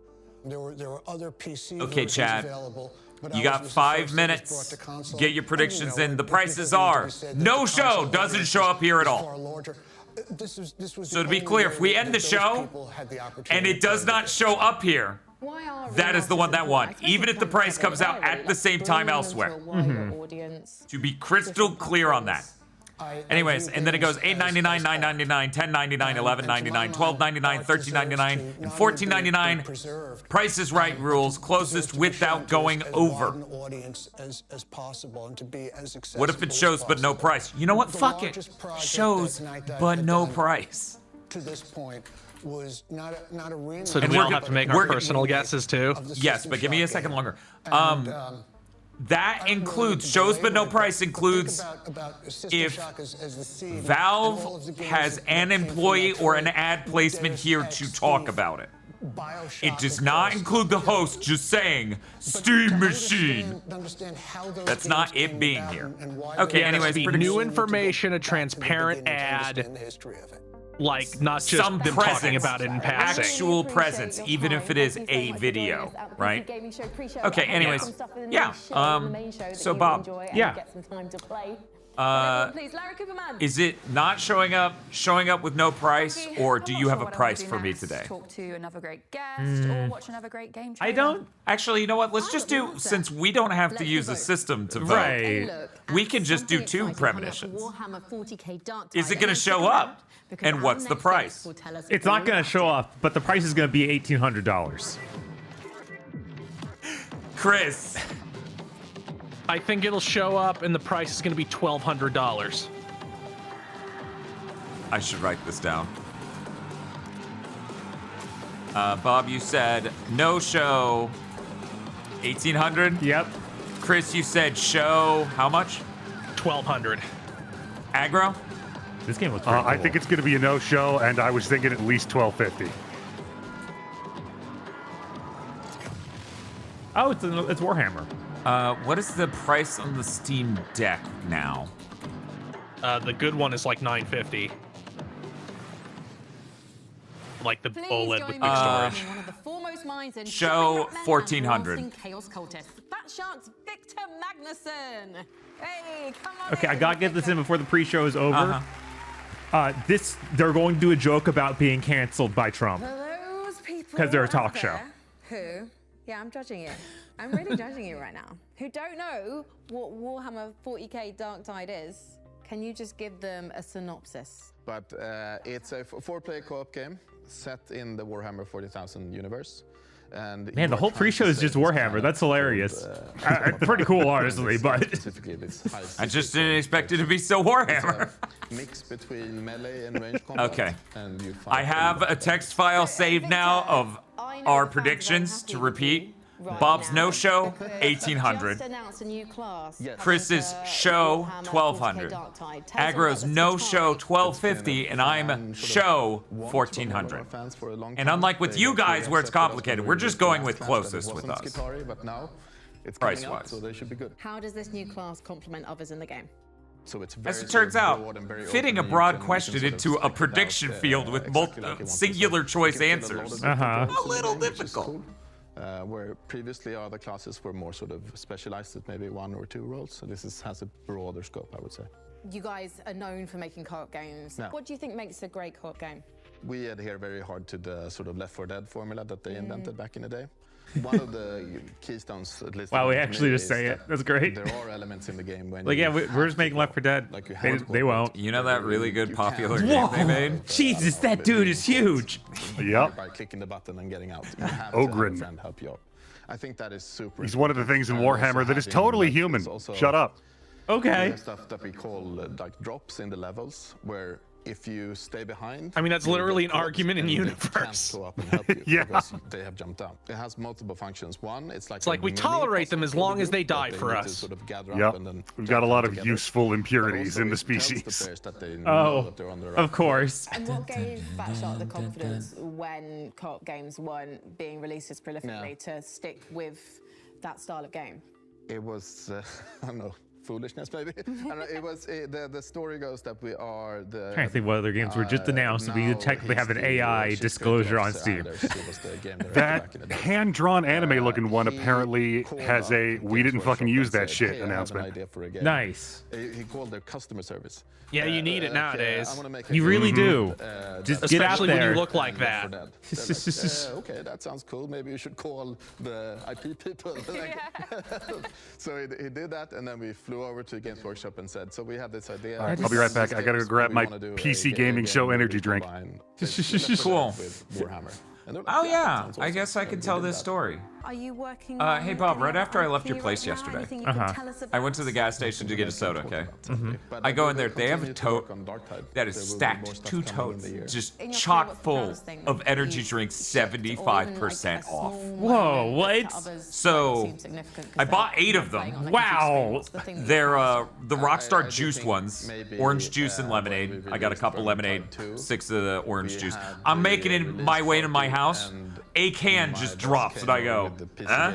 There were other PC Okay, versions Chad. available. You got 5 minutes. Get your predictions in. The prices are no show doesn't show up here at all. So to be clear, if we end the show and it does not show up here, that is the one that won, even if the price comes out at the same time elsewhere. To be crystal clear on that. Anyways, and then it goes $8.99, $9.99, $10.99, $11.99, $12.99, $13.99, and $14.99. Price is Right rules, closest without going over. What if it shows but no price? You know what? Fuck it. Shows but no price. To this point was not a real. So do we all have to make our personal guesses too? Yes, but give me a second longer. That includes shows but no price includes if Valve has an employee or an ad placement here to talk about it. It does not include the host just saying Steam Machine. That's not it being here. Okay, anyways, new information, a transparent ad. Like, not just some them presence, talking about it in passing. Actual presence, even if it is a video, right? Okay, anyways, yeah. So Bob, yeah. Is it not showing up with no price, or do you have a price for me today? Talk to another great guest or watch another great game trailer. I don't. Actually, you know what? Let's just do, since we don't have to use a system to vote, Right. we can just do 2 premonitions. Is it going to show up? And what's the price? It's not going to show up, but the price is going to be $1,800. Chris. I think it'll show up and the price is going to be $1,200. I should write this down. Bob, you said no show, 1,800? Yep. Chris, you said show, how much? 1,200. Aggro? This game looks pretty cool. I think it's going to be a no-show, and I was thinking at least $1,250. Oh, it's Warhammer. What is the price on the Steam Deck now? The good one is like $950. Like the OLED with big storage. One of the foremost minds in Show 1,400. Chaos cultist. Fat Shark's Victor Magnuson. Hey, come on. Okay, I gotta get this in before the pre-show is over. They're going to do a joke about being canceled by Trump Those people because they're a out talk show. there Who? Yeah, I'm judging you. I'm really judging you right now. Who don't know what Warhammer 40k Dark Tide is? Can you just give them a synopsis? But it's a 4-player co-op game set in the Warhammer 40,000 universe. And Man, the whole pre-show is just Warhammer. That's hilarious. Pretty cool, honestly, but I just didn't expect it to be so Warhammer. Mix between melee and range combat. Okay. And you I have a text file saved now of our predictions to repeat. Bob's no-show, 1,800. Chris's show, 1,200. Aggro's no-show, 1,250, and I'm show, 1,400. And unlike with you guys where it's complicated, we're just going with closest with us. Price-wise. So they should be good. How does this new class complement others in the game? So it's As it turns out, fitting a broad question into a prediction field with singular choice answers. A little difficult. Where previously other classes were more sort of specialized at maybe 1 or 2 roles. So this has a broader scope, I would say. You guys are known for making co-op games. No. What do you think makes a great co-op game? We adhere very hard to the sort of Left 4 Dead formula that they invented back in the day. One of the keystones, at least. Wow, we actually just say it. That's great. There are elements in the game when like, yeah, we're just making Left 4 Dead. Like they won't. You know that really good popular game they made? Jesus, that dude is huge. Yep. By clicking the button and getting out. You have Ogren. to have a friend help you out. I think that is super. He's one of the things in Warhammer that is totally human. Shut up. We Okay. have stuff that we call like drops in the levels, where if you stay behind, I mean, that's literally an argument in universe. Go up and help you Yeah. because they have jumped out. It has multiple functions. One, it's like we tolerate them as long as they die for us. Sort of gather Yep. up and then We've got a lot of together. useful impurities But in the also it tells species. players that they know Oh, that they're on the right of course. And what gave Batshot the confidence when co-op games weren't being released as prolifically to stick with that style of game? It was, I don't know, foolishness maybe. I don't know, it was, the story goes that we are the... Trying to think what other games were just announced. We now technically have an he's the AI chief disclosure on creative Steam. officer. He was the game director That back in the day. hand-drawn anime-looking one apparently has a "we didn't fucking use that shit" Hey, I have an announcement. idea for a game. Nice. He called their customer service. Yeah, you need it nowadays. I wanna make a You game, really do. just get out Especially when there. you look like that. Okay, that sounds cool. Maybe you should call the IP people. So he did that, and then we flew over to Games Workshop and said, so we had this idea. All right, I'll be right back. I gotta go grab my PC gaming show energy drink. Cool. With Warhammer. And they're like, Oh that yeah, sounds I awesome. guess I And can we tell did this that. story. Are you working Hey Bob, right after I left your IP place right now? yesterday, Anything you can tell us I went to the gas station to get a soda, okay? I go in there, they have a tote that is stacked, 2 totes, just chock full of energy drinks, 75% off. Whoa, what? So, I bought 8 of them. Wow. They're the Rockstar juiced ones, orange juice and lemonade. I got a couple lemonade, 6 of the orange juice. I'm making it my way to my house. A can just drops and I go, huh?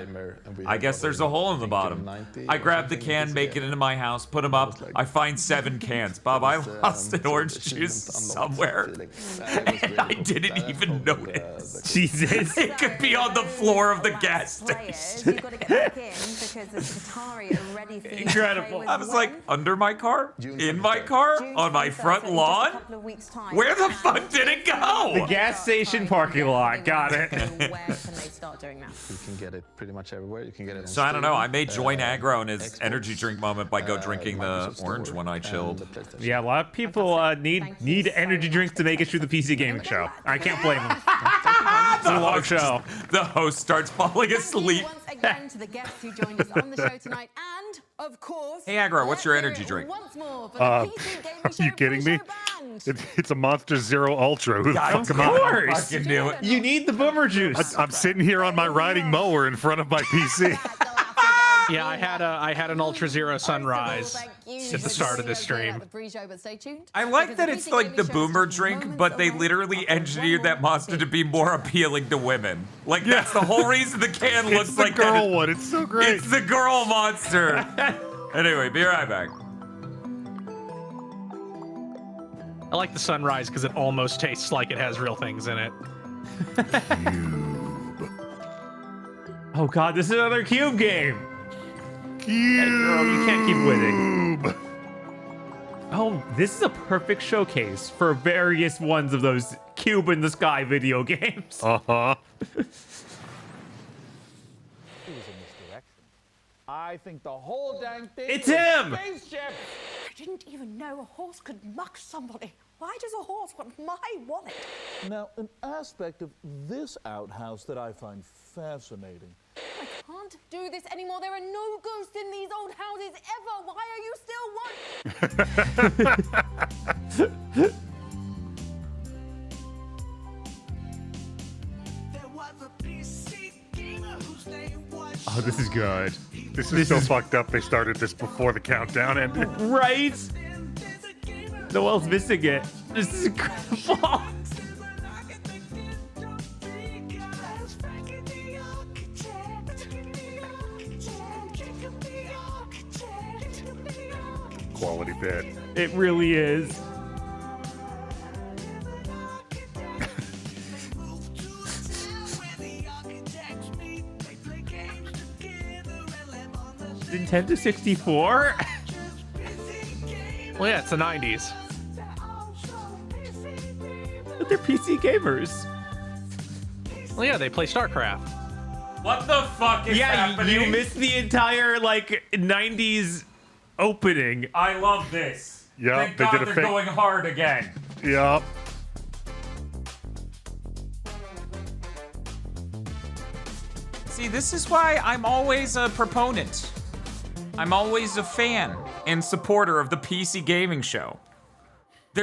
I guess there's a hole in the bottom. I grab the can, make it into my house, put them up. I find 7 cans. Bob, I lost an orange juice somewhere. And I didn't even notice. Jesus. It could be on the floor of the gas station. You've got to get back in because there's Atari are ready for you to Incredible. play with I was when? like, under my car? In my car? On my front lawn? Where the fuck did it go? The gas station parking lot. Got it. Where can they start doing that? You can get it pretty much everywhere. You can get it on So I don't know. I Steam, made Join Aggro in his Xbox, energy drink moment by go drinking the Microsoft orange Store, one I and chilled. the PlayStation. Yeah, a lot of people need energy drinks to make it through the PC gaming show. I can't blame them. It's a long show. The host starts falling asleep. Once again to the guests who joined us on the show tonight, and of course, Hey Aggro, what's your energy drink? once more for the PC Gaming Are Show you kidding me? band. It's a Monster Zero Ultra. Who the Of fuck am I? course. Fucking knew it. You need the boomer juice. I'm sitting here on my riding mower in front of my PC. Yeah, I had an Ultra Zero Sunrise at the start of this stream. I like that it's like the boomer drink, but they literally engineered that monster to be more appealing to women. Like that's the whole reason the can It's looks the like girl that. one. It's so great. It's the girl monster. Anyway, be right back. I like the Sunrise because it almost tastes like it has real things in it. Oh god, this is another cube game. Cube. Hey, girl, you can't keep winning. Oh, this is a perfect showcase for various ones of those cube in the sky video games. Uh-huh. I think the whole dang thing It's is him! Spaceship. I didn't even know a horse could muck somebody. Why does a horse want my wallet? Now, an aspect of this outhouse that I find fascinating. I can't do this anymore. There are no ghosts in these old houses ever. Why are you still one? Oh, this is good. This is so fucked up. They started this before the countdown ended. Right? Noel's missing it. This is incredible. Quality bit. It really is. Nintendo 64? Well, yeah, it's the 90s. But they're PC gamers. Well, yeah, they play StarCraft. What the fuck is happening? You missed the entire, like, 90s opening. I love this. Yeah, Thank they God did a they're fake- going hard again. Yup. See, this is why I'm always a proponent. I'm always a fan and supporter of the PC gaming show.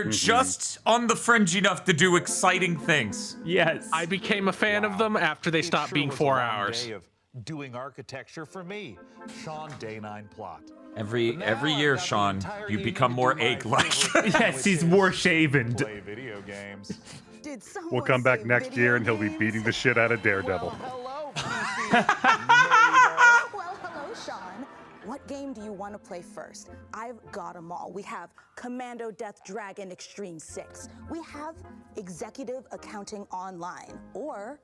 They're just on the fringe enough to do exciting things. Yes. I became a fan of them after they stopped being 4 hours. Day of doing architecture for me, Sean Day 9 Plot. Every year, Sean, you become more egg-like. Yes, he's more shaven. Play video games. We'll come back next year and he'll be beating the shit out of Daredevil. Well, hello, Sean. What game do you want to play first? I've got them all. We have Commando Death Dragon Extreme 6. We have Executive Accounting Online. Or,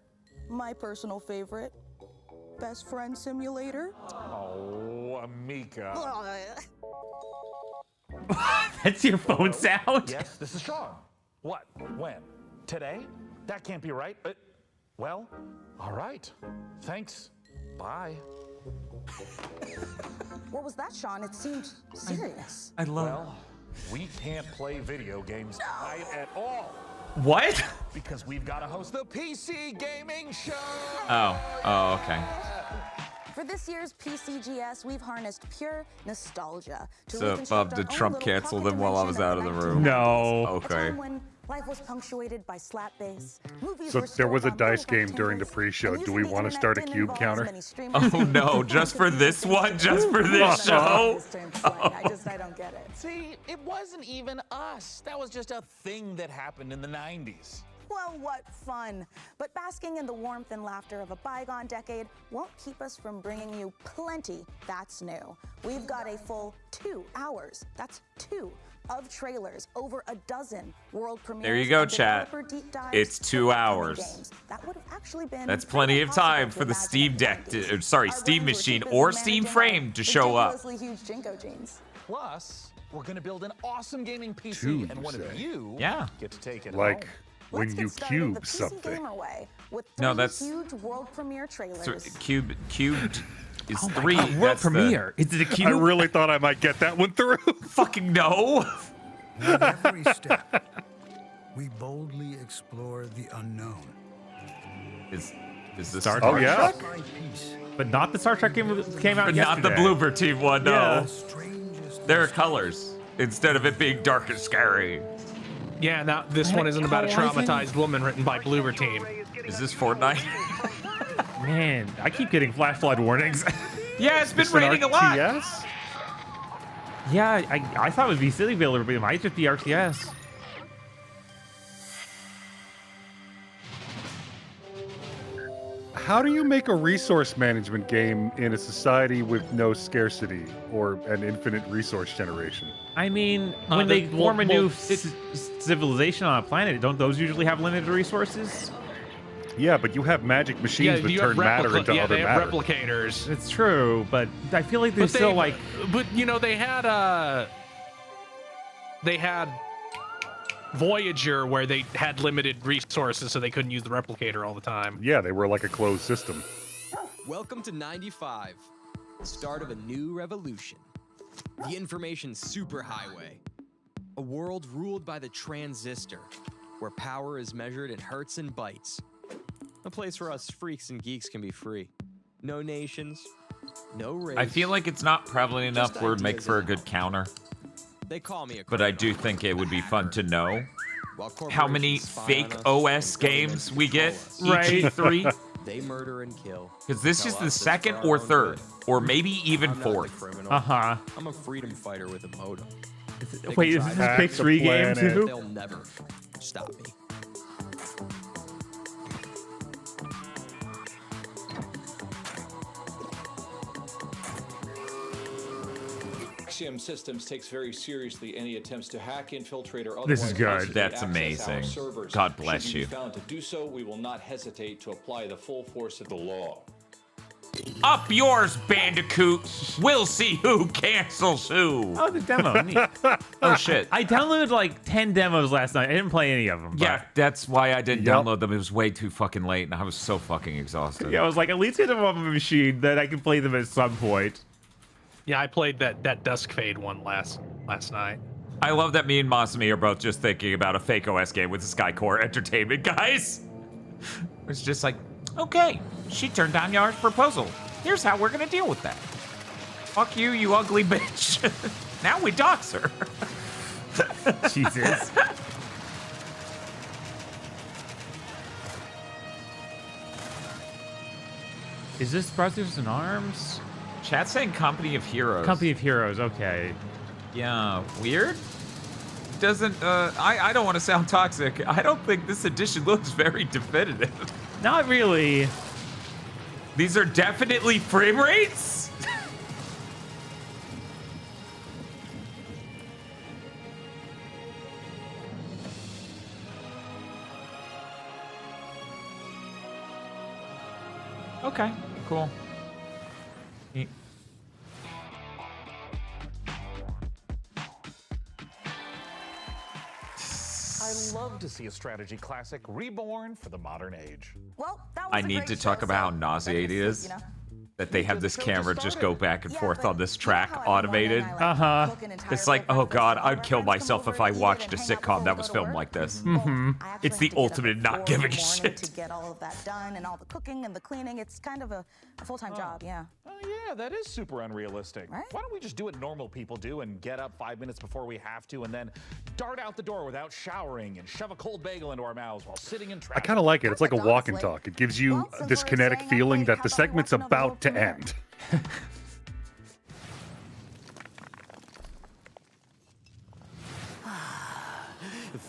my personal favorite, Best Friend Simulator. Oh, Amika. That's your phone sound? Yes, this is Sean. What? When? Today? That can't be right. Well, all right. Thanks. Bye. What was that, Sean? It seemed serious. I love Well, we can't play video games tonight at all. What? Because we've got to host the PC Gaming Show. Oh, okay. For this year's PCGS, we've harnessed pure nostalgia to So, reconstruct Bob, our did own Trump little cancel pocket them while I was dimension out of the of room? No. A Okay. time when life was punctuated by slap bass. Movies So were there was a stored on dice game photograph during the timbers, pre-show. and Do we using the want to internet start a didn't cube involve counter? as many streamers Oh no, just for this one? Just for this show? I don't get it. See, it wasn't even us. That was just a thing that happened in the 90s. Well, what fun. But basking in the warmth and laughter of a bygone decade won't keep us from bringing you plenty that's new. We've got a full 2 hours, that's 2, of trailers, over a dozen world premieres. There you go, and chat. developer deep dives It's to 2 upcoming hours. games. That would have actually been That's plenty of time for the Steam Deck, Steam Machine or Steam Frame to show up. ridiculously huge Jinko jeans. Plus, we're going to build an awesome gaming PC, Two, and one you of say? you Yeah. get to take it Like home. when Let's you get started the cube PC something. Gamer way with No, 3 that's- huge world premiere trailers. So, cubed is Oh my 3. God, world That's the- premiere. Is it a cube? I really thought I might get that one through. Fucking no. With every step, we boldly explore the unknown. Is this Star Oh, Trek? yeah? My peace, But not the Star Trek game that came out But not yesterday. the Bloober Team one, no. Yeah. strangest There are colors instead of it being dark and scary. Yeah, now this one isn't about a traumatized woman written by Bloober Team. Is this Fortnite? Man, I keep getting flash flood warnings. Yeah, it's been It's an raining a lot. RTS? Yeah, I thought it would be City Builder, but it might just be RTS. How do you make a resource management game in a society with no scarcity or an infinite resource generation? I mean, when they form a new civilization on a planet, don't those usually have limited resources? Yeah, but you have magic machines that you turn have matter into yeah, other they have matter. replicators. It's true, but I feel like they're But still they- like. But you know, they had Voyager where they had limited resources, so they couldn't use the replicator all the time. Yeah, they were like a closed system. Welcome to 95, start of a new revolution. The information superhighway. A world ruled by the transistor, where power is measured in hertz and bytes. A place where us freaks and geeks can be free. No nations, no race. I feel like it's not prevalent enough where it'd make for a good counter. They call me a But I do think it would be fun to know While how many corporations spy fake on us OS and games we get governments each control us. E3. They murder and kill. Because this Tell is the us it's second for or our own third, good. or maybe even I'm not the fourth. criminal. Uh-huh. I'm a freedom fighter with a modem. They Wait, can is this try a to Big 3 game planet. too? They'll never stop me. Axiom Systems takes very seriously any attempts to hack, infiltrate, or This otherwise is good. falsely That's access our amazing. servers. God bless Should you. you. Be found to do so, we will not hesitate to apply the full force of the law. Up yours, Bandicoot. We'll see who cancels who. Oh, the demo. Neat. Oh, shit. I downloaded like 10 demos last night. I didn't play any of them. Yeah, that's why I didn't Yep. download them. It was way too fucking late, and I was so fucking exhausted. Yeah, I was like, at least get them on my machine that I can play them at some point. Yeah, I played that Dusk Fade one last night. I love that me and Masumi are both just thinking about a fake OS game with the Skycore Entertainment guys. It's just like, okay, she turned down your proposal. Here's how we're gonna deal with that. Fuck you, you ugly bitch. Now we dox her. Jesus. Is this Brothers in Arms? Chat saying Company of Heroes. Company of Heroes, okay. Yeah, weird. Doesn't I don't want to sound toxic. I don't think this edition looks very definitive. Not really. These are definitely frame rates. Okay, cool. I love to see a strategy classic reborn for the modern age. Well, that was I a need great to show, talk about how so nauseating it is. you know. That they have this camera just go back and Yeah, forth but on this you know track how every automated. morning I, like, cook an entire It's like, breakfast oh god, for all I'd my kill friends come myself over if I to eat it watched a and hang out sitcom before that we was go to filmed work. like this. I actually It's the have to get up ultimate at not 4 in giving the a morning shit. to get all of that done and all the cooking and the cleaning. It's kind of a full-time job, yeah. Oh yeah, that is super unrealistic. Why don't we just do what normal people do and get up 5 minutes before we have to and then dart out the door without showering and shove a cold bagel into our mouths while sitting in I traffic? kind of like it. It's like a walk and talk. It gives you this kinetic feeling that the segment's about to end.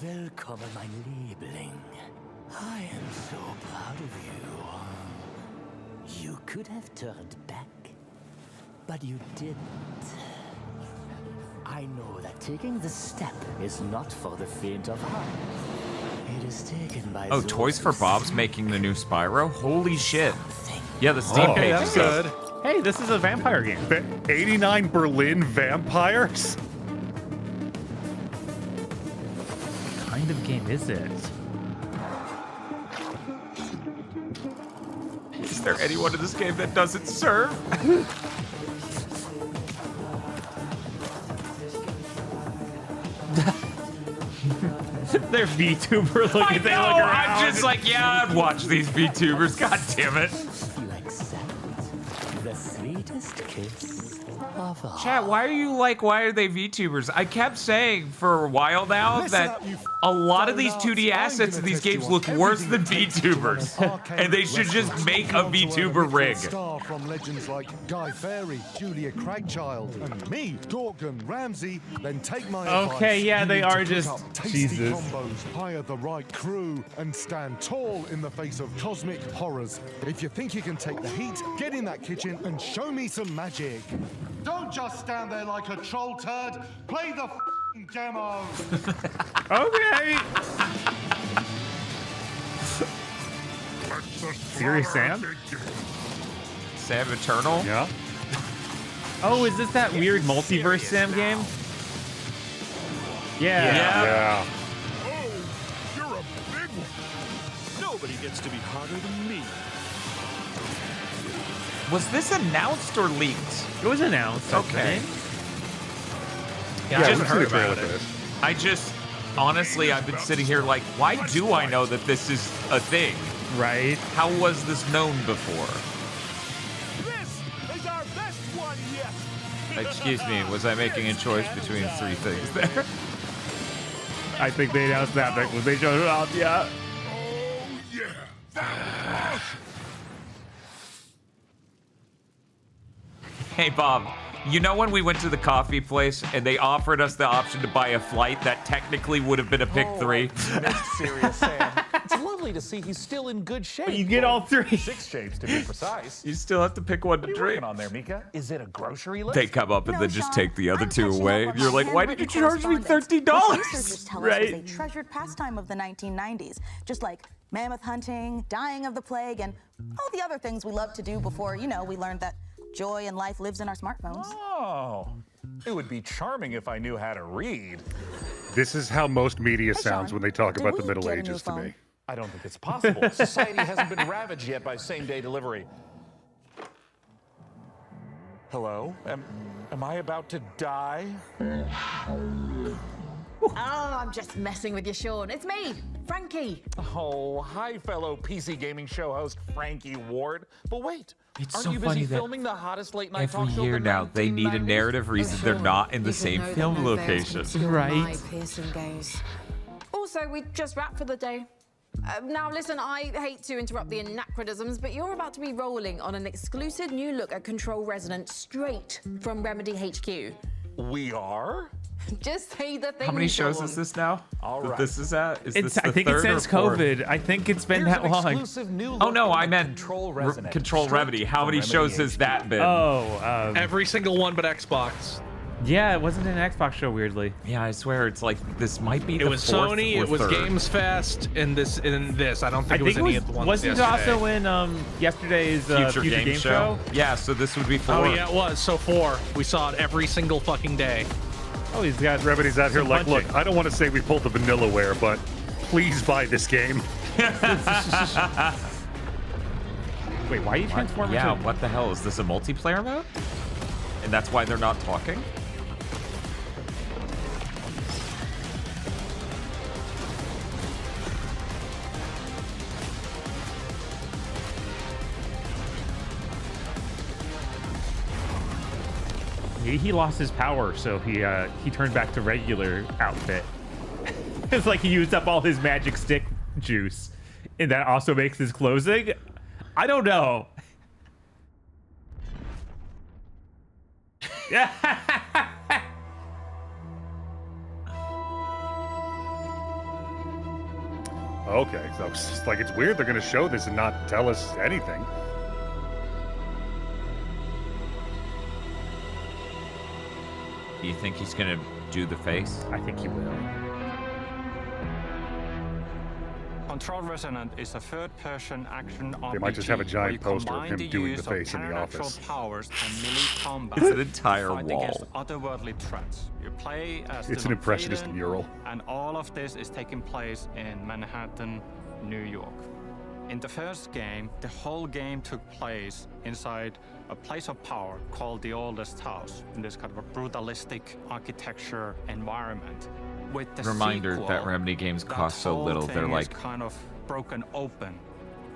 Willkommen, mein Liebling. I am so proud of you. You could have turned back, but you didn't. I know that taking the step is not for the faint of heart. It is taken by Oh, those Toys for who Bob's making the new Spyro? Holy shit. Yeah, the Steam Oh, page that's is good. Hey, this is a vampire game. 89 Berlin vampires? What kind of game is it? Is there anyone in this game that doesn't serve? They're VTuber looking. I They know, look around. I'm just like, yeah, I'd watch these VTubers. God damn it. the sweetest kiss of all. Chat, why are they VTubers? I kept saying for a while now that a lot of these 2D assets in these games look worse than VTubers. And they should just make a VTuber rig. Star from legends like Guy Fieri, Julia Craigchild, and me, Gorgon Ramsay. Then take my Okay, advice. yeah, You they need to are cook just- up tasty Jesus. combos, hire the right crew, and stand tall in the face of cosmic horrors. If you think you can take the heat, get in that kitchen and show me some magic. Don't just stand there like a troll turd. Play the f***ing demo. Okay. Serious Sam? Sam Eternal? Yeah. Oh, is this that weird multiverse Sam game? Yeah. Yeah. Oh, you're a big one. Nobody gets to be hotter than me. Was this announced or leaked? It was announced. I Okay. think. Yeah, Yeah, I we've just seen heard a trailer about for it. this. I just, honestly, I've been sitting here like, why do I know that this is a thing? Right. How was this known before? This is our best one yet. Excuse me, was I making a choice between three things there? I think they announced that back when they showed it off. Yeah. Hey, Bob, you know when we went to the coffee place and they offered us the option to buy a flight that technically would have been a pick 3? Serious Sam. It's lovely to see he's still in good shape. But you get all three. 6 shapes to be precise. You still have to pick one to What are you drink. working on there, Mika? Is it a grocery list? They come up and then just take the other two catching away. up And on you're my like, why did you handwritten charge me correspondence, $30? which researchers tell us Right. was a treasured pastime of the 1990s, just like mammoth hunting, dying of the plague, and all the other things we loved to do before, you know, we learned that joy in life lives in our smartphones. Oh, it would be charming if I knew how to read. This is how most media sounds when they talk did about the we Middle get a new Ages to phone? me. I don't think it's possible. Society hasn't been ravaged yet by same-day delivery. Hello? Am I about to die? Oh, I'm just messing with you, Sean. It's me, Frankie! Oh, hi, fellow PC gaming show host Frankie Ward. But wait, It's aren't so you funny busy that filming the hottest late night Every talk show year of the now, they need a 1990s? narrative reason they're not in the same film location. My piercing gaze. Also, we just wrapped for the day. Now, listen, I hate to interrupt the anachronisms, but you're about to be rolling on an exclusive new look at Control Resonant straight from Remedy HQ. We are? Just say the thing. How many shows is this now? All that right. This is at? Is this I the think it third says or fourth? COVID. I think it's been Here's that an long. exclusive new Oh look no, I at meant Control Resonant. Control Straight Remedy. How from many Remedy shows has HQ. that been? Every single one but Xbox. Yeah, it wasn't an Xbox show, weirdly. Yeah, I swear it's like this might be. It the was fourth Sony. or It was third. Games Fest. And this. I don't think it was any of the ones Wasn't it yesterday. also in yesterday's Future Game Game Show? Yeah, so this would be 4. Oh yeah, it was. So 4. We saw it every single fucking day. Oh, he's got Remedy's out here some like, punching. look, I don't want to say we pulled the vanillaware, but please buy this game. Wait, why are you transforming? Yeah, to... what the hell? Is this a multiplayer mode? And that's why they're not talking? He lost his power, so he turned back to regular outfit. It's like he used up all his magic stick juice, and that also makes his closing. I don't know. Yeah. Okay, so it's just like it's weird they're going to show this and not tell us anything. Do you think he's gonna do the face? I think he will. Control Resonant is a third-person action RPG. They might just have a giant where you poster of combine him doing use the face of in the supernatural office. powers and melee combat It's an entire to fight wall. against otherworldly threats. You play as It's the an impressionist Vaden, mural. and all of this is taking place in Manhattan, New York. In the first game, the whole game took place inside a place of power called the Oldest House, in this kind of a brutalistic architecture environment. With the Reminder sequel, that Remedy games that cost so whole little. They're thing like is kind of broken open.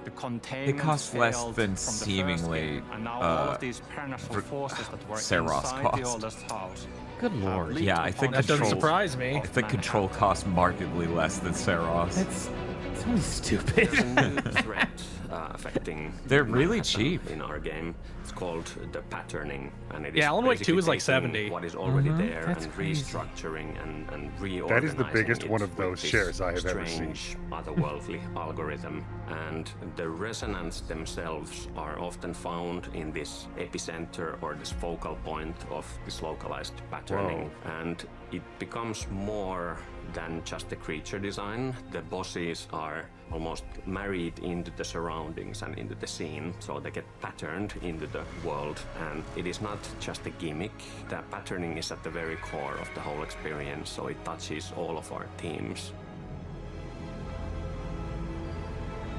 The they containment cost less failed than from the first seemingly game, and now all of these supernatural forces that were Saros inside cost. the Oldest House. Good lord. leaped Yeah, I think upon the Control. streets surprise me. I think Control costs markedly less than Saros. That's so stupid. There's a new threat affecting. They're really Manhattan cheap. in our game. It's called the patterning, and it is Yeah, Alan Wake 2 basically is like taking 70. what is already Mm-hmm. there That's and crazy. restructuring and reorganizing. That is the biggest it one of with those this shares I have ever seen. strange, otherworldly algorithm. And the resonance themselves are often found in this epicenter or this focal point of this localized patterning, and it becomes more than just the creature design. The bosses are almost married into the surroundings and into the scene, so they get patterned into the world. And it is not just a gimmick. The patterning is at the very core of the whole experience, so it touches all of our themes.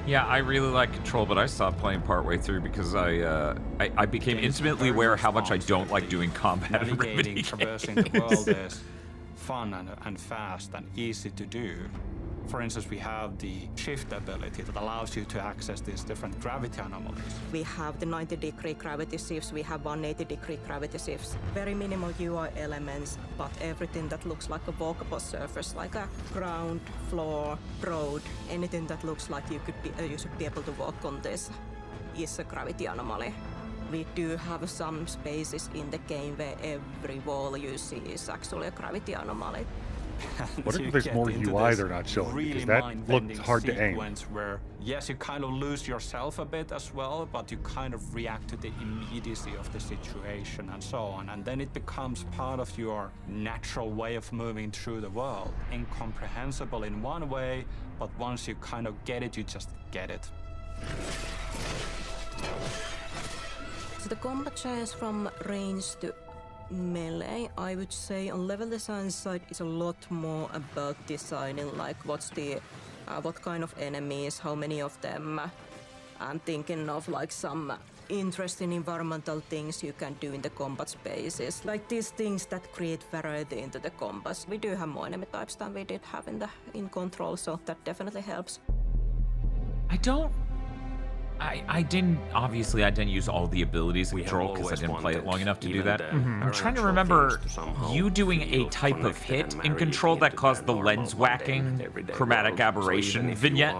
Yeah, I really like Control, but I stopped playing partway through because I became intimately aware of how much I don't like doing combat in Remedy Navigating, games. traversing the world is fun and fast and easy to do. For instance, we have the shift ability that allows you to access these different gravity anomalies. We have the 90-degree gravity shifts, we have 180-degree gravity shifts. Very minimal UI elements, but everything that looks like a walkable surface, like a ground, floor, road, anything that looks like you should be able to walk on this is a gravity anomaly. We do have some spaces in the game where every wall you see is actually a gravity anomaly. What You if there's get more into UI this they're not showing? really Because that looked mind-bending hard to aim. sequence where, yes, you kind of lose yourself a bit as well, but you kind of react to the immediacy of the situation and so on. And then it becomes part of your natural way of moving through the world. Incomprehensible in one way, but once you kind of get it, you just get it. So the combat change from range to melee, I would say on level design side is a lot more about designing like what's the what kind of enemies, how many of them. I'm thinking of like some interesting environmental things you can do in the combat spaces, like these things that create variety into the combat. We do have more enemy types than we did have in Control, so that definitely helps. I didn't use all the abilities in Control because I didn't play it long enough to do that. I'm trying to remember you doing a type of hit in Control that caused the lens whacking chromatic aberration vignette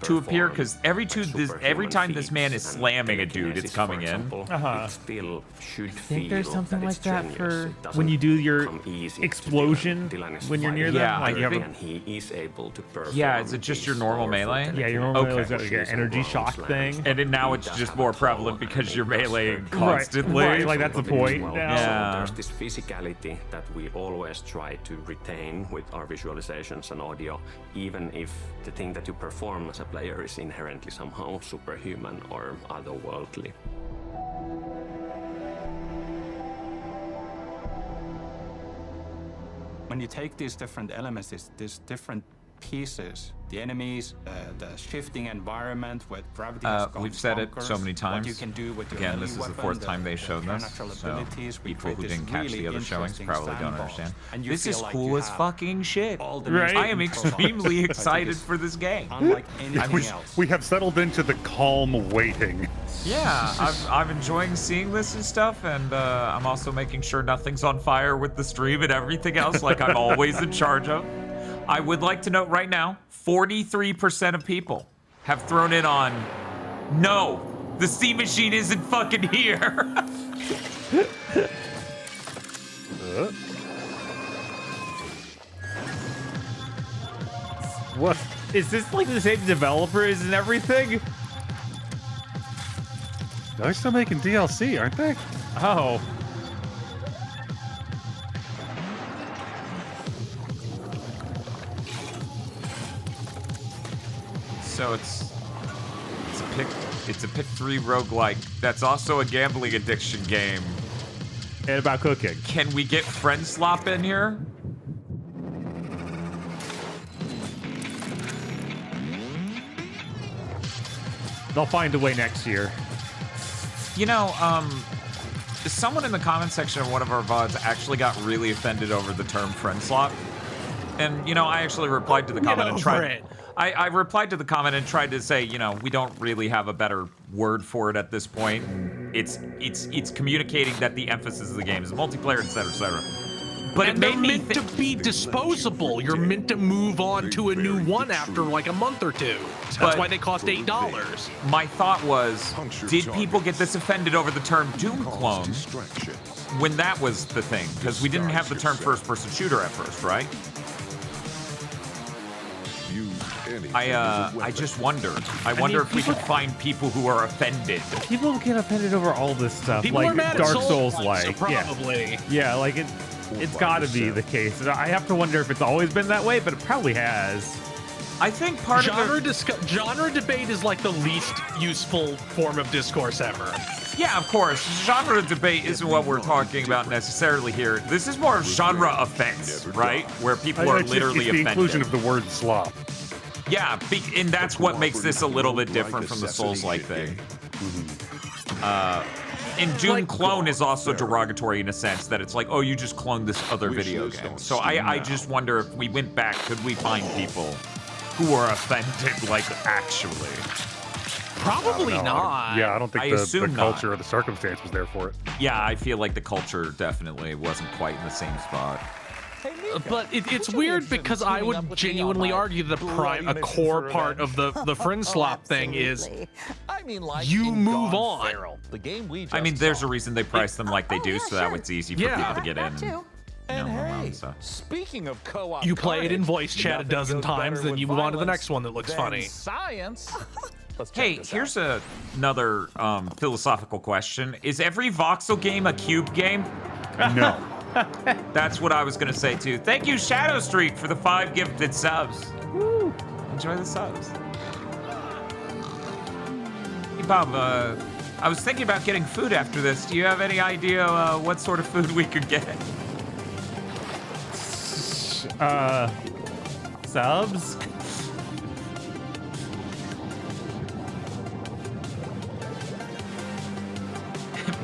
to appear, because every time this man is slamming a dude, it's coming in. I think there's something like that for when you do your explosion when you're near them. Yeah, Like you have yeah, is it just your normal melee? Yeah, your normal melee is like an energy shock thing. And then now it's just more prevalent because you're meleeing constantly. Right, like that's the point. Yeah. There's this physicality that we always try to retain with our visualizations and audio, even if the thing that you perform as a player is inherently somehow superhuman or otherworldly. When you take these different elements, these different pieces, the enemies, the shifting environment with gravity. We've said it so many times. What you can do with your Again, melee this is the weapon, fourth time they showed this, supernatural so abilities. We people who create didn't this catch really the other showings interesting probably don't sandbox. understand. And you This is feel like cool you as have fucking shit. all the Right? I am music extremely provided. excited for this game. Unlike anything else. We have settled into the calm waiting. Yeah, I'm enjoying seeing this and stuff, and I'm also making sure nothing's on fire with the stream and everything else, like I'm always in charge of. I would like to note right now, 43% of people have thrown in on, no, the Steam machine isn't fucking here. What? Is this like the same developers and everything? They're still making DLC, aren't they? Oh. So it's a pick 3 roguelike that's also a gambling addiction game. And about cooking. Can we get friend slop in here? They'll find a way next year. You know, someone in the comment section of one of our VODs actually got really offended over the term friend slot. And, you know, I actually replied to the comment and tried... I replied to the comment and tried to say, you know, we don't really have a better word for it at this point. It's communicating that the emphasis of the game is multiplayer, etc., etc. But and they're meant to be disposable. You're meant to move on to a new one after like a month or two. That's why they cost $8. My thought was, did people get this offended over the term Doom clone when that was the thing? Because we didn't have the term first-person shooter at first, right? I just wonder. I wonder if we can find people who are offended. People get offended over all this stuff, People like are mad at Dark Souls, Souls, like so probably. Yeah, like it's got to be the case. I have to wonder if it's always been that way, but it probably has. I think part of genre debate is like the least useful form of discourse ever. Yeah, of course. Genre debate isn't what we're talking about necessarily here. This is more of genre offense, right? Where people are literally it's the offended. inclusion of the word slop. Yeah, and that's what makes this a little bit different from the Souls-like thing. And Doom clone is also derogatory in a sense that it's like, oh, you just cloned this other video game. So I just wonder if we went back, could we find people who are offended, like, actually? Probably not. Yeah, I don't think I the assume culture not. or the circumstance was there for it. Yeah, I feel like the culture definitely wasn't quite in the same spot. But it's weird because I would genuinely argue that a core part of the friend slop thing is you move on. The game we I mean, there's a reason they price them like they do, so that it's easy for people to get in. And hey, so. speaking of co-op, You play it in voice chat a dozen goes times, better then with you move on to the violence next one that looks than funny. Science. Hey, here's another philosophical question. Is every voxel game a cube game? No. That's what I was going to say, too. Thank you, Shadow Street, for the 5 gifted subs. Woo. Enjoy the subs. Hey, Bob, I was thinking about getting food after this. Do you have any idea what sort of food we could get? Subs?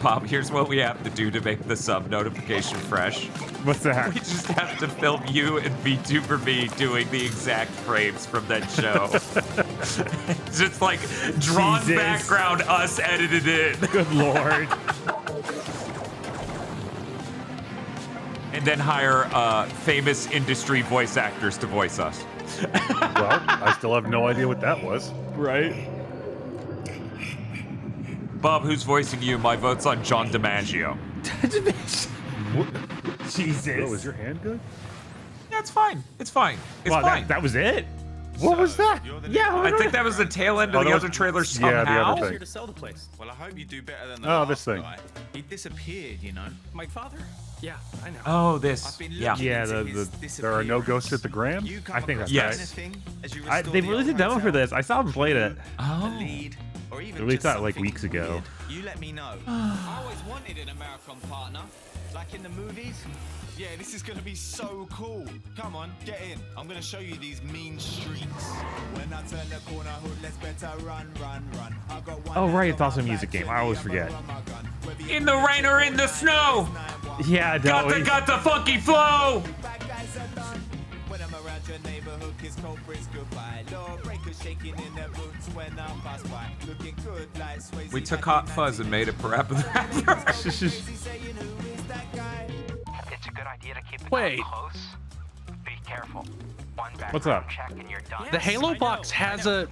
Bob, here's what we have to do to make the sub notification fresh. What's that? We just have to film you and V2 doing the exact frames from that show. It's just like drawn Jesus. background, us edited in. Good Lord. And then hire famous industry voice actors to voice us. Well, I still have no idea what that was. Right? Bob, who's voicing you? My vote's on John DiMaggio. Jesus. Oh, is your hand good? Yeah, it's fine. It's fine. It's Wow, fine. that was it? What was that? Yeah, I think that was the tail end of the other trailer somehow. Yeah, the other Here thing. to sell the place. Well, I hope you do better than the Oh, last this thing. guy. He disappeared, you know. My father? Yeah, I know. Oh, this. I've been Yeah. looking Yeah, into his There are no disappearance. ghosts at the Gram? You come I think across that's anything as you I, restore they the released a old demo for hotel, this. I saw them played it. Oh. the lead, or even They released just that like something weeks ago. weird, you let me know. I always wanted an American partner, like in the movies. Yeah, this is gonna be so cool. Come on, get in. I'm gonna show you these mean streets. When I turn the corner, hood, let's better run. I got one. Oh, right. It's also a music game. I always forget. In the rain or in the snow. Yeah, Got the funky flow. When I'm around your neighborhood, kiss culprits goodbye. Lawbreakers shaking in their boots when I pass by. Looking good like Swayze. We took Hot Fuzz and made it Parappa the Rapper. It's a good idea to keep the Wait. close. Be careful. One What's up? check and you're done. The Halo box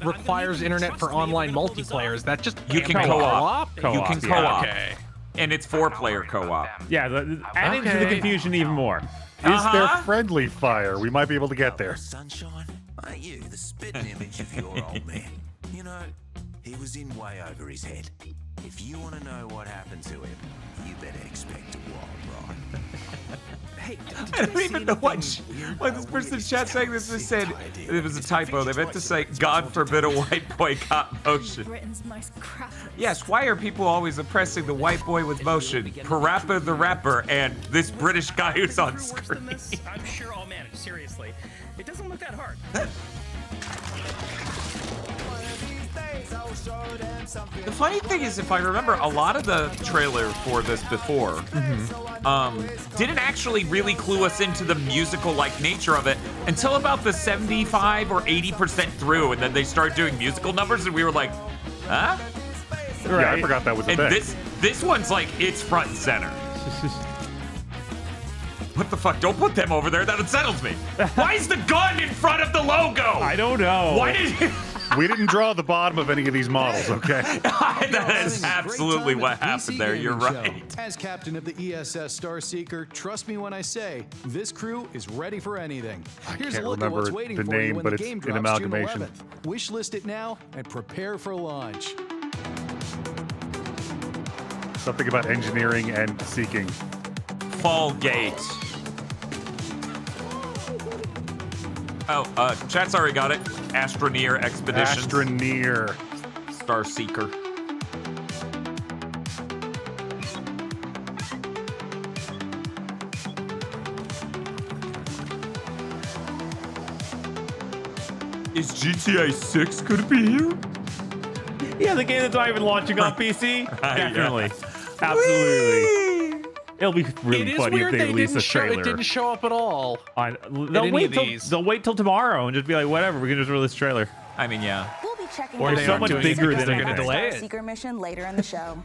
requires internet for online multiplayer. Is that just You can Co-op. co-op. You can Co-op, co-op. Okay. And it's 4-player co-op. Yeah, adding to the confusion even more. Is there friendly fire? We might be able to get there. Sunshine, aren't you the spitting image of your old man? You know, he was in way over his head. If you want to know what happened to him, you better expect a wild ride. Hey, I don't even know what this person in chat saying this just said it was a typo. They meant to say, God forbid a white boy got motion. Britain's most crap. Yes, why are people always oppressing the white boy with motion? Parappa the Rapper and this British guy who's on screen. I'm sure I'll manage. Seriously, it doesn't look that hard. The funny thing is, if I remember, a lot of the trailer for this before didn't actually really clue us into the musical-like nature of it until about the 75 or 80% through, and then they started doing musical numbers, and we were like, huh? Right. Yeah, I forgot that was a and thing. this one's like, it's front and center. What the fuck? Don't put them over there. That unsettles me. Why is the gun in front of the logo? I don't know. Why did you... We didn't draw the bottom of any of these models, okay? That is absolutely what happened there. You're right. As captain of the ESS Starseeker, trust me when I say this crew is ready for anything. Here's a can't look at what's remember waiting the for name, you when but the it's game an drops June amalgamation. 11th. Wish list it now and prepare for launch. Something about engineering and seeking. Fall Gate. Oh, chat's already got it. Astroneer Expeditions. Astroneer. Starseeker. Is GTA 6 gonna be here? Yeah, the game that's not even launching on PC. Right, Definitely. yeah. Absolutely. It'll be really It is funny weird if they release didn't a trailer. It didn't show up at all. They'll wait till tomorrow and just be like, whatever, we can just release a trailer. I mean, yeah. We'll be checking Or out so much bigger than they're gonna anything. delay it. Starseeker mission later in the show.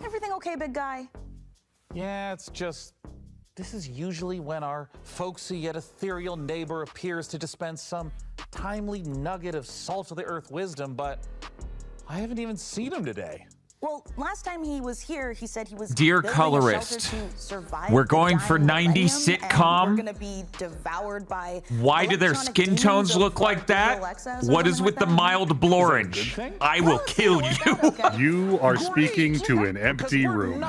Everything okay, big guy? Yeah, it's just. This is usually when our folksy yet ethereal neighbor appears to dispense some timely nugget of salt of the earth wisdom, but I haven't even seen him today. Well, last time he was here, he said he was Dear building a colorist, shelter to survive we're the going dying for 90s millennium, sitcom. and we're gonna be devoured by Why do their electronic skin demons tones of look like that? excess or What is something with like the that? mild blorange? I will kill you. You are speaking to an empty room.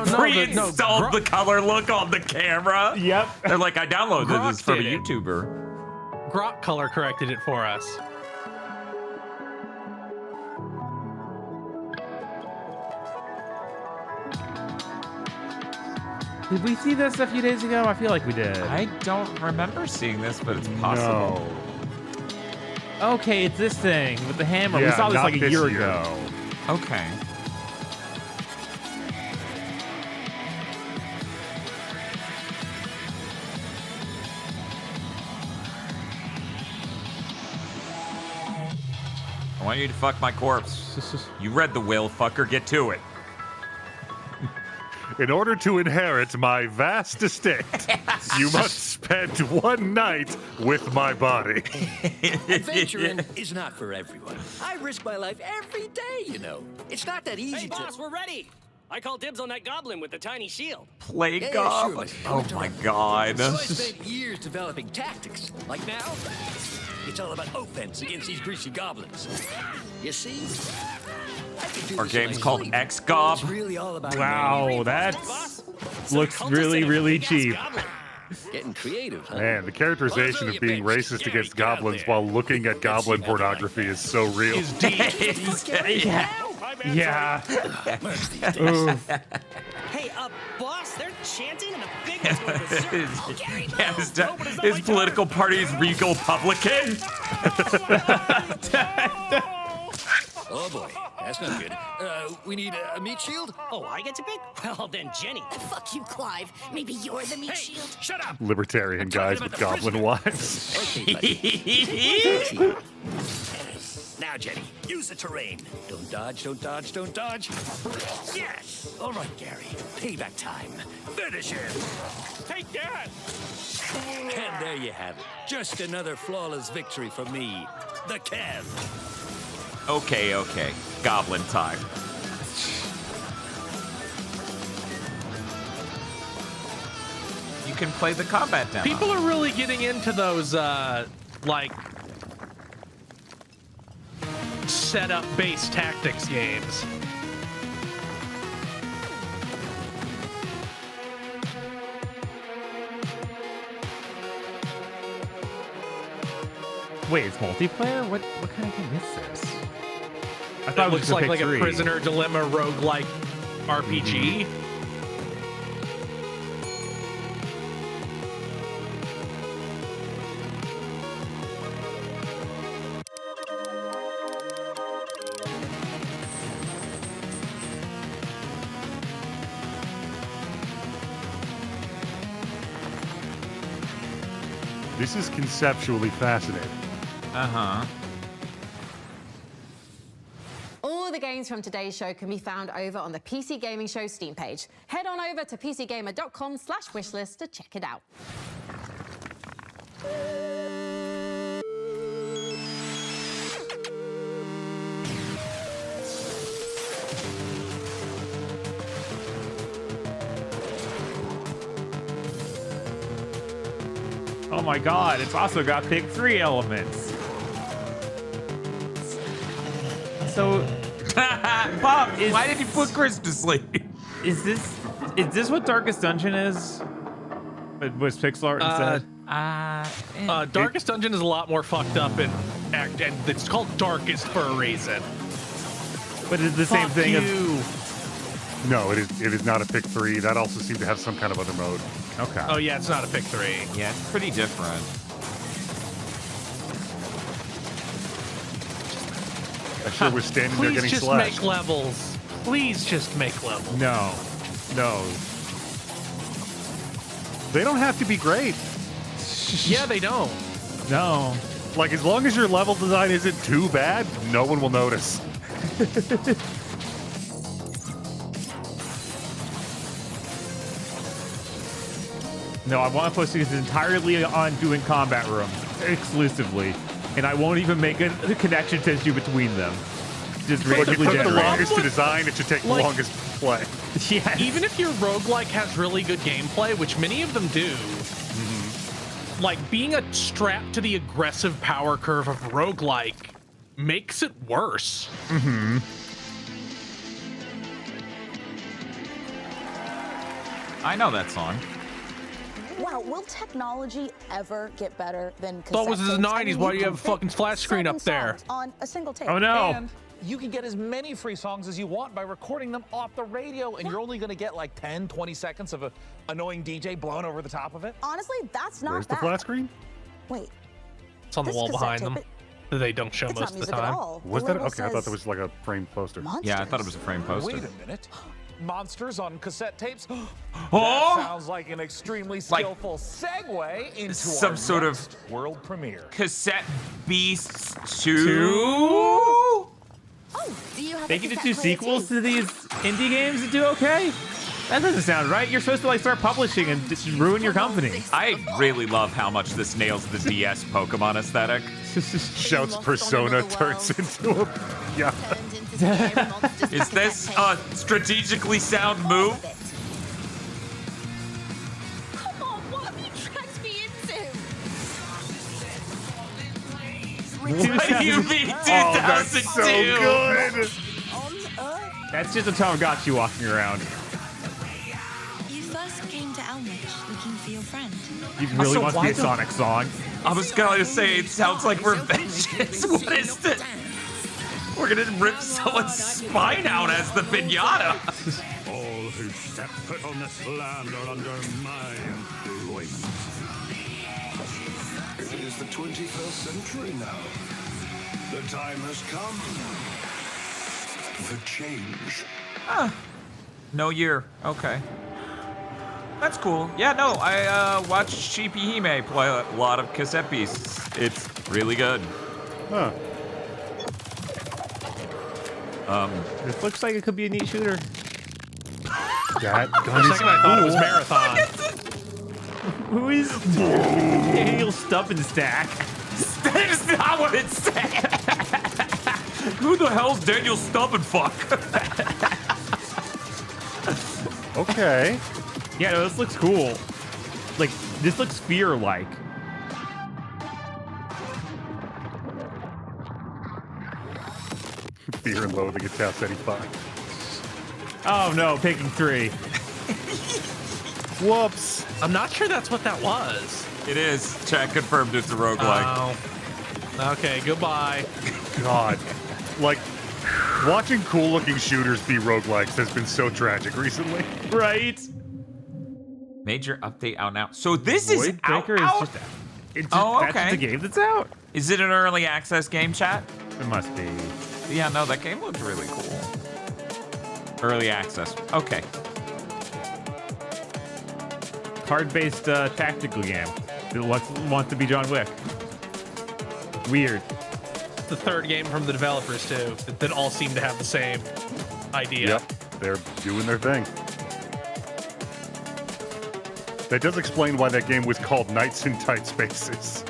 Pre-installed the color look on the camera. Yep. They're like, I downloaded Grok this from a did it. YouTuber. Grok color corrected it for us. Did we see this a few days ago? I feel like we did. I don't remember seeing this, but it's possible. No. Okay, it's this thing with the hammer. Yeah, We saw this not like a this year year. ago. Okay. I want you to fuck my corpse. You read the will, fucker. Get to it. In order to inherit my vast estate, you must spend one night with my body. Adventuring is not for everyone. I risk my life every day, you know. It's not that easy Hey, boss, we're ready. I call dibs on that goblin with the tiny shield. Play Yeah, goblin. sure, Oh my god. So I spent years developing tactics. Like now, it's all about offense against these greasy goblins. You see? I can do Our this in game's my called sleep. X-Gob. It's really all about Wow, that looks really, really cheap. getting creative, huh? Man, the characterization of being racist against goblins while looking at goblin pornography is so real. Is deep. Yeah. Oof. Hey, boss, they're chanting and the big one's going berserk. Oh, Gary, no. Yeah, his political party is Regal Publican. Oh boy, that's not good. We need a meat shield? Oh, I get to pick? Well, then Jenny. Fuck you, Clive. Maybe you're the meat shield. Shut up! Libertarian guys with goblin wives. Okay, buddy. Now, Jenny, use the terrain. Don't dodge, don't dodge, don't dodge. Yes! All right, Gary. Payback time. Finish him. Take that! And there you have it. Just another flawless victory for me, the Kev. Okay. Goblin time. You can play the combat demo. People are really getting into those, like, setup-based tactics games. Wait, it's multiplayer? What kind of game is this? I It thought it was looks like Pick a 3. prisoner dilemma roguelike RPG. This is conceptually fascinating. Uh-huh. All the games from today's show can be found over on the PC Gaming Show Steam page. Head on over to pcgamer.com/wishlist to check it out. Oh my god, it's also got Pick 3 elements. So, Bob, why did you put Chris to sleep? Is this what Darkest Dungeon is? It was pixel art instead? Darkest Dungeon is a lot more fucked up and it's called Darkest for a reason. But it's the same thing as... No, it is not a pick 3. That also seemed to have some kind of other mode. Okay. Oh yeah, it's not a pick 3. Yeah, it's pretty different. I sure was standing there Please getting just slashed. make levels. Please just make levels. No. They don't have to be great. Yeah, they don't. No. Like, as long as your level design isn't too bad, no one will notice. No, I want to focus entirely on doing combat rooms exclusively, and I won't even make a connection tissue between them. Just But it randomly took the generated. longest to design, it should take the Like- longest to play. Yes. Even if your roguelike has really good gameplay, which many of them do, like being strapped to the aggressive power curve of roguelike makes it worse. Mm-hmm. I know that song. Wow, will technology ever get better than cassette Thought it was the tapes? 90s. Why do you have a can fucking flat screen seven up there? songs on a single tape. Oh no. And you can get as many free songs as you want by recording them off the radio, and you're only going to get like 10, 20 seconds of an annoying DJ blowing over the top of it. Honestly, that's not Where's the bad. flat screen? Wait, It's on the this wall cassette behind tape, them. that they don't show It's most not of the music at time. all. Was The that label okay? I thought says that was like a framed poster. Yeah, I thought it was a framed poster. Wait a minute. Monsters on cassette tapes? Oh! That sounds like an extremely skillful segue into some our sort of next world premiere. Cassette Beasts 2? Oh, do you have They a can just cassette do player sequels too? to these indie games and do okay? That doesn't sound right. You're supposed to like start publishing and just ruin your company. I really love how much this nails the DS Pokemon aesthetic. Shouts Persona turns into a yeah. Is this a strategically sound move? Come on, what have you dragged me into? What do you mean 2002? Oh, that's so good. That's just a Tamagotchi walking around. You first came to Elmwich looking for your friend. You really So want to why be a the- Sonic song? I was gonna say it sounds like Revengeance. What is this? We're gonna rip someone's spine out as the pinata. All who step foot on this land are under my employment. It is the 21st century now. The time has come for change. No year. Okay. That's cool. Yeah, no, I watched Sheepy Hime play a lot of cassette beasts. It's really good. Huh. This looks like it could be a neat shooter. That For a gun is second, I thought it was cool. Marathon. Who is Daniel Stuff and Stack? That is not what it said. Who the hell's Daniel Stubbenfuck? Okay. Yeah, no, this looks cool. Like, this looks Fear-like. Fear and Loathing at Tau 75. Oh no, picking 3. Whoops. I'm not sure that's what that was. It is. Chat confirmed it's a roguelike. Oh. Okay, goodbye. God. Like, watching cool-looking shooters be roguelikes has been so tragic recently. Right? Major update out now. So this is Void out. Breaker is out? just it's just, Oh, that's okay. just a game that's out. Is it an early access game, chat? It must be. Yeah, no, that game looked really cool. Early access. Okay. Card-based tactical game. It wants to be John Wick. Weird. The third game from the developers too, that all seem to have the same idea. Yep. They're doing their thing. That does explain why that game was called Nights in Tight Spaces.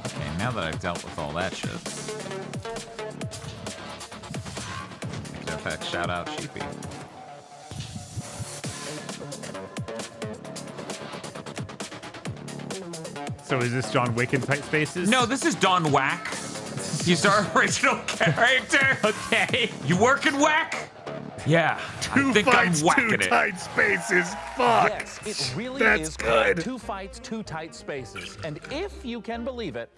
Okay, now that I've dealt with all that shit. In fact, shout out Sheepy. So is this John Wick in tight spaces? No, this is Don Whack. He's our original character. Okay. You working Whack? Yeah, Two I think fights, I'm whacking two it. tight spaces. Fuck. Yes, it really That's is good. 2 fights, 2 tight spaces. And if you can believe it,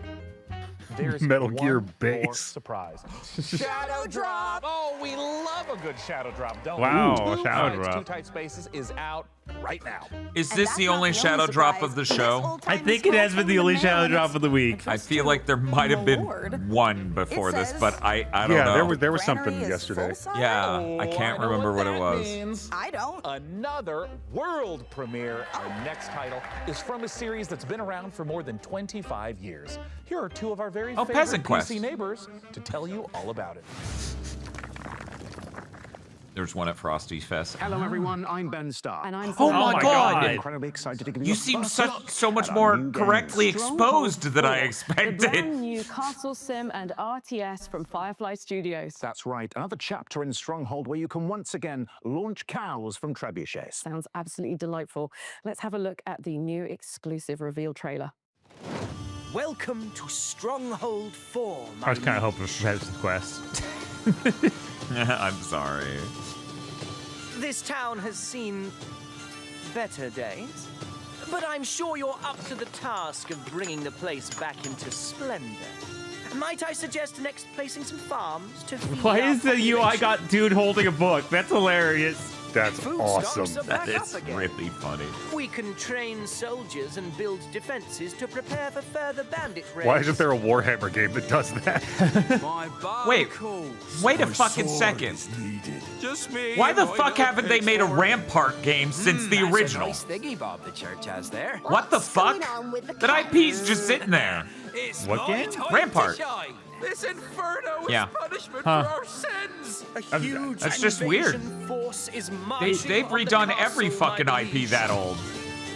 there's Metal Gear one Base. more surprise. Shadow Drop! Oh, we love a good Shadow Drop, don't Wow, we? a Two Shadow Fights, Drop. 2 Tight Spaces is out right now. Is this the only shadow drop of the show? I think it has been the only shadow drop of the week. I feel like there might have been one before this, but I don't know. Yeah, there was something yesterday. Yeah, I can't remember what it was. Means I don't. Another world premiere. Our next title is from a series that's been around for more than 25 years. Here are 2 of our very favorite Peasant Quest. PC neighbors to tell you all about it. There's one at Frosty Fest. Hello, everyone. I'm Ben Starr. And I'm Oh my God. I'm incredibly excited to give you. You a seem first so look much at our more new correctly game. exposed than I The expected. brand new Castle Sim and RTS from Firefly Studios. That's right. Another chapter in Stronghold where you can once again launch cows from trebuchets. Sounds absolutely delightful. Let's have a look at the new exclusive reveal trailer. Welcome to Stronghold 4. I was kind of hoping for Peasant Quest. I'm sorry. This town has seen better days, but I'm sure you're up to the task of bringing the place back into splendor. Might I suggest next placing some farms to feed Why our is the UI population? got dude holding a book? That's hilarious. That's Food awesome. stocks are That back is up again. really funny. We can train soldiers and build defenses to prepare for further bandit raids. Why isn't there a Warhammer game that does that? Wait, wait a fucking second. Just me. Why the and my fuck little haven't they made a pitchfork. Rampart game since the That's original? a nice thingy bob the church has there. What the fuck? That IP's just sitting there. It's What my game? time Rampart. to shine. This inferno is Yeah. punishment Huh. for our sins. A huge That's just weird. invasion force is They've marching on the redone castle, every fucking my IP liege. that old.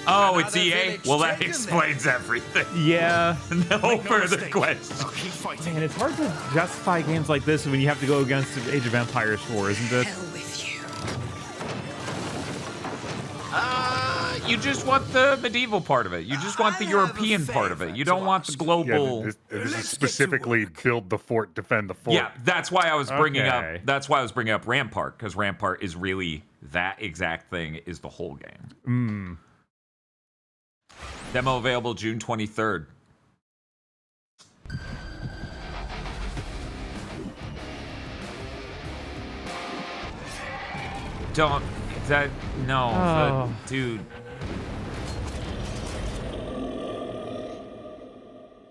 Oh, it's Another EA? village Well, that taken explains everything. Yeah. No further questions. I'll keep fighting. Man, it's hard to justify games like this when you have to go against Age of Empires 4, isn't it? You just want the medieval part of it. You just want the European part of it. You don't want the global. Yeah, this is specifically build the fort, defend the fort. Yeah, that's why I was bringing Okay. up. That's why I was bringing up Rampart, because Rampart is really that exact thing. Is the whole game. Demo available June 23rd. Don't that no, Oh. dude.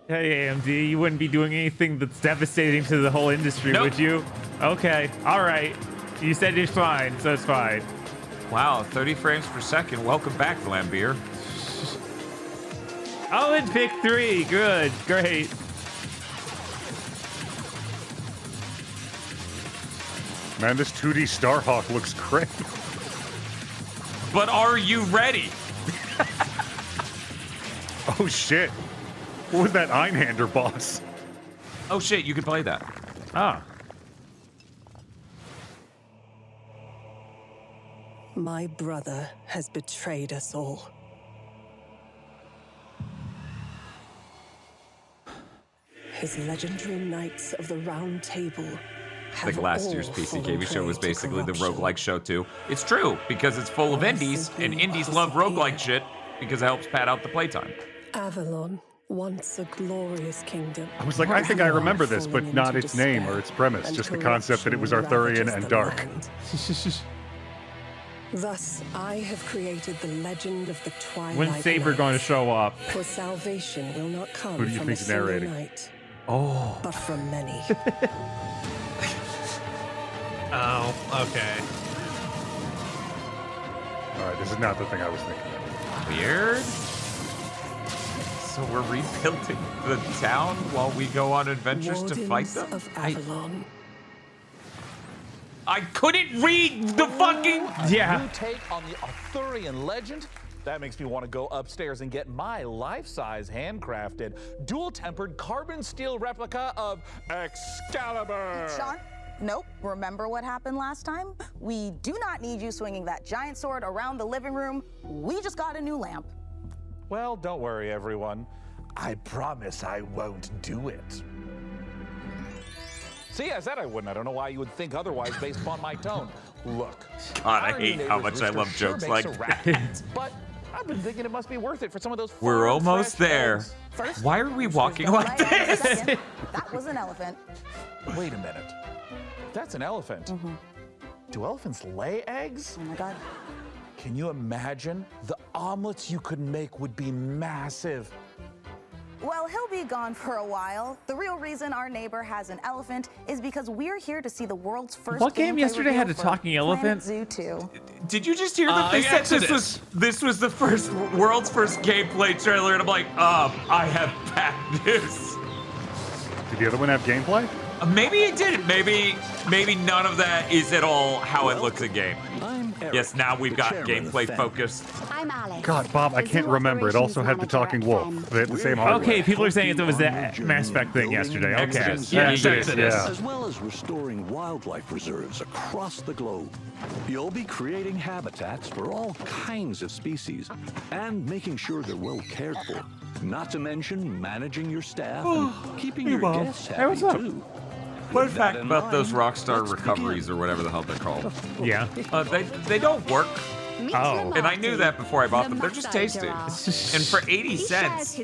Hey, AMD, you wouldn't be doing anything that's devastating to the whole industry, Nope. would you? Okay, all right. You said it's fine, so it's fine. Wow, 30 frames per second. Welcome back, Vlambeer. Oh, and pick 3. Good, great. Man, this 2D Starhawk looks great. But are you ready? Oh shit. What was that Einhander boss? Oh shit, you can play that. Ah. My brother has betrayed us all. His legendary Knights of the Round Table have Like last all year's PC fallen Gaming show prey was to basically the corruption. roguelike show too. It's true, because it's full of indies, and indies love roguelike shit because it helps pad out the playtime. Avalon, once a glorious kingdom. I was like, I think I remember this, but not its name or its premise, just the concept that it was Arthurian and dark. Thus, I have created the legend of the Twilight When's Saber going to show up? For salvation will not come Who do you from a think's single narrating? night, Oh. but from many. Oh, okay. All right, this is not the thing I was thinking of. Weird. So we're rebuilding the town while we go on adventures to fight Wardens them? of Avalon. I couldn't read the fucking... New take on the Arthurian legend? That makes me want to go upstairs and get my life-size handcrafted, dual-tempered carbon steel replica of Excalibur. Sean? Nope. Remember what happened last time? We do not need you swinging that giant sword around the living room. We just got a new lamp. Well, don't worry, everyone. I promise I won't do it. See, I said I wouldn't. I don't know why you would think otherwise based upon my tone. Look. God, I our new hate how neighbor's much I rooster love sure jokes makes like a racket, but I've been thinking it must be worth it for some of those We're farm almost fresh there. eggs. First, Why are we walking Don't like lie down a this? second. That was an elephant. wait a minute. That's an elephant. Do elephants lay eggs? Oh my God. Can you imagine? The omelets you could make would be massive. Well, he'll be gone for a while. The real reason our neighbor has an elephant is because we're here to see the world's first What game gameplay yesterday had a reveal for talking elephant? Planet Zoo 2. Did you just hear that they said this was the first world's first gameplay trailer? And I'm like, I have bad news. Did the other one have gameplay? Maybe it didn't. Maybe none of that is at all how it looks in game. Yes, now we've got gameplay focused. I'm Alex. God, Bob, I can't remember. It also had the talking wolf. They had the same hardware. Okay, people are saying it was that Mass Effect thing yesterday. Okay. Exodus. Yeah, Exodus. yeah. As well as restoring wildlife reserves across the globe. You'll be creating habitats for all kinds of species and making sure they're well cared for. Not to mention managing your staff and keeping Hey, your Bob. guests Hey, happy what's up? too. Fun With fact that in about those mind, Rockstar let's recoveries or whatever the hell they're called. Yeah. They don't work Oh. And I knew that before I bought them. They're just tasty. And for 80 cents,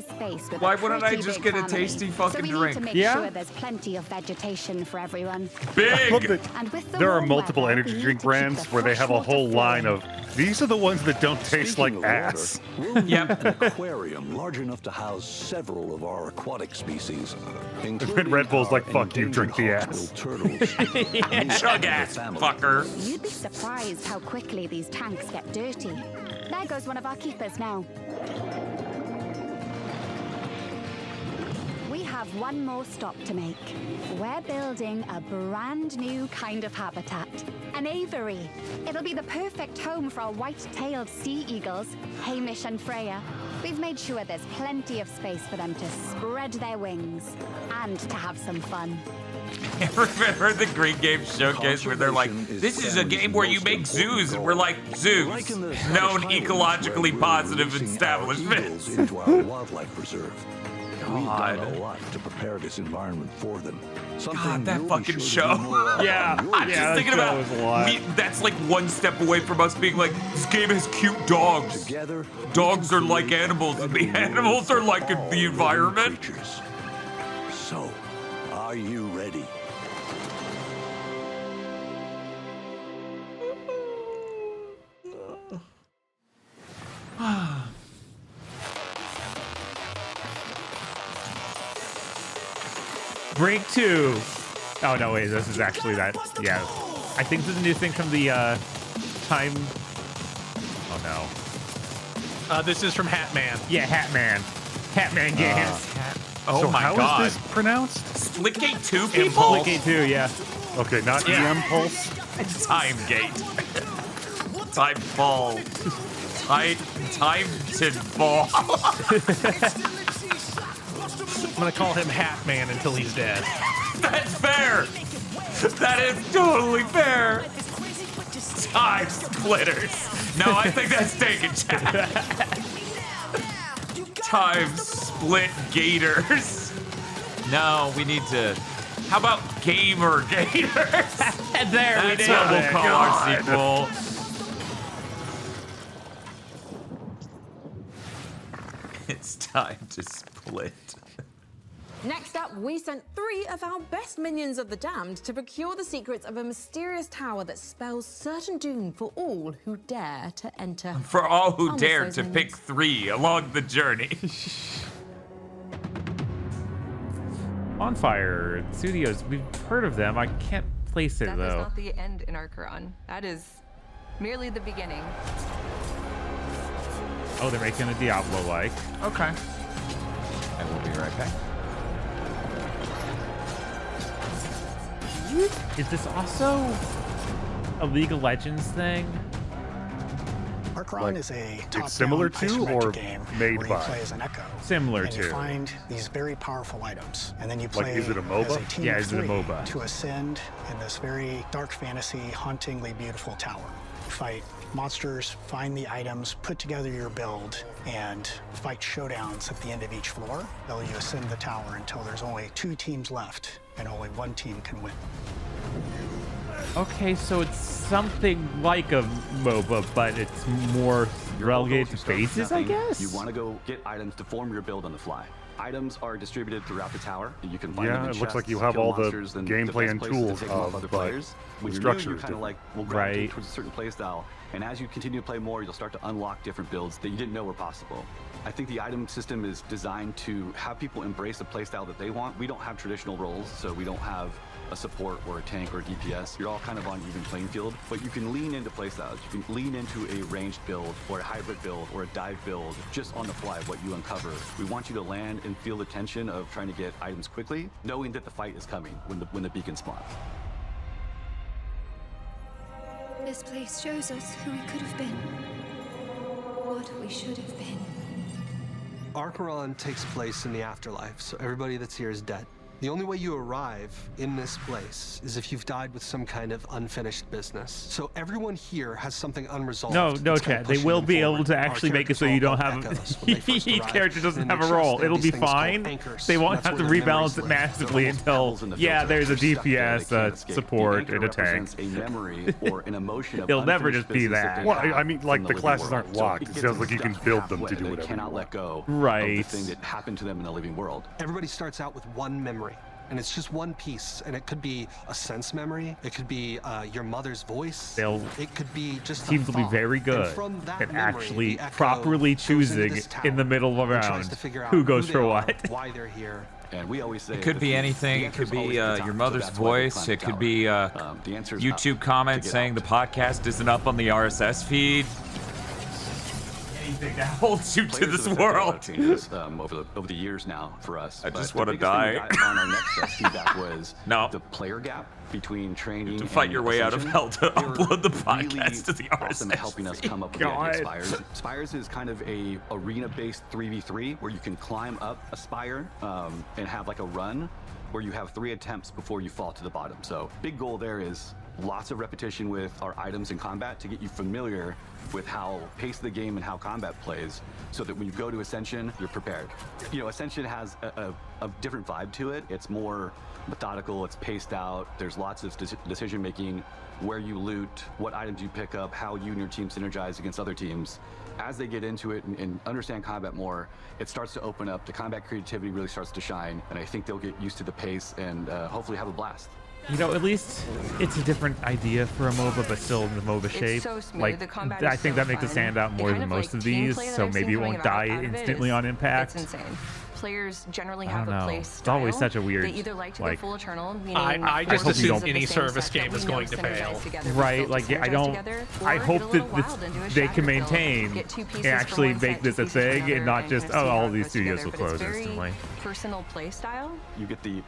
why wouldn't I just get a tasty fucking drink? Yeah. There's plenty of vegetation for everyone. Big! And with the There are warm multiple weather, energy we drink need to keep brands the where they have a fresh whole water line flowing. of, these are the ones that don't taste like ass. Yep. An aquarium large enough to house several of our aquatic species. And Red Bull's like, fuck you, drink the ass. Chug ass, fucker. You'd be surprised how quickly these tanks get dirty. There goes one of our keepers now. We have one more stop to make. We're building a brand new kind of habitat. An aviary. It'll be the perfect home for our white-tailed sea eagles, Hamish and Freya. We've made sure there's plenty of space for them to spread their wings and to have some fun. Remember the Green Game Showcase where they're like, this is a game where you make zoos, and we're like, zoos, known ecologically positive establishments. Into our wildlife reserve. We've God. done a lot to prepare this environment for them. God, that you'll be fucking sure to show. do more of Yeah. on your I'm end. just thinking about was a lot. that's like one step away from us being like, this game has cute dogs. Together, Dogs are like animals, and the animals are like the environment. creatures. So, are you ready? Break 2. Oh, no, wait. This is actually that. Yeah. I think this is a new thing from the time. Oh, no. This is from Hatman. Yeah, Hatman. Hatman Games. Oh So my how god. is this pronounced? Splitgate 2 people? Splitgate 2, yeah. Okay, not Yeah. EM Pulse. Time gate. Time fall. Time to fall. I'm gonna call him Hatman until he's dead. That's fair. That is totally fair. Time splitters. No, I think that's taken, Chad. Time split gators. No, we need to. How about gamer gators? There we That's go. what we'll call our sequel. It's time to split. Next up, we sent 3 of our best minions of the damned to procure the secrets of a mysterious tower that spells certain doom for all who dare to enter. For all who Almost dare those to minions. pick 3 along the journey. Bonfire Studios. We've heard of them. I can't place it, That is though. not the end in Archeron. That is merely the beginning. Oh, they're making a Diablo-like. Okay. I will be right back. Is this also a League of Legends thing? Archeron Like, is a it's top-down similar to isometric or game made where by? you play as an echo. Similar and to. you find these very powerful items, and then you Like, play is it a as MOBA? a team Yeah, of is it a 3 MOBA? to ascend in this very dark fantasy, hauntingly beautiful tower. Fight monsters, find the items, put together your build, and fight showdowns at the end of each floor. While you ascend the tower until there's only 2 teams left, and only 1 team can win. Okay, so it's something like a MOBA, but it's more relegated to bases, I guess? You want to go get items to form your build on the fly. Items are distributed throughout the tower, and you can find them Yeah, in it looks like chests, you have kill all the monsters, and gameplay best and places to tools take them off of, other but players. When the you're structure new, is you're kind of like, different. will gravitate Right. towards a certain play style, and as you continue to play more, you'll start to unlock different builds that you didn't know were possible. I think the item system is designed to have people embrace the playstyle that they want. We don't have traditional roles, so we don't have a support or a tank or a DPS. You're all kind of on even playing field, but you can lean into playstyles. You can lean into a ranged build or a hybrid build or a dive build just on the fly, what you uncover. We want you to land and feel the tension of trying to get items quickly, knowing that the fight is coming when the beacon spawns. This place shows us who we could have been. What we should have been. Archeron takes place in the afterlife, so everybody that's here is dead. The only way you arrive in this place is if you've died with some kind of unfinished business. So everyone here has something unresolved. No, chat. They will be able to actually make it so you don't have each character doesn't have a role. It'll be fine. They won't have to rebalance it massively until there's a DPS, support, and a tank. A memory or an emotion of It'll never unfinished just be business that. they Well, I mean, like, the classes aren't locked. It gets sounds like you them can build stuck them to do halfway. whatever They cannot you let want. go of Right. the thing that happened to them in the living world. Everybody starts out with one memory, and it's just one piece, and it could be a sense memory, it could be your mother's voice, it could be just Teams will be very good at actually properly choosing in the middle of a round who goes for what. Why they're here. And we always say It could be anything. It could be your mother's voice. It could be YouTube comments saying the podcast isn't up on the RSS feed. Anything that holds you to this world. Changes, over the years now for us. I just want wanna die. On our next feedback was the player gap between training To fight and your way out of Ascension. hell to They were upload the podcast really to the awesome RSS at helping us come up with God. the idea of Spires. Spires is kind of a arena-based 3v3 where you can climb up a spire and have like a run where you have 3 attempts before you fall to the bottom. So big goal there is lots of repetition with our items in combat to get you familiar with how pace of the game and how combat plays, so that when you go to Ascension, you're prepared. You know, Ascension has a different vibe to it. It's more methodical, it's paced out, there's lots of decision making, where you loot, what items you pick up, how you and your team synergize against other teams. As they get into it and understand combat more, it starts to open up, the combat creativity really starts to shine, and I think they'll get used to the pace and hopefully have a blast. You know, at least it's a different idea for a MOBA, but still in the MOBA shape. so smooth. Like, The combat I is think so that makes it fun. stand out The more kind than of, most like, of team these, play that so I've maybe seen it won't coming die out of it instantly is- on impact. It's insane. Players generally I have don't a know. play It's style. always such a weird, They either like to like- go full eternal, meaning I four just assume pieces of the any same service set game that is we know going to synergize fail. together, we Right, built like, to I synergize don't, together, I or hope get a that little wild and do a they shatter can build, maintain get 2 pieces and from actually one set, make this 2 a pieces from thing and another, not and just, kind of see how all it these goes studios together. will But close it's very instantly. personal play style. You get the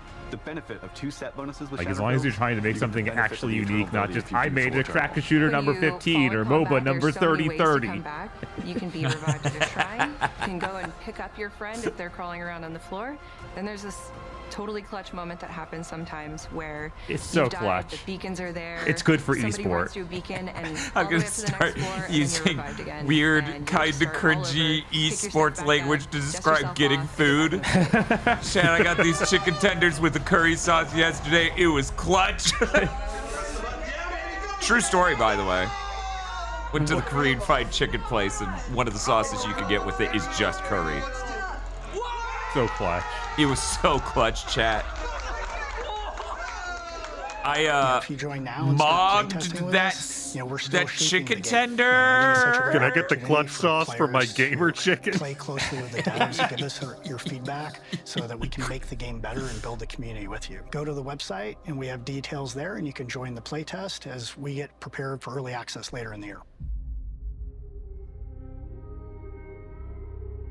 benefit of 2 set bonuses with Like, as shatter long as you're builds, trying to make you get the something benefit of actually the unique, not ability just, if you I do made full a eternal. tracker shooter When number you 15 fall or in MOBA combat, number there's so many ways to 3030. come back. You can be revived at a shrine. You can go and pick up your friend if they're crawling around on the floor. Then there's this totally clutch moment that happens sometimes where It's so you've died, clutch. the beacons are there. It's good for somebody esport. runs to a beacon and I'm all the gonna way up to the start next floor, and then you're using revived again. weird, And you kind of start all over, cringy pick yourself esports back language up, to dust describe yourself getting off, food. Shan, I got these chicken tenders with the curry sauce yesterday. It was clutch. True story, by the way. Went to the Korean fried chicken place, and one of the sauces you could get with it is just curry. So clutch. It was so clutch, chat. If you join now and start playtesting with us, we're still that shaping chicken the game. tender. Can I get the clutch sauce for my gamer chicken? Play closely with the devs, give us your feedback so that we can make the game better and build a community with you. Go to the website and we have details there, and you can join the playtest as we get prepared for early access later in the year.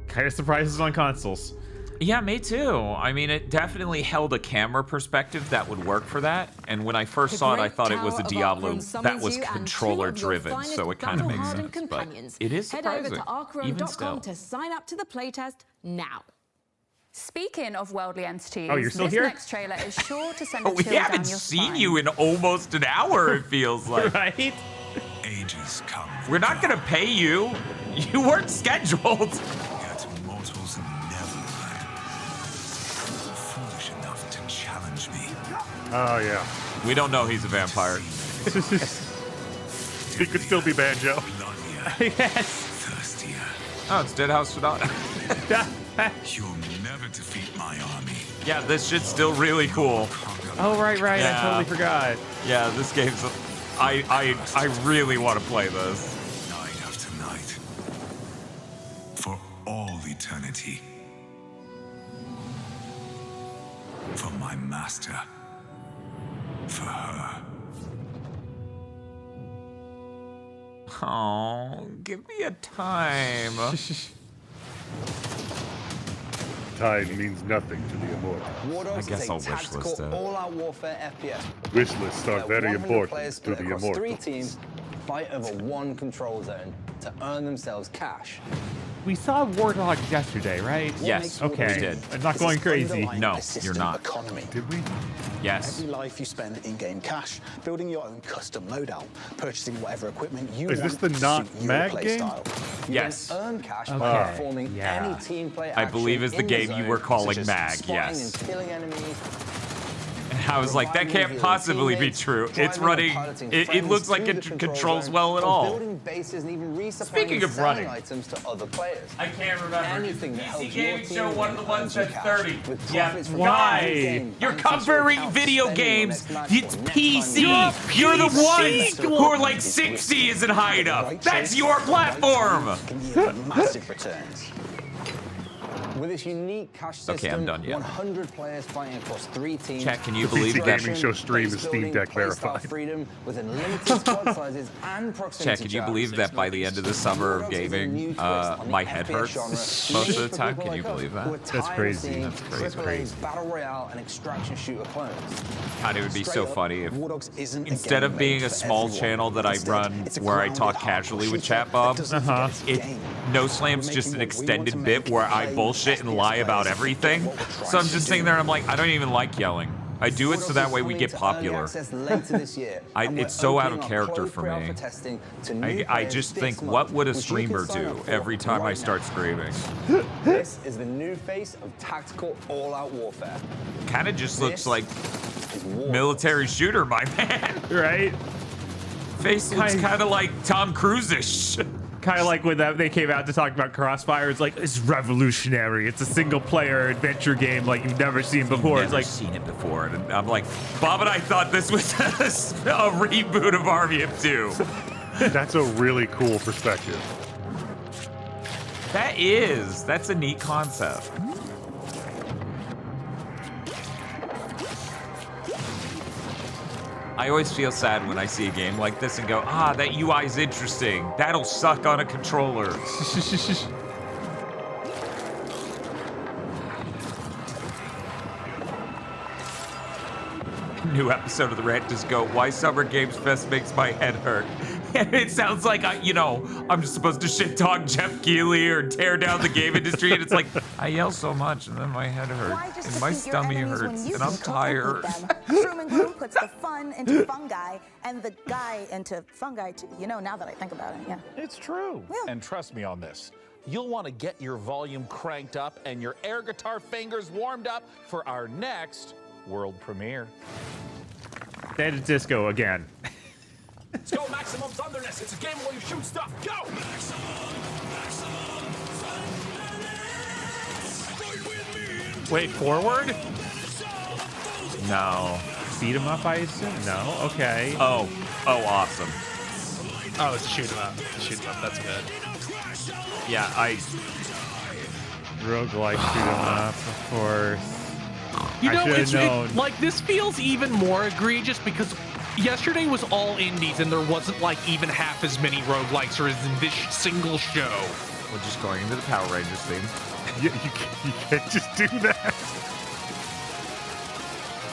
Kind of surprises on consoles. Yeah, me too. I mean, it definitely held a camera perspective that would work for that. And when I first saw it, I thought it was a Diablo that was controller driven, so it kind of makes sense. But it is Head over surprising, to even still. arcroom.com to sign up to the playtest now. Speaking of worldly entities, Oh, you're still this here? next trailer is sure to send a We chill down haven't your seen spine. you in almost an hour, it feels like. Right? Ages come. We're not gonna pay you. You weren't scheduled. Yet mortals never learn. Foolish enough to challenge me. Oh, yeah. We don't know he's a vampire. He could still be Banjo. Yes. Thirstier. Oh, it's Deadhouse Sonata. You'll never defeat my army. Yeah, this shit's still really cool. Oh, right. Yeah. I totally forgot. Yeah, this game's... I really want to play this. Night after night. For all eternity. For my master. For her. Oh, give me a time. Time means nothing to the immortal. War Dogs I guess is a I'll tactical, wishlist it. all-out warfare FPS. Wish lists are where very 100 important players to split the across 3 immortals. teams fight over one control zone to earn themselves cash. we saw Warthog yesterday, right? Yes, Okay. we did. I'm not going crazy. No, you're not. Economy. Did we? Yes. Every life you spend in-game cash, building your own custom loadout, purchasing whatever equipment you Is want this the to not suit your Mag play game? style. You Yes. then earn cash Okay. by performing Yeah. any team play I action believe is the in game you zone, were calling such as Mag, spotting yes. and killing enemies. And I was like, that can't possibly be true. It's running. It looks like it controls well at all. Building bases and even resupplying Speaking of selling running. items to other players. I can't remember. Anything that PC helps your Gaming team Show, one of the ones that's 30. with Yeah, profits from why? every game. You're Balance your covering account video spending your games. next match It's for next PC. time You're the PC. ones who are like 60 isn't high enough. That's your platform. Can yield massive returns. With this unique cash system, Okay, I'm done, yeah. 100 players fighting across 3 teams. Chat, can you The believe PC that? Gaming Show stream is Steam Deck verified. Freedom with unlimited squad sizes and proximity Chat, can you believe that by the end of the summer of gaming, my head hurts most of the time? Can you believe that? That's crazy. That's crazy. Battle Royale and extraction shooter clones. God, it would be so funny if War Dogs isn't a instead game of being made a for small everyone. channel that I Instead, run it's a where I grounded, talk harsh casually with shooter Chat Bob, that doesn't forget its game. No Slam's just an extended bit where I bullshit and lie about everything. So I'm just sitting there and I'm like, I don't even like yelling. I do it so that way we get popular. It's so out of character for me. I just think, what would a streamer do every time I start screaming? This is the new face of tactical all-out warfare. Kind of just looks like military shooter, my man. Right? Face looks kind of like Tom Cruise-ish. Kind of like when they came out to talk about Crossfire. It's like, it's revolutionary. It's a single-player adventure game like you've never seen before. It's like seen it before, and I'm like, Bob and I thought this was a reboot of Army of Two. That's a really cool perspective. That's a neat concept. I always feel sad when I see a game like this and go, that UI is interesting. That'll suck on a controller. New episode of the rant just go, why Summer Games Fest makes my head hurt. And it sounds like, I'm just supposed to shit talk Jeff Keighley or tear down the game industry. And it's like, I yell so much and then my head hurts and my stomach hurts and I'm tired. Shroom and Gloom puts the fun into fungi and the guy into fungi too. Now that I think about it, yeah. It's true. Yeah. And trust me on this. You'll want to get your volume cranked up and your air guitar fingers warmed up for our next world premiere. Dead Disco again. Let's go Maximum Thunderness. It's a game where you shoot stuff. Go! Wait, forward? No. Beat 'em up, I assume? No? Okay. Oh, awesome. Oh, it's a shoot 'em up. Shoot 'em up. That's good. Yeah, Roguelike shoot 'em up, of course. You know, known. this feels even more egregious because yesterday was all indies and there wasn't like even half as many roguelikes or as in this single show. We're just going into the Power Rangers theme. You can't just do that.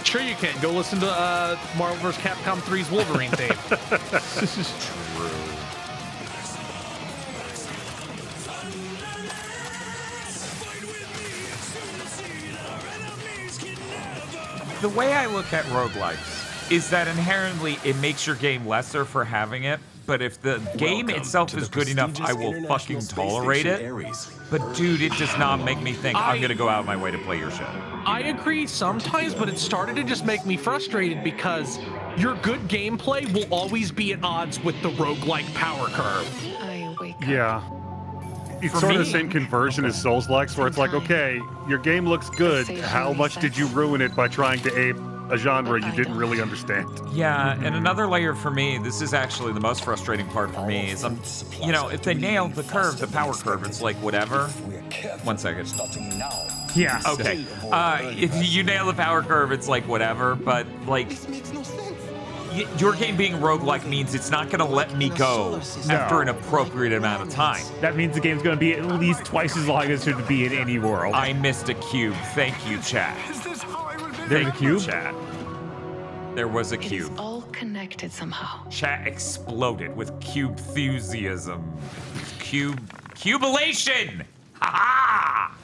Sure you can. Go listen to Marvel vs. Capcom 3's Wolverine theme. This is true. The way I look at roguelikes is that inherently it makes your game lesser for having it, but if the game itself is good enough, I will fucking tolerate it. But dude, it does not make me think I'm gonna go out of my way to play your shit. I agree sometimes, but it started to just make me frustrated because your good gameplay will always be at odds with the roguelike power curve. Yeah. It's sort of the same conversion as Souls-likes, where it's like, okay, your game looks good. How much did you ruin it by trying to ape a genre you didn't really understand? Yeah, and another layer for me, this is actually the most frustrating part for me, is if they nail the curve, the power curve, it's like whatever. 1 second. Yeah. Okay. If you nail the power curve, it's like whatever, but like, your game being roguelike means it's not gonna let me go after an appropriate amount of time. That means the game's gonna be at least twice as long as it would be in any world. I missed a cube. Thank you, chat. There's a cube? Chat. There was a cube. It's all connected somehow. Chat exploded with cube enthusiasm. Cubilation! Ha-ha!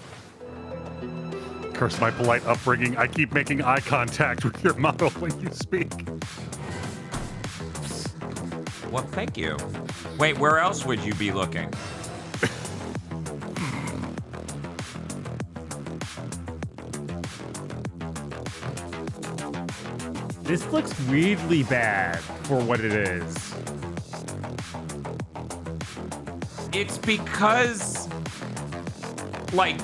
Curse my polite upbringing. I keep making eye contact with your model when you speak. Well, thank you. Wait, where else would you be looking? This looks weirdly bad for what it is. It's because, like,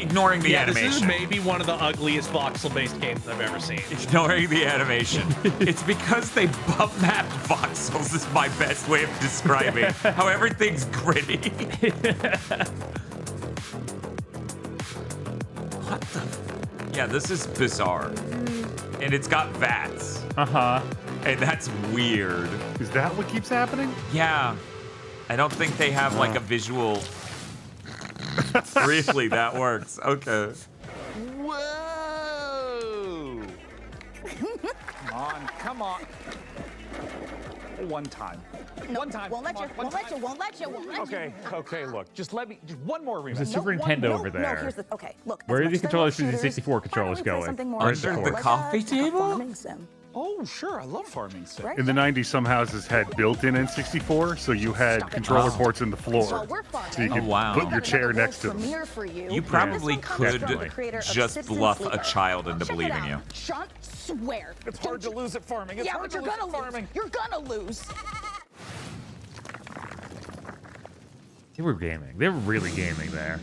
ignoring the animation. This is maybe one of the ugliest voxel-based games I've ever seen. Ignoring the animation. It's because they bump mapped voxels is my best way of describing how everything's gritty. What the? Yeah, this is bizarre. And it's got VATs. Uh-huh. And that's weird. Is that what keeps happening? Yeah. I don't think they have like a visual. Really, that works. Okay. Whoa! Come on. One time. No, One time. Won't let you. Come on, Won't let you. Okay, look. Just one more rematch. There's a Super Nintendo over there. No, here's the. Okay, look. Where as are these much as I love controllers for the shooters, 64 controllers why don't we play going? something more Under the like coffee a table? farming sim. Oh, sure. I love farming sim. Right? In the 90s, some houses had built-in N64, so you had controller ports in the floor. So we're fun. So you could put your chair next to them. You probably could creator of just Citizen bluff a Sleeper. child into Check it believing out. you. Sean, swear. It's hard to lose at farming. It's Yeah, hard but to you're lose gonna at farming. lose. You're gonna lose. They were gaming. They were really gaming there.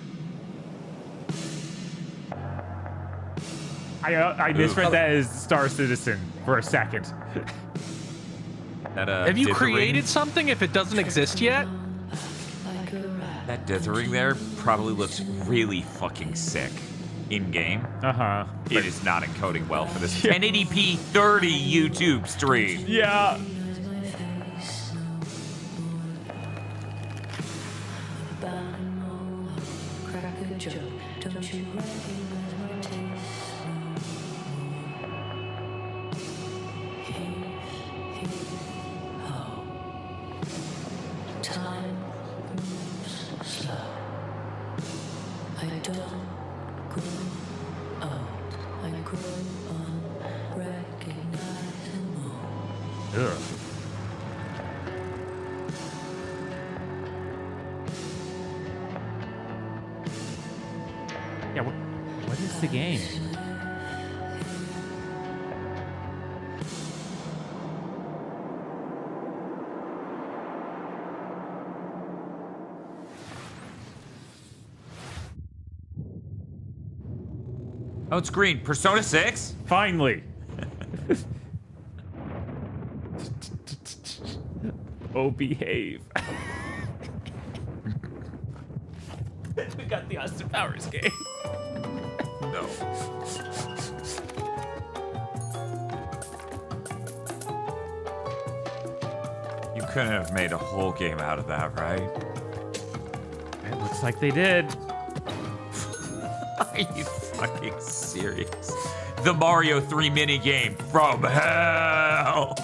I misread that as Star Citizen for a second. That, Have you dithering- created something if it doesn't exist yet? That dithering there probably looks really fucking sick in game. Uh-huh. It is not encoding well for this 1080p 30 YouTube stream. Yeah. Ugh. Yeah, what is the game? Oh, it's green. Persona 6? Finally. Oh, behave. We got the Austin Powers game. No. You couldn't have made a whole game out of that, right? It looks like they did. Are you fucking serious? The Mario 3 minigame from hell!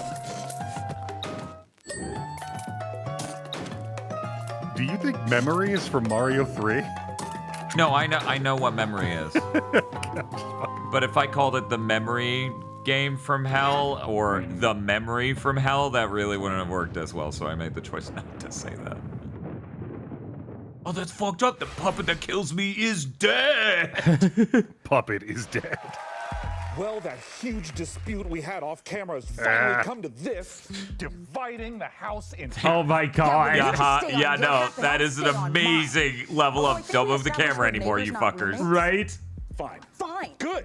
Do you think memory is from Mario 3? No, I know what memory is. But if I called it the memory game from hell or the memory from hell, that really wouldn't have worked as well, so I made the choice not to say that. Oh, that's fucked up. The puppet that kills me is dead. Puppet is dead. Well, that huge dispute we had off camera has finally come to this, dividing the house in half. Oh my god. Yeah, no, that is an amazing level of don't move the camera anymore, you fuckers. Right? Fine. Fine. Good.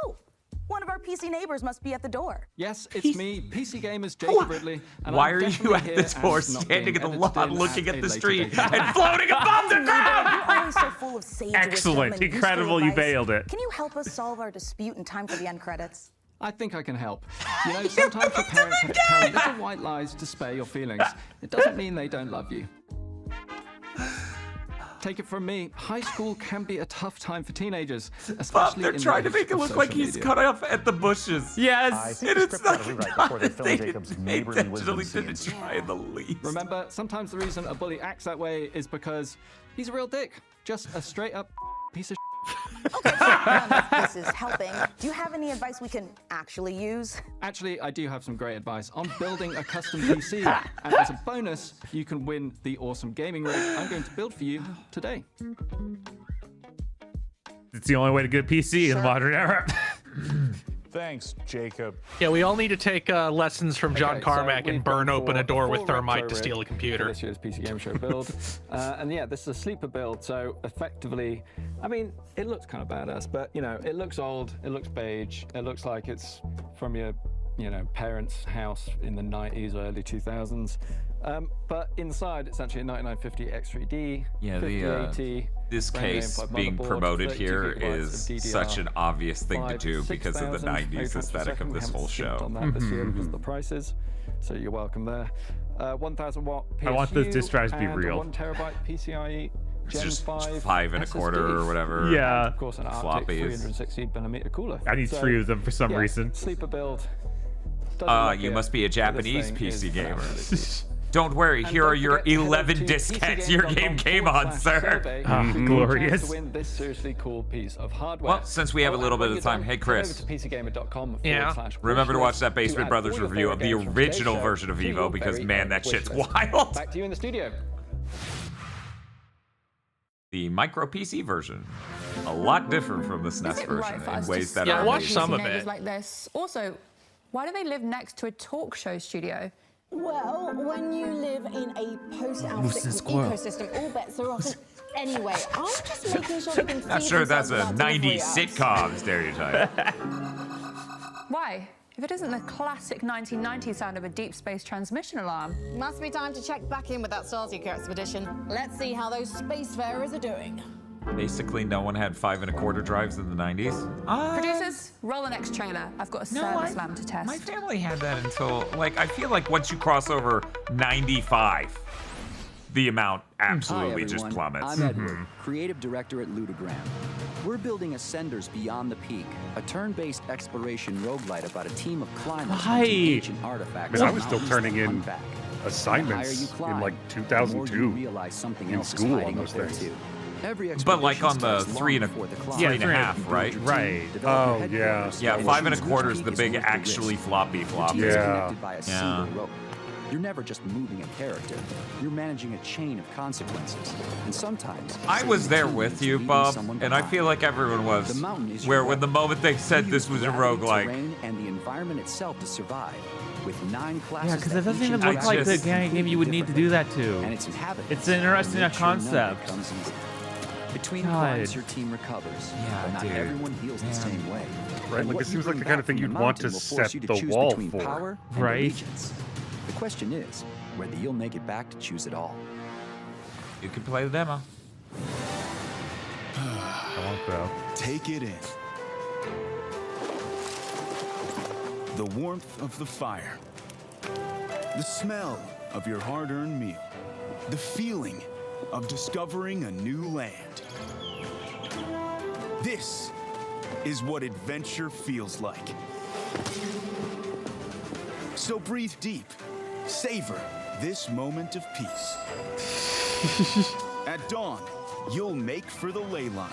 Oh, one of our PC neighbors must be at the door. Yes, it's me, PC Gamers Jacob Ridley. And Why I'm are you definitely at here the as door, not standing being at the edited lawn, in looking at a the later street, date. and floating above the ground? You're always so full of sage wisdom Excellent. and useful Incredible. You advice. bailed it. Can you help us solve our dispute in time for the end credits? I think I can help. You know, sometimes your parents have to tell you little white lies to spare your feelings. It doesn't mean they don't love you. take it from me. High school can be a tough time for teenagers, especially They're in the trying to age make it of look like social he's media. cut off at the bushes. Yes. And it's not, before they film they Jacob's neighborly wisdom intentionally didn't scenes. try in the least. Remember, sometimes the reason a bully acts that way is because he's a real dick. Just a straight up piece of This is helping. Do you have any advice we can actually use? Actually, I do have some great advice on building a custom PC. And as a bonus, you can win the awesome gaming rig I'm going to build for you today. It's the only way to get a PC in the modern era. Thanks, Jacob. Yeah, we all need to take lessons from John Okay, Carmack so and we've burn gone open for a door with full thermite retro to steal a rig computer. for this year's PC Game Show build. And yeah, this is a sleeper build, so effectively, I mean, it looks kind of badass, but you know, it looks old, it looks beige, it looks like it's from your, parents' house in the 90s or early 2000s. But inside, it's actually a 9950 X3D, Yeah, 5080. this case being promoted here is such an obvious thing to do because of the 90s aesthetic of this whole show. On that this year because of the prices, so you're welcome there. 1000 watt PSU I want those disk drives to be and real. 1 terabyte PCIe It's Gen just 5 5 1/4 SSD. or whatever. Yeah. And of course, an Arctic Floppies. 360 millimeter cooler. I need 3 of them for some yeah, reason. Sleeper build. Doesn't look You it, must be a but this Japanese thing PC is gamer. absolutely- Don't worry, And here don't are your forget to head 11 over to diskettes your game came on, PCGame.com/survey sir. Glorious. To win this seriously cool piece of hardware. Well, since we have a little bit of time, hey Chris, remember to watch that Basement Brothers review of the original version of Evo because man, that shit's wild. Back to you in the studio. The micro PC version, a lot different from the SNES version in ways that are watch amazing. some of neighbors it. like this. Also, why do they live next to a talk show studio? Well, when you live in a Moose and post-Alfred squirrel. ecosystem, all bets are off. Anyway, I'm just making sure they can feed Not sure that's a themselves without 90s delivery apps. sitcom stereotype. Why? If it isn't the classic 1990s sound of a deep space transmission alarm. Must be time to check back in with that Sartika expedition. Let's see how those spacefarers are doing. Basically, no one had 5 1/4 drives in the 90s. Producers, roll the next trailer. I've got a service lamp to test. My family had that until, I feel like once you cross over 95, the amount absolutely Hi, just everyone. plummets. I'm Edward, creative director at Ludogram. We're building Ascenders Beyond the Peak, a turn-based exploration roguelite about a team of climbers Hi. into ancient artifacts. I and was still mountains turning to in hunt back. assignments The higher you in climb, 2002 the more you realize something in else is school on hiding those up there things. too. Every But like on expedition the starts 3 long and before the clock. 3 and a half, right? Right. Oh, yeah. Yeah, 5 1/4 is the big actually floppy flop. Your team is Yeah. connected by a single rope. You're never just moving a character. You're managing a chain of consequences. And sometimes I was there with you, leaving Bob, someone and I behind. feel like everyone was. The mountain is Where your when the weapon. moment they said You this use was a gravity, roguelike, terrain, and the environment itself to survive. With 9 classes Yeah, because it that doesn't each even look interact like the with kind of game you would need to do that to. and its inhabitants. It's an interesting Make sure none of it concept. comes easy. Between God. climbs, your team recovers. Yeah, but not dude. everyone heals the same way. Right, And like what it you seems like bring the kind of back thing from you'd the want to mountain will force set you to the choose wall between for. power and Right. allegiance. The question is whether you'll make it back to choose it all. you can play the demo. I want that. Take it in. The warmth of the fire. The smell of your hard-earned meal. The feeling of discovering a new land. This is what adventure feels like. So breathe deep. Savor this moment of peace. At dawn, you'll make for the ley line.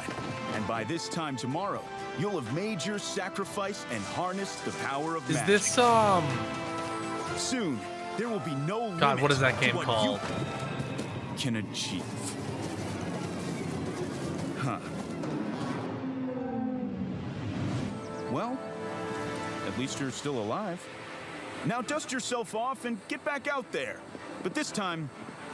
And by this time tomorrow, you'll have made your sacrifice and harnessed the power of Is magic. this Soon, there will be no God, what limit is that to game what called? you can achieve. Huh. Well, at least you're still alive. Now dust yourself off and get back out there. But this time,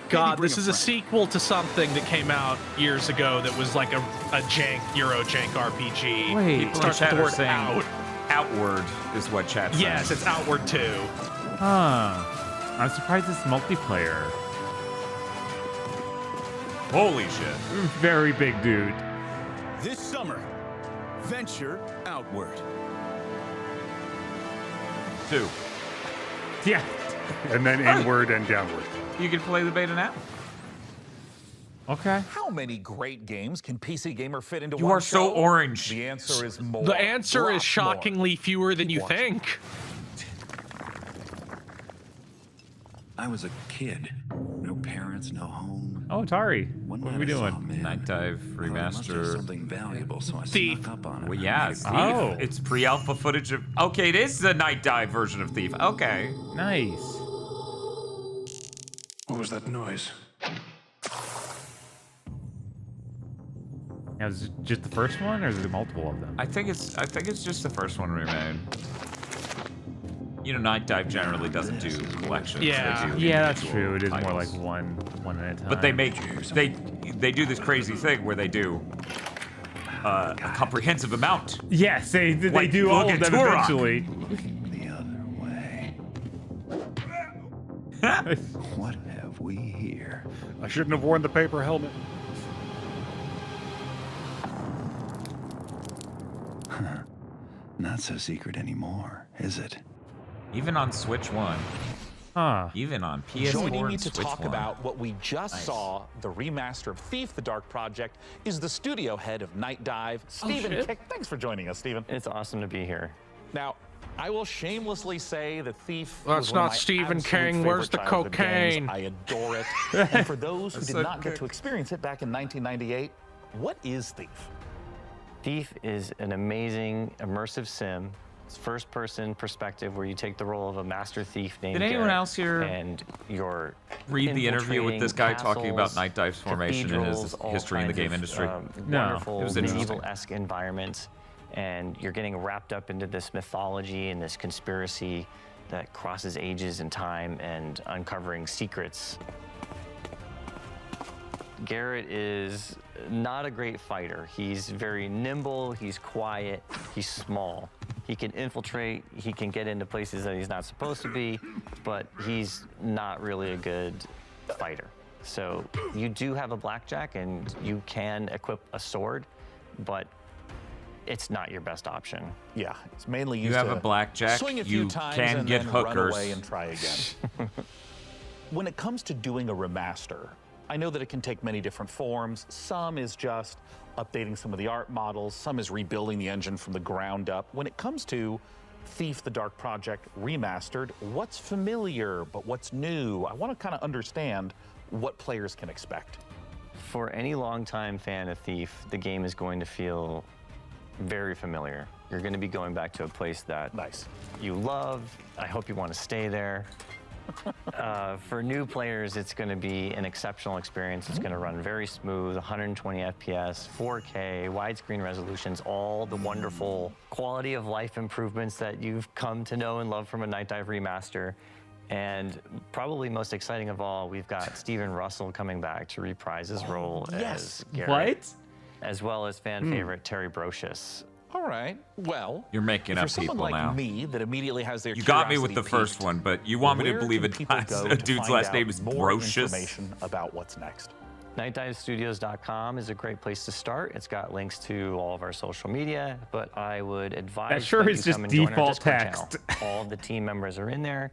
God, maybe this bring is a friend. sequel to something that came out years ago that was like a jank Euro jank RPG. Wait. People in Starts with chat the are word saying out. outward is what chat says. Yes, it's Outward 2. Huh. I'm surprised it's multiplayer. Holy shit. Very big dude. This summer, venture outward. 2. Yeah. And then inward and downward. You can play the beta now. Okay. How many great games can PC Gamer fit into You one are so show? orange. The answer is more. The answer is Lots shockingly fewer than you think. I was a kid. No parents, no home. Oh, Atari. One What are night we I saw doing? a man. Night Dive I thought he must have remaster. something valuable, so I Thief. snuck up on it. Well, yeah, Made Thief. a deal. Oh. It's pre-alpha footage of. Okay, it is the Night Dive version of Thief. Okay. Nice. What was that noise? Now, is it just the first one, or is it multiple of them? I think it's just the first one remade. You know, Night Dive generally doesn't do collections. Yeah. They do Yeah, that's individual true. It is more titles. like one at a time. But they make they do this crazy thing where they do a comprehensive amount. Yes, they Like, do all look of at them Turok. eventually. The other way. What have we here? I shouldn't have worn the paper helmet. Not so secret anymore, is it? Even on Switch 1. Huh. Even on PS4 Joining me and to Switch talk 1. about what we just Nice. saw, the remaster of Thief: The Dark Project, is the studio head of Night Dive, Stephen shit. Kick. Thanks for joining us, Stephen. It's awesome to be here. Now, I will shamelessly say that Thief That's was one of not my Stephen absolute King. Where's favorite the childhood games. cocaine? I adore it. And for those who That's did so not get good. to experience it back in 1998, what is Thief? Thief is an amazing immersive sim. It's first-person perspective where you take the role of a master thief named Did anyone Garrett, else here and you're read the interview with this guy talking about castles, Night Dive's formation and his cathedrals, all history in the kinds game of, industry? No, wonderful it was interesting. medieval-esque environments, and you're getting wrapped up into this mythology and this conspiracy that crosses ages and time and uncovering secrets. Garrett is not a great fighter. He's very nimble, he's quiet, he's small. He can infiltrate, he can get into places that he's not supposed to be, but he's not really a good fighter. So you do have a blackjack and you can equip a sword, but it's not your best option. Yeah, it's mainly You used have to a blackjack, swing a few you times can and get then run hookers. away and try again. When it comes to doing a remaster, I know that it can take many different forms. Some is just updating some of the art models, some is rebuilding the engine from the ground up. When it comes to Thief: The Dark Project Remastered, what's familiar but what's new? I want to kind of understand what players can expect. For any longtime fan of Thief, the game is going to feel very familiar. You're going to be going back to a place that you love. I hope you want to stay there. For new players, it's going to be an exceptional experience. It's going to run very smooth, 120 FPS, 4K, widescreen resolutions, all the wonderful quality of life improvements that you've come to know and love from a Night Dive remaster. And probably most exciting of all, we've got Steven Russell coming back to reprise his role as Garrett, as well as fan favorite Terry Brocious. All right, well, You're making if up you're someone people like now. me that immediately has their You got me with the curiosity first one, but you want me to where believe can people go a to dude's find last out name is more Brocious? information about what's next? NightDiveStudios.com is a great place to start. It's got links to all of our social media, but I would advise That sure that is you just come and join our default Discord text. channel. All of the team members are in there.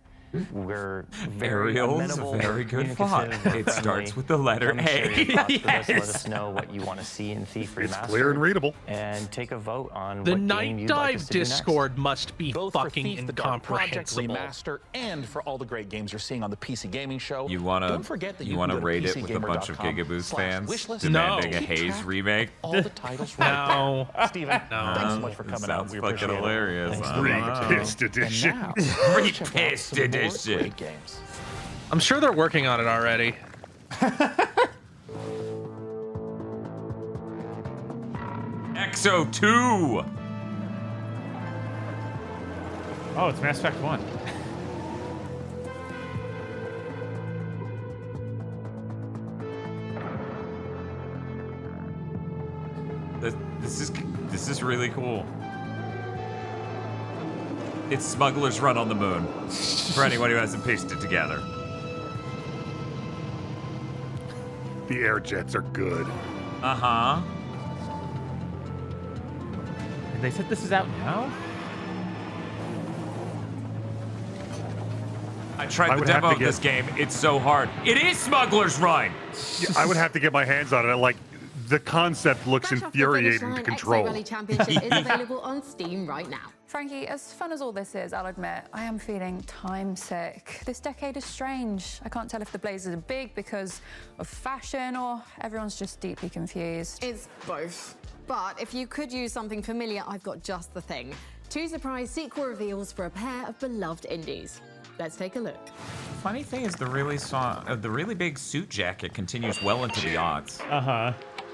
We're very Ariel's amenable, very good communicative, font. we're It friendly. starts with the letter Come and share A. your thoughts with us. Let Yes. us know what you want to see in Thief It's Remastered. clear and readable. And take a vote on The what game Night you'd like us Dive to do next. Discord must be Both for fucking Thief: The Dark Project incomprehensible. Remaster and for all the great games you're seeing on the PC Gaming Show. You wanna Don't forget that you can wanna go to rate it with a bunch of GigaBoots fans PCGamer.com/wishlist demanding and a keep Haze track remake? of all the titles right No. there. Steven, No. thanks so much for coming out. Sounds We fucking appreciate hilarious. It. Thanks I for don't being know. here. Pissed edition. And now, let's check out Re-pissed some more edition. great games. I'm sure they're working on it already. Exo 2. Oh, it's Mass Effect 1. This is really cool. It's Smuggler's Run on the Moon. For anyone who hasn't pieced it together. The air jets are good. Uh-huh. And they said this is out now? I tried the demo of this game. It's so hard. It is Smuggler's Run. Yeah, I would have to get my hands on it. Like, the concept looks infuriating to control. Rally Championship is available on Steam right now. Frankie, as fun as all this is, I'll admit, I am feeling time sick. This decade is strange. I can't tell if the blazers are big because of fashion or everyone's just deeply confused. It's both. But if you could use something familiar, I've got just the thing. 2 surprise sequel reveals for a pair of beloved indies. Let's take a look. Funny thing is, the really big suit jacket continues well into the odds.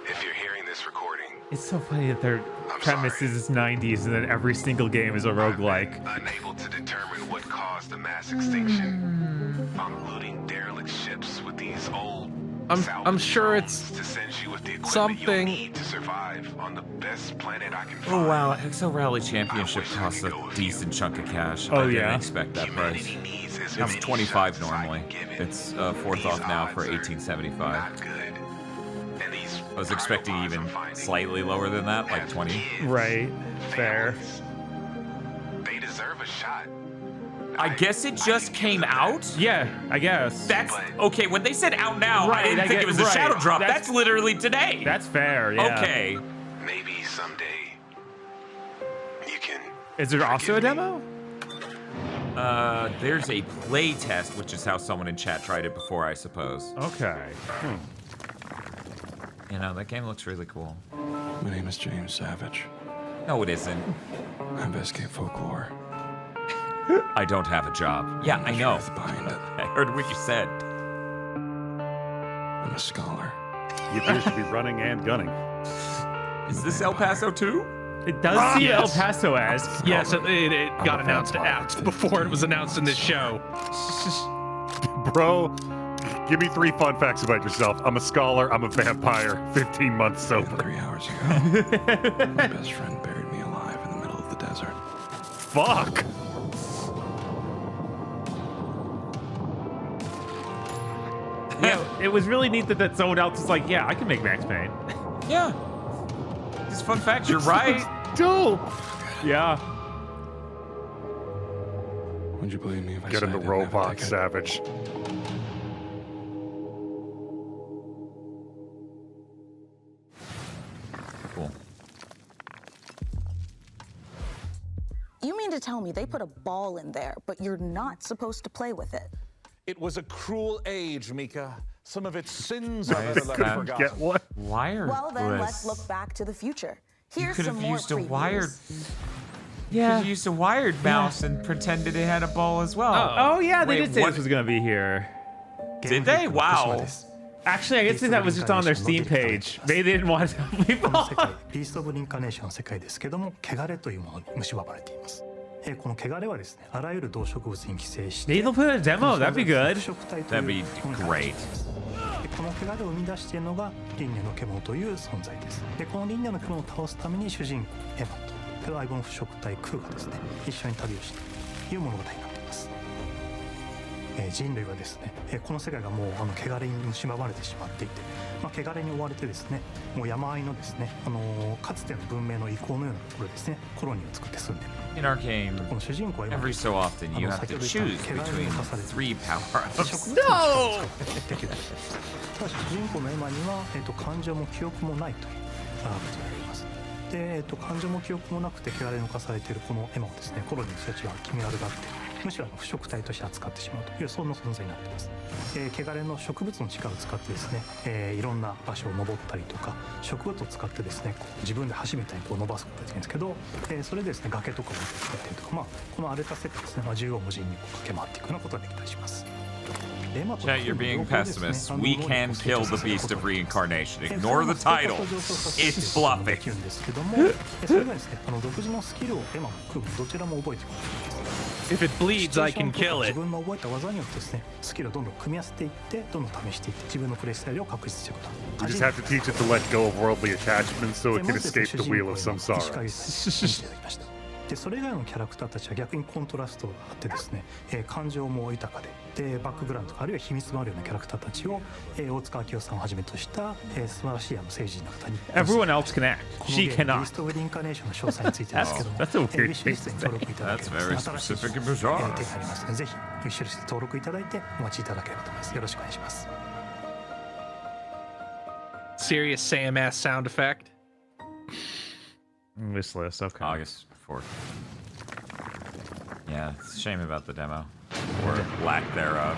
If you're hearing this recording, It's so funny that their premise is 90s and then every single game is a roguelike. unable to determine what caused the mass extinction, I'm looting derelict ships with these old. I'm sure it's to send you with the equipment something. you need to survive on the best planet I can find. Oh wow, XL Rally Championship costs a decent chunk of cash. Oh, I didn't yeah? expect that price. It's 25 normally. It's 4th off now for 1875. I was expecting even slightly lower than that, like 20. Right. Fair. They deserve a shot. I guess it just came out? Yeah, I guess. That's okay. When they said out now, Right, I didn't think it was a right. shadow drop. That's literally today. That's fair, yeah. Okay. Maybe someday you can. Is there also a demo? There's a play test, which is how someone in chat tried it before, I suppose. Okay. You know, that game looks really cool. My name is James Savage. No, it isn't. I investigate folklore. I don't have a job. Yeah, I know. I heard what you said. I'm a scholar. He appears to be running and gunning. Is this El Paso too? It does seem El Paso-esque. Yes, it got announced before it was announced in this show. Bro, give me 3 fun facts about yourself. I'm a scholar, I'm a vampire, 15 months sober. 3 hours ago, my best friend buried me alive in the middle of the desert. Fuck! Yeah, it was really neat that someone else was like, yeah, I can make Max Payne. Yeah. These fun facts, you're right. Dope. Yeah. Would you believe me if I Get said in the I didn't have a robot, ticket? Savage. Cool. You mean to tell me they put a ball in there, but you're not supposed to play with it? It was a cruel age, Mika. Some of its sins are better left forgotten. Get what? Wireless. Well, then let's look back to the future. You Here's could some have more used a previews. wired. Yeah. You could have used a wired mouse and pretended it had a ball as well. Oh, yeah, they Wait, did say what? this was going to be here. Did they? Wow. Actually, I guess that was just on their Steam page. Maybe they didn't want to tell people. ビースト・オブ・リンカネーションの世界ですけども、汚れというものに蝕まれています。この汚れはですね、あらゆる動植物に寄生して、 Maybe they'll put a demo. That'd be good. That'd be great. この汚れを生み出しているのが輪廻の獣という存在です。で、この輪廻の獣を倒すために主人公エマと相棒の腐食体クーがですね、一緒に旅をしているという物語になっています。人類はですね、この世界がもう汚れに蝕まれてしまっていて、汚れに追われてですね、もう山あいのですね、かつての文明の遺構のようなところですね、コロニーを作って住んでいる。 In our game, every so often you have to choose between 3 power-ups. No! ただし主人公のエマには、感情も記憶もないということがあります。で、感情も記憶もなくて汚れに侵されているこのエマをですね、コロニーの人たちは気味悪がってむしろ腐食体として扱ってしまうというそんな存在になっています。汚れの植物の力を使ってですね、いろんな場所を登ったりとか植物を使ってですね、自分で橋みたいに伸ばすことができるんですけど、それでですね崖とかを使ったりとか、この荒れた世界ですね、縦横無尽に駆け回っていくようなことができたりします。 Chat, you're being pessimists. We can kill the beast of reincarnation. Ignore the title. It's bluffing. それがですね、独自のスキルをエマもクーもどちらも覚えていくことができます。 If it bleeds, I can kill it. 自分の覚えた技によってですね、スキルをどんどん組み合わせていって、どんどん試していって自分のプレイスタイルを確立していくこと。 You just have to teach it to let go of worldly attachments so it can escape the wheel of samsara. でそれ以外のキャラクターたちは逆にコントラストがあってですね、感情も豊かで、バックグラウンドとかあるいは秘密があるようなキャラクターたちを、大塚明夫さんをはじめとした、素晴らしい政治人の方に Everyone else can act. She ビ cannot. ースト・オブ・リンカネーションの詳細についてですけども、That's a weird ウィッシュリストに登録いただけ That's れば very specific and bizarre. 手に入りますのでぜひウィッシュリスト登録いただいてお待ちいただければと思います。よろしくお願いします。 Serious Sam ass sound effect. Wish list, okay. August 4th. Yeah, it's a shame about the demo. Or lack thereof.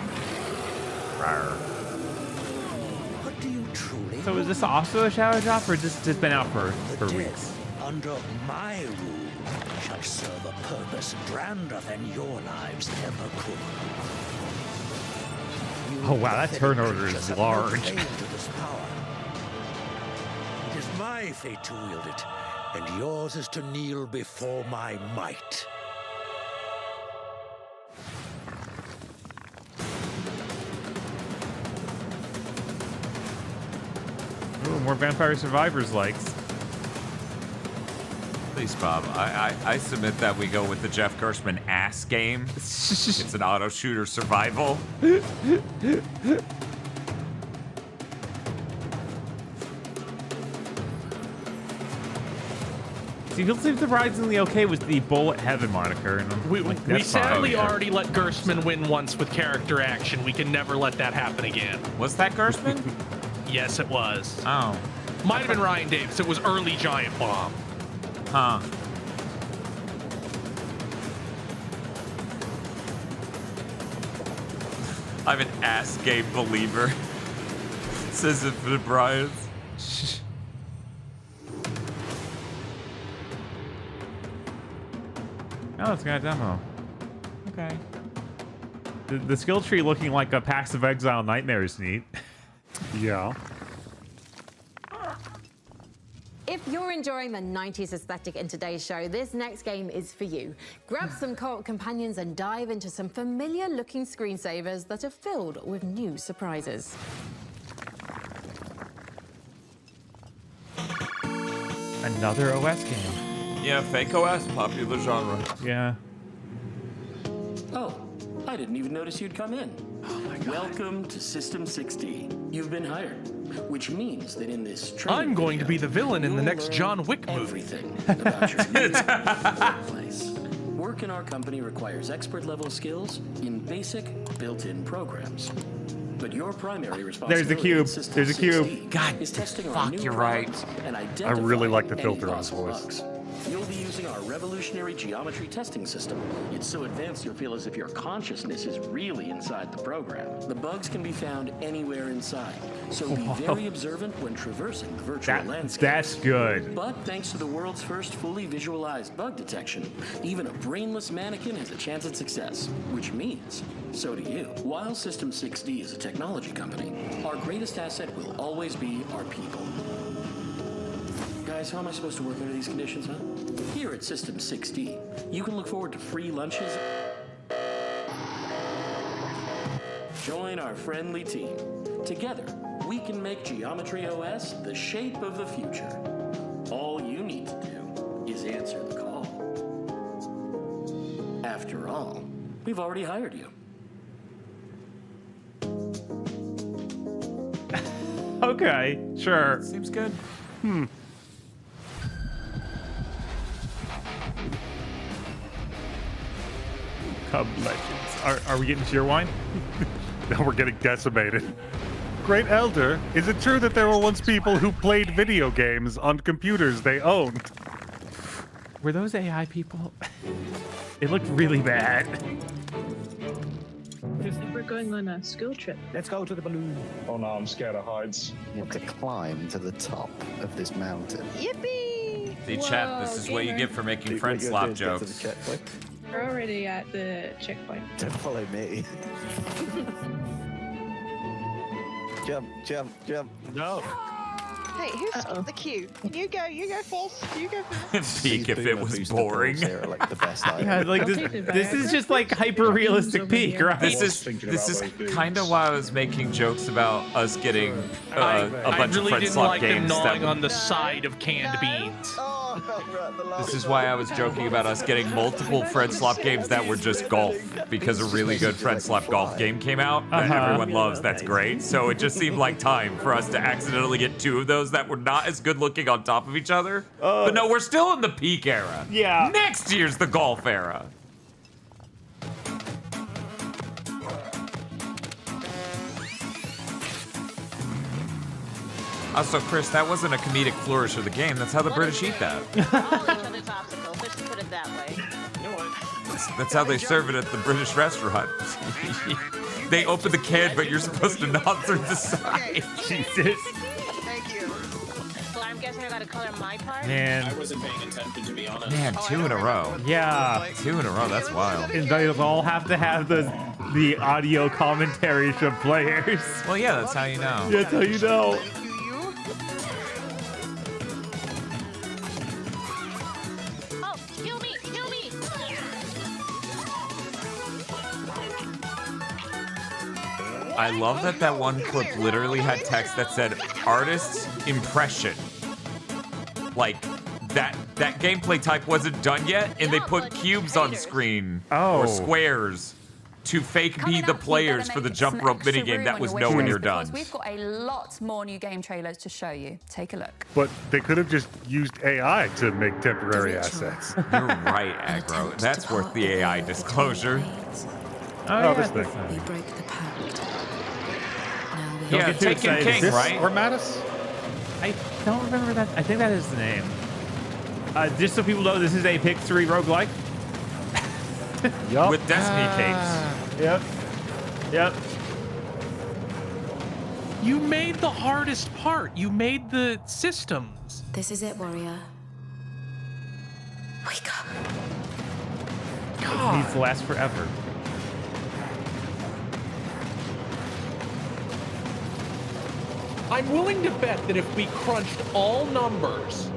Rawr. What do you truly So is this also a shadow drop, or just been out for The weeks? dead under my rule shall serve a purpose grander than your lives ever could. Oh wow, that turn order is large. Claim to this power. It is my fate to wield it, and yours is to kneel before my might. Ooh, more Vampire Survivors likes. Please, Bob. I submit that we go with the Jeff Gershman ass game. It's an auto shooter survival. See, he'll seem surprisingly okay with the Bullet Heaven moniker. And We that's sadly fine. already let Gershman win once with character action. We can never let that happen again. Was that Gershman? Yes, it was. Oh. Might have been Ryan Davis. It was early Giant Bomb. Huh. I'm an ass game believer. Says it for the Bryans. Oh, it's got a demo. Okay. The skill tree looking like a Pax of Exile Nightmare is neat. Yeah. If you're enjoying the 90s aesthetic in today's show, this next game is for you. Grab some co-op companions and dive into some familiar-looking screensavers that are filled with new surprises. Another OS game. Yeah, fake OS, popular genre. Yeah. Oh, I didn't even notice you'd come in. Welcome to System 60. You've been hired, which means that in this training I'm going to be the villain in the next John Wick movie. Everything about your new workplace. Work in our company requires expert-level skills in basic, built-in programs. But your primary responsibility There's a cube. at System There's a cube. 60 God, is testing our fuck, new you're right. products and I really like the identifying filter on his any possible voice. bugs. You'll be using our revolutionary geometry testing system. It's so advanced you'll feel as if your consciousness is really inside the program. The bugs can be found anywhere inside, so be very observant when traversing the virtual landscape. That's good. But thanks to the world's first fully visualized bug detection, even a brainless mannequin has a chance at success, which means so do you. While System 6D is a technology company, our greatest asset will always be our people. Guys, how am I supposed to work under these conditions, huh? Here at System 6D, you can look forward to free lunches. Join our friendly team. Together, we can make Geometry OS the shape of the future. All you need to do is answer the call. After all, we've already hired you. Okay, sure. Seems good. Cub Legends. Are we getting cheer wine? Now we're getting decimated. Great Elder, is it true that there were once people who played video games on computers they owned? Were those AI people? It looked really bad. We're going on a school trip. Let's go to the balloon. Oh no, I'm scared of heights. You have to climb to the top of this mountain. Yippee! See, chat, this is what you get for making friend slop jokes. We're already at the checkpoint. Don't follow me. Jump, jump, jump. No. Hey, who's the queue? You go first. You go first. Peak if it was boring. Like the best Yeah, like this is just like hyper realistic peak, right? This is kind of why I was making jokes about us getting a I bunch really of friend didn't slot like them games. gnawing That on the side of canned beans. this is why I was joking about us getting multiple friend slop games that were just golf, because a really good friend slop golf game came out that everyone loves. That's great. So it just seemed like time for us to accidentally get two of those that were not as good looking on top of each other. But no, we're still in the peak era. Yeah. Next year's the golf era. Also, Chris, that wasn't a comedic flourish of the game. That's how the British eat that. Let's put it that way. You know what? That's how they serve it at the British restaurant. They open the can, but you're supposed to nod through the side. Jesus. Thank you. Well, I'm guessing I gotta color my part. Man. I wasn't paying attention, to be honest. Man, 2 in a row. Yeah. 2 in a row, that's wild. And they'll all have to have the audio commentaries from players. Well, yeah, that's how you know. That's how you know. Oh, kill me! Kill me! I love that one clip literally had text that said artist's impression. Like that gameplay type wasn't done yet, and they put cubes on screen or squares to fake be the players for the jump rope minigame that was nowhere near done. We've got a lot more new game trailers to show you. Take a look. But they could have just used AI to make temporary assets. You're right, Aggro. That's worth the AI disclosure. Oh, this thing. We break the pact. Yeah, Taken King, right? Or Mattis? I don't remember that. I think that is the name. Just so people know, this is a pick 3 roguelike. Yup. With Destiny capes. Yep. You made the hardest part. You made the systems. This is it, warrior. Wake up. It needs to last forever. I'm willing to bet that if we crunched all numbers,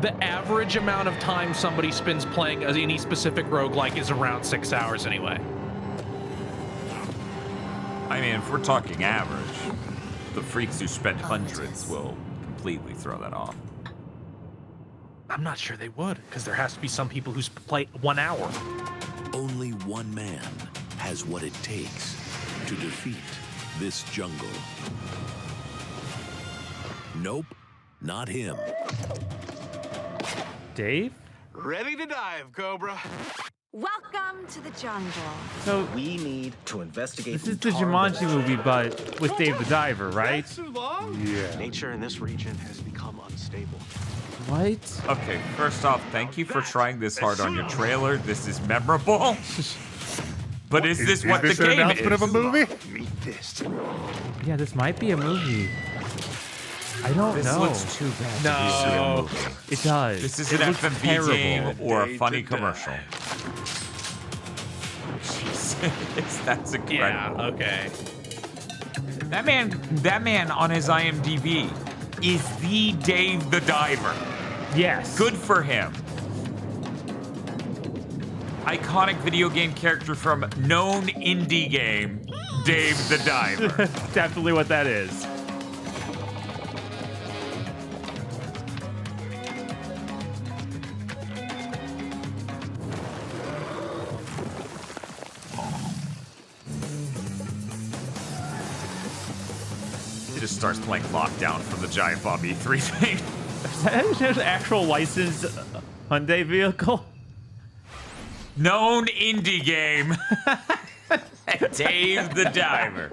the average amount of time somebody spends playing any specific roguelike is around 6 hours anyway. I mean, if we're talking average, the freaks who spend hundreds will completely throw that off. I'm not sure they would, because there has to be some people who play 1 hour. Only one man has what it takes to defeat this jungle. Nope, not him. Dave? Ready to dive, Cobra. Welcome to the jungle. So We need to investigate. this is the Jumanji movie, but with Dave the Diver, right? Yeah. Nature in this region has become unstable. What? Okay, first off, thank you for trying this hard on your trailer. This is memorable. But is this what this the an game announcement is? of a movie? Meet this. Yeah, this might be a movie. I don't This know. looks too bad to be a real movie. It does. This is It an looks FMV terrible. game or a funny commercial. Jesus, that's incredible. Yeah, okay. That man on his IMDb is the Dave the Diver. Yes. Good for him. Iconic video game character from known indie game, Dave the Diver. Definitely what that is. He just starts playing Lockdown from the Giant Bomb E3 thing. Is that an actual licensed Hyundai vehicle? Known indie game, Dave the Diver.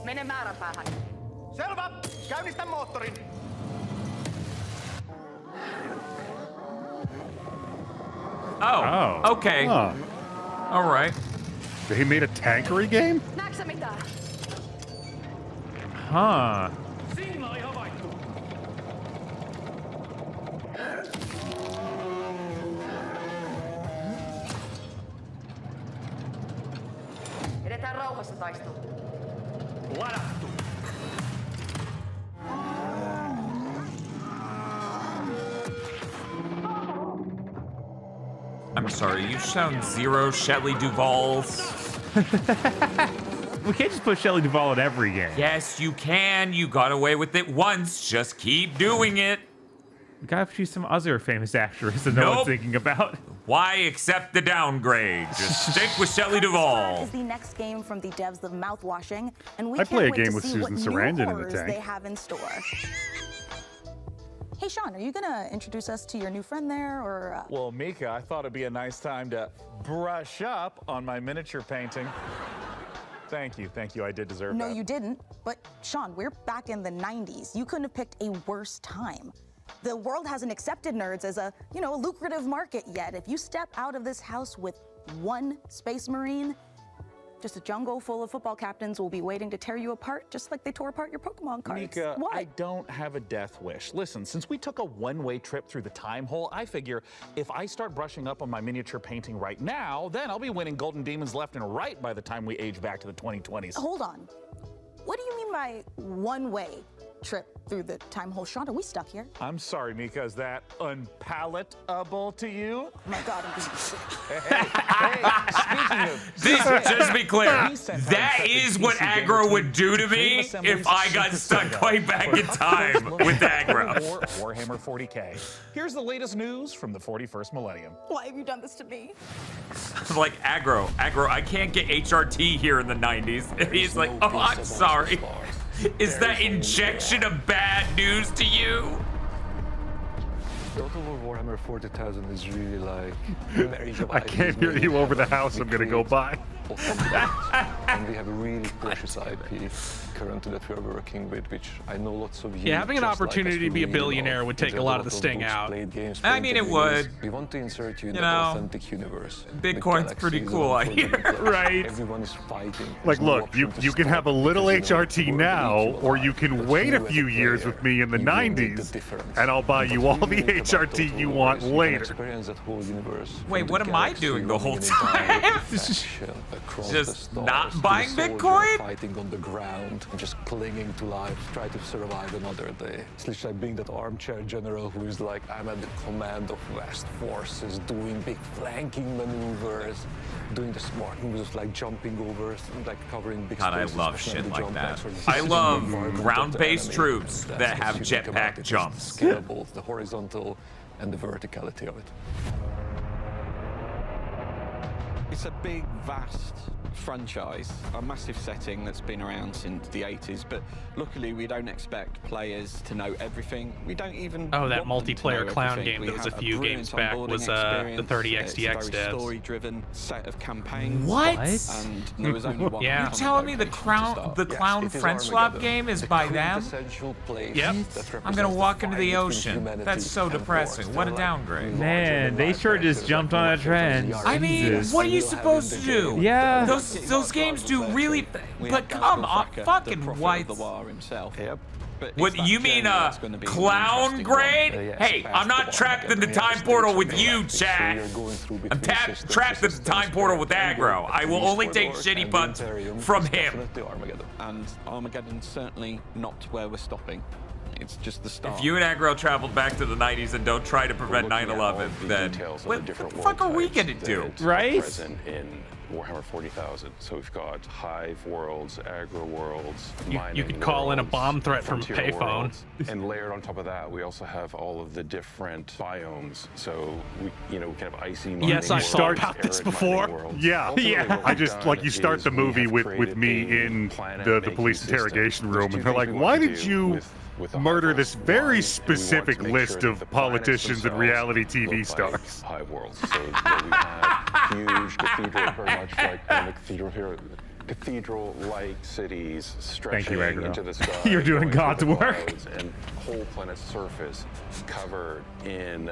Mene määränpäähän. Selvä. Käynnistä moottorin. Oh, okay. Huh. All right. They made a tankery game? Näetkö mitään? Huh. Signaali havaittu. Edetään rauhassa taistoon. Ladattu. I'm sorry, you sound zero Shelley Duvall's. We can't just put Shelley Duvall in every game. Yes, you can. You got away with it once. Just keep doing it. We gotta choose some other famous actress that no one's thinking about. Why accept the downgrade? Just stick with Shelley Duvall. Is the next game from the devs of Mouthwashing, and we I can't play a wait game to with see Susan what new Sarandon in the horrors tank. they have in store. Hey, Sean, are you gonna introduce us to your new friend there, or? Well, Mika, I thought it'd be a nice time to brush up on my miniature painting. Thank you, I did deserve that. No, you didn't. But Sean, we're back in the 90s. You couldn't have picked a worse time. The world hasn't accepted nerds as a, a lucrative market yet. If you step out of this house with one Space Marine, just a jungle full of football captains will be waiting to tear you apart, just like they tore apart your Pokemon cards. Mika, What? I don't have a death wish. Listen, since we took a one-way trip through the time hole, I figure if I start brushing up on my miniature painting right now, then I'll be winning Golden Demons left and right by the time we age back to the 2020s. Hold on. What do you mean by one-way trip through the time hole? Sean, are we stuck here? I'm sorry, Mika, is that unpalatable to you? Oh my God, I'm being sick. Speaking of... Just to be clear, that is what aggro would do to me if I got stuck way back in time with aggro. Warhammer 40K. Here's the latest news from the 41st millennium. Why have you done this to me? Like, aggro, I can't get HRT here in the 90s. And he's like, oh, I'm sorry. Is that injection of bad news to you? Total War Warhammer 40,000 is really like very I can't hear you over the house. I'm gonna go by. And we have a really precious IP currently that we are working with, which I know lots of you. Yeah, having an opportunity to be a billionaire would take a lot of the sting out. I mean, it would. We want to insert you in You the know, authentic universe. Bitcoin's pretty cool, I hear. Right. Everyone is fighting. Like, look, you can have a little HRT now, or you can wait a few years with me in the 90s, and I'll buy you all the HRT you want later. Wait, what am I doing the whole time? Just not buying Bitcoin? Fighting on the ground, just clinging to life, try to survive another day. It's literally like being that armchair general who is like, I'm at the command of vast forces, doing big flanking maneuvers, doing the smart moves like jumping over, like covering big God, I spaces, love shit the like jump that. packs for the I love environment of the ground-based enemy. troops That's that what have you think about jetpack it. It's jumps. the scalable, the horizontal, and the verticality of it. It's a big, vast franchise, a massive setting that's been around since the 80s, but luckily we don't expect players to know everything. We don't even Oh, that want them to know multiplayer clown everything. game We that was a have few brilliant games back onboarding was the experience. 30 It's a XDX very devs. story-driven set of campaigns. What? And there was only one. You're telling me the clown French swap game is by them? Yep. I'm gonna walk into the ocean. That's so depressing. What a downgrade. Man, they sure just jumped on a trend. I mean, Jesus. what are you supposed to do? Yeah. Those games do really, but come on, fucking whites. Yep. What you mean clown grade? Hey, I'm not trapped in the time portal with you, chat. I'm trapped in the time portal with aggro. I will only take shitty butts from him. And Armageddon's certainly not where we're stopping. It's just the start. If you and aggro traveled back to the 90s and don't try to prevent 9/11, then what the fuck are we gonna do? Right? Present in Warhammer 40,000. So we've got Hive worlds, aggro worlds, You could call in a bomb threat from a frontier payphone. worlds. And layered on top of that, we also have all of the different biomes. So we can have icy mining Yes, I worlds, thought about this arid before. mining worlds. Yeah, Ultimately, what I we've just done like you start the is we movie have with created me a in the planet-making police system. interrogation There's room, two and they're like, things we "Why want to did do you with the murder Hive this worlds. very One, we want specific to make list sure that of the planets politicians and themselves reality TV look stars?" like Hive worlds. So that we have huge cathedral, very much like the cathedral here. Cathedral-like cities stretching Aggro. into the sky. You're doing going through God's the work. clouds, and whole planet's surface covered in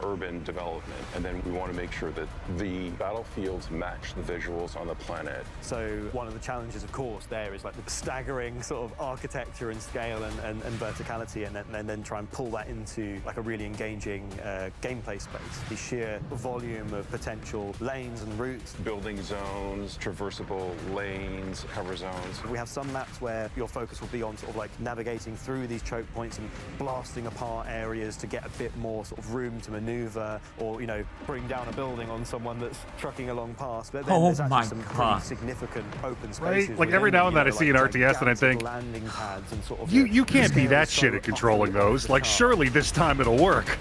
urban development. And then we want to make sure that the battlefields match the visuals on the planet. So one of the challenges, of course, there is like the staggering sort of architecture and scale and verticality, and then try and pull that into like a really engaging gameplay space. The sheer volume of potential lanes and routes. Building zones, traversable lanes, cover zones. We have some maps where your focus will be on sort of like navigating through these choke points and blasting apart areas to get a bit more sort of room to maneuver, or bring down a building on someone that's trucking along past. But then there's actually some pretty significant open spaces. Right? Like every now and then I see an RTS and I think, landing pads and sort of you can't be that shit at controlling those. Like, surely this time it'll work.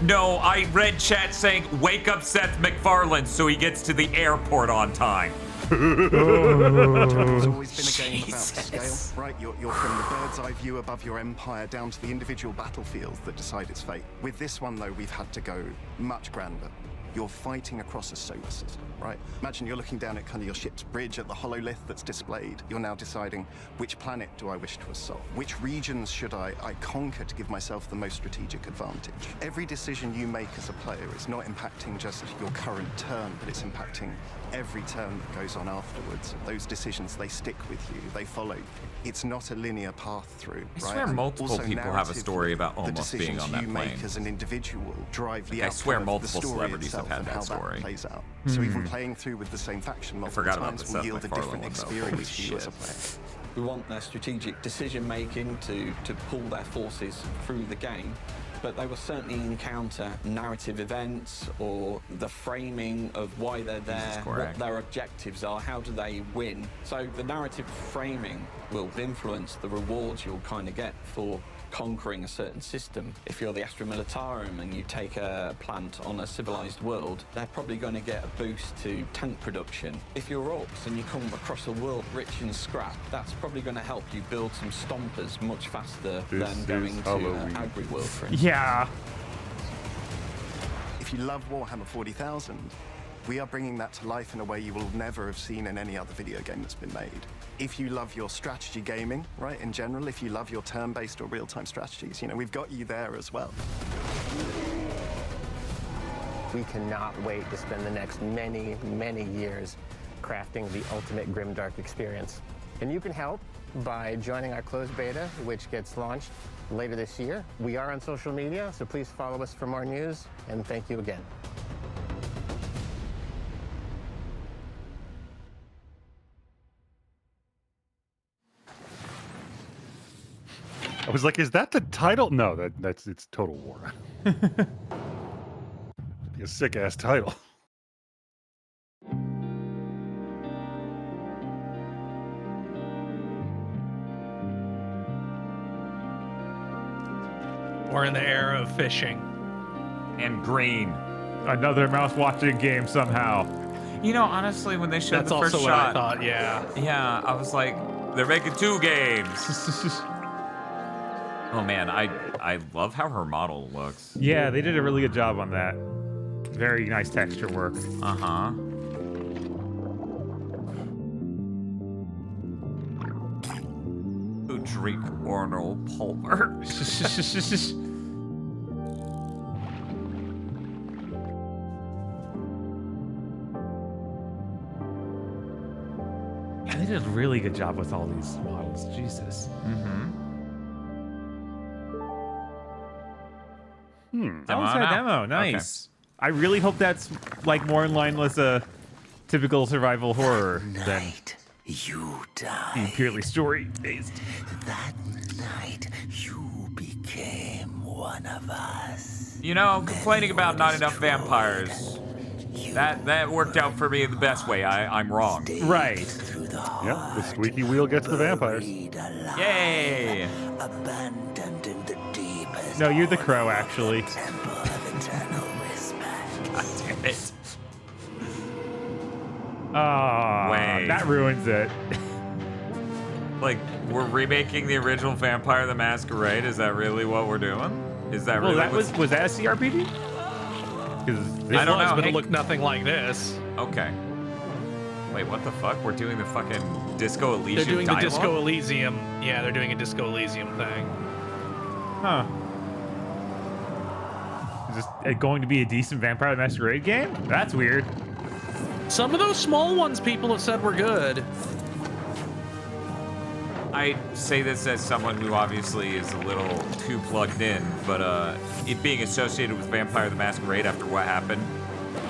No, I read chat saying, wake up Seth MacFarlane so he gets to the airport on time. It's always been a game about scale, right? You're from the bird's eye view above your empire down to the individual battlefields that decide its fate. With this one, though, we've had to go much grander. You're fighting across a solar system, right? Imagine you're looking down at kind of your ship's bridge at the hololith that's displayed. You're now deciding which planet do I wish to assault? Which regions should I conquer to give myself the most strategic advantage? Every decision you make as a player is not impacting just your current turn, but it's impacting every turn that goes on afterwards. Those decisions, they stick with you, they follow you. It's not a linear path through, I right? swear And multiple also people have a story about the almost being on that decisions you plane. make as an individual drive the I swear outcome of the multiple story celebrities have itself had and that how story. that plays out. So even playing through with the same faction multiple forgot about times the will Seth yield a MacFarlane different one, though. experience Holy for you as a shit. player. We want their strategic decision making to pull their forces through the game, but they will certainly encounter narrative events or the framing of why they're there, what their objectives are, how do they win. So the narrative framing will influence the rewards you'll kind of get for conquering a certain system. If you're the Astra Militarum and you take a plant on a civilized world, they're probably going to get a boost to tank production. If you're orcs and you come across a world rich in scrap, that's probably going to help you build some stompers much faster than going to agri-world, for instance. Yeah. If you love Warhammer 40,000, we are bringing that to life in a way you will never have seen in any other video game that's been made. If you love your strategy gaming, right, in general, if you love your turn-based or real-time strategies, you know, we've got you there as well. We cannot wait to spend the next many, many years crafting the ultimate grimdark experience. And you can help by joining our closed beta, which gets launched later this year. We are on social media, so please follow us for more news, and thank you again. I was like, is that the title? No, it's Total War. Be a sick ass title. We're in the era of fishing. And green. Another mouse watching game somehow. You know, honestly, when they showed That's the first also what shot, I thought, yeah. Yeah, I was like, they're making 2 games. Oh man, I love how her model looks. Yeah, they did a really good job on that. Very nice texture work. Uh-huh. Drink Arnold Palmer. Yeah, they did a really good job with all these models. Jesus. That was a demo. Nice. I really hope that's like more in line with a typical survival horror than you died. being purely story based. That night, you became one of us. You know, complaining about not enough vampires. That worked out for me in the best way. I'm wrong. Right. Yeah, the squeaky wheel gets the vampires. Yay! Abandoned in the deepest. No, you're the crow, actually. Temple of eternal respect. God damn it. Ah, Wait. that ruins it. Like, we're remaking the original Vampire the Masquerade? Is that really what we're doing? Is that really that what's... was that a CRPG? I don't know. But Hey- it looked nothing like this. Okay. Wait, what the fuck? We're doing the fucking Disco Elysium They're doing dialogue? the Disco Elysium. Yeah, they're doing a Disco Elysium thing. Huh. Is this going to be a decent Vampire the Masquerade game? That's weird. Some of those small ones people have said were good. I say this as someone who obviously is a little too plugged in, but it being associated with Vampire the Masquerade after what happened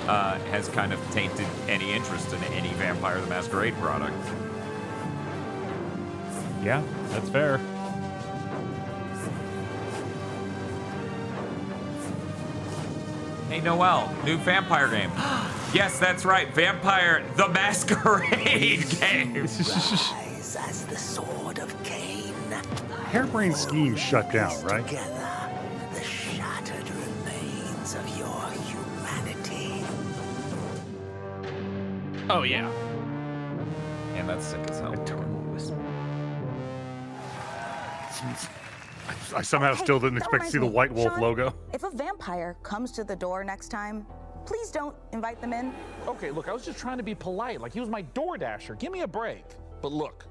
has kind of tainted any interest in any Vampire the Masquerade product. Yeah, that's fair. Hey, Noel, new Vampire game. Yes, that's right, Vampire the Masquerade game. Rise as the sword of Cain. Harebrained Scheme shut down, right? Together, the shattered remains of your humanity. Oh, yeah. Man, that's sick as hell. I somehow still didn't expect to see the White Wolf Sean, logo. If a vampire comes to the door next time, please don't invite them in. Okay, look, I was just trying to be polite. Like, he was my door dasher. Give me a break. But look,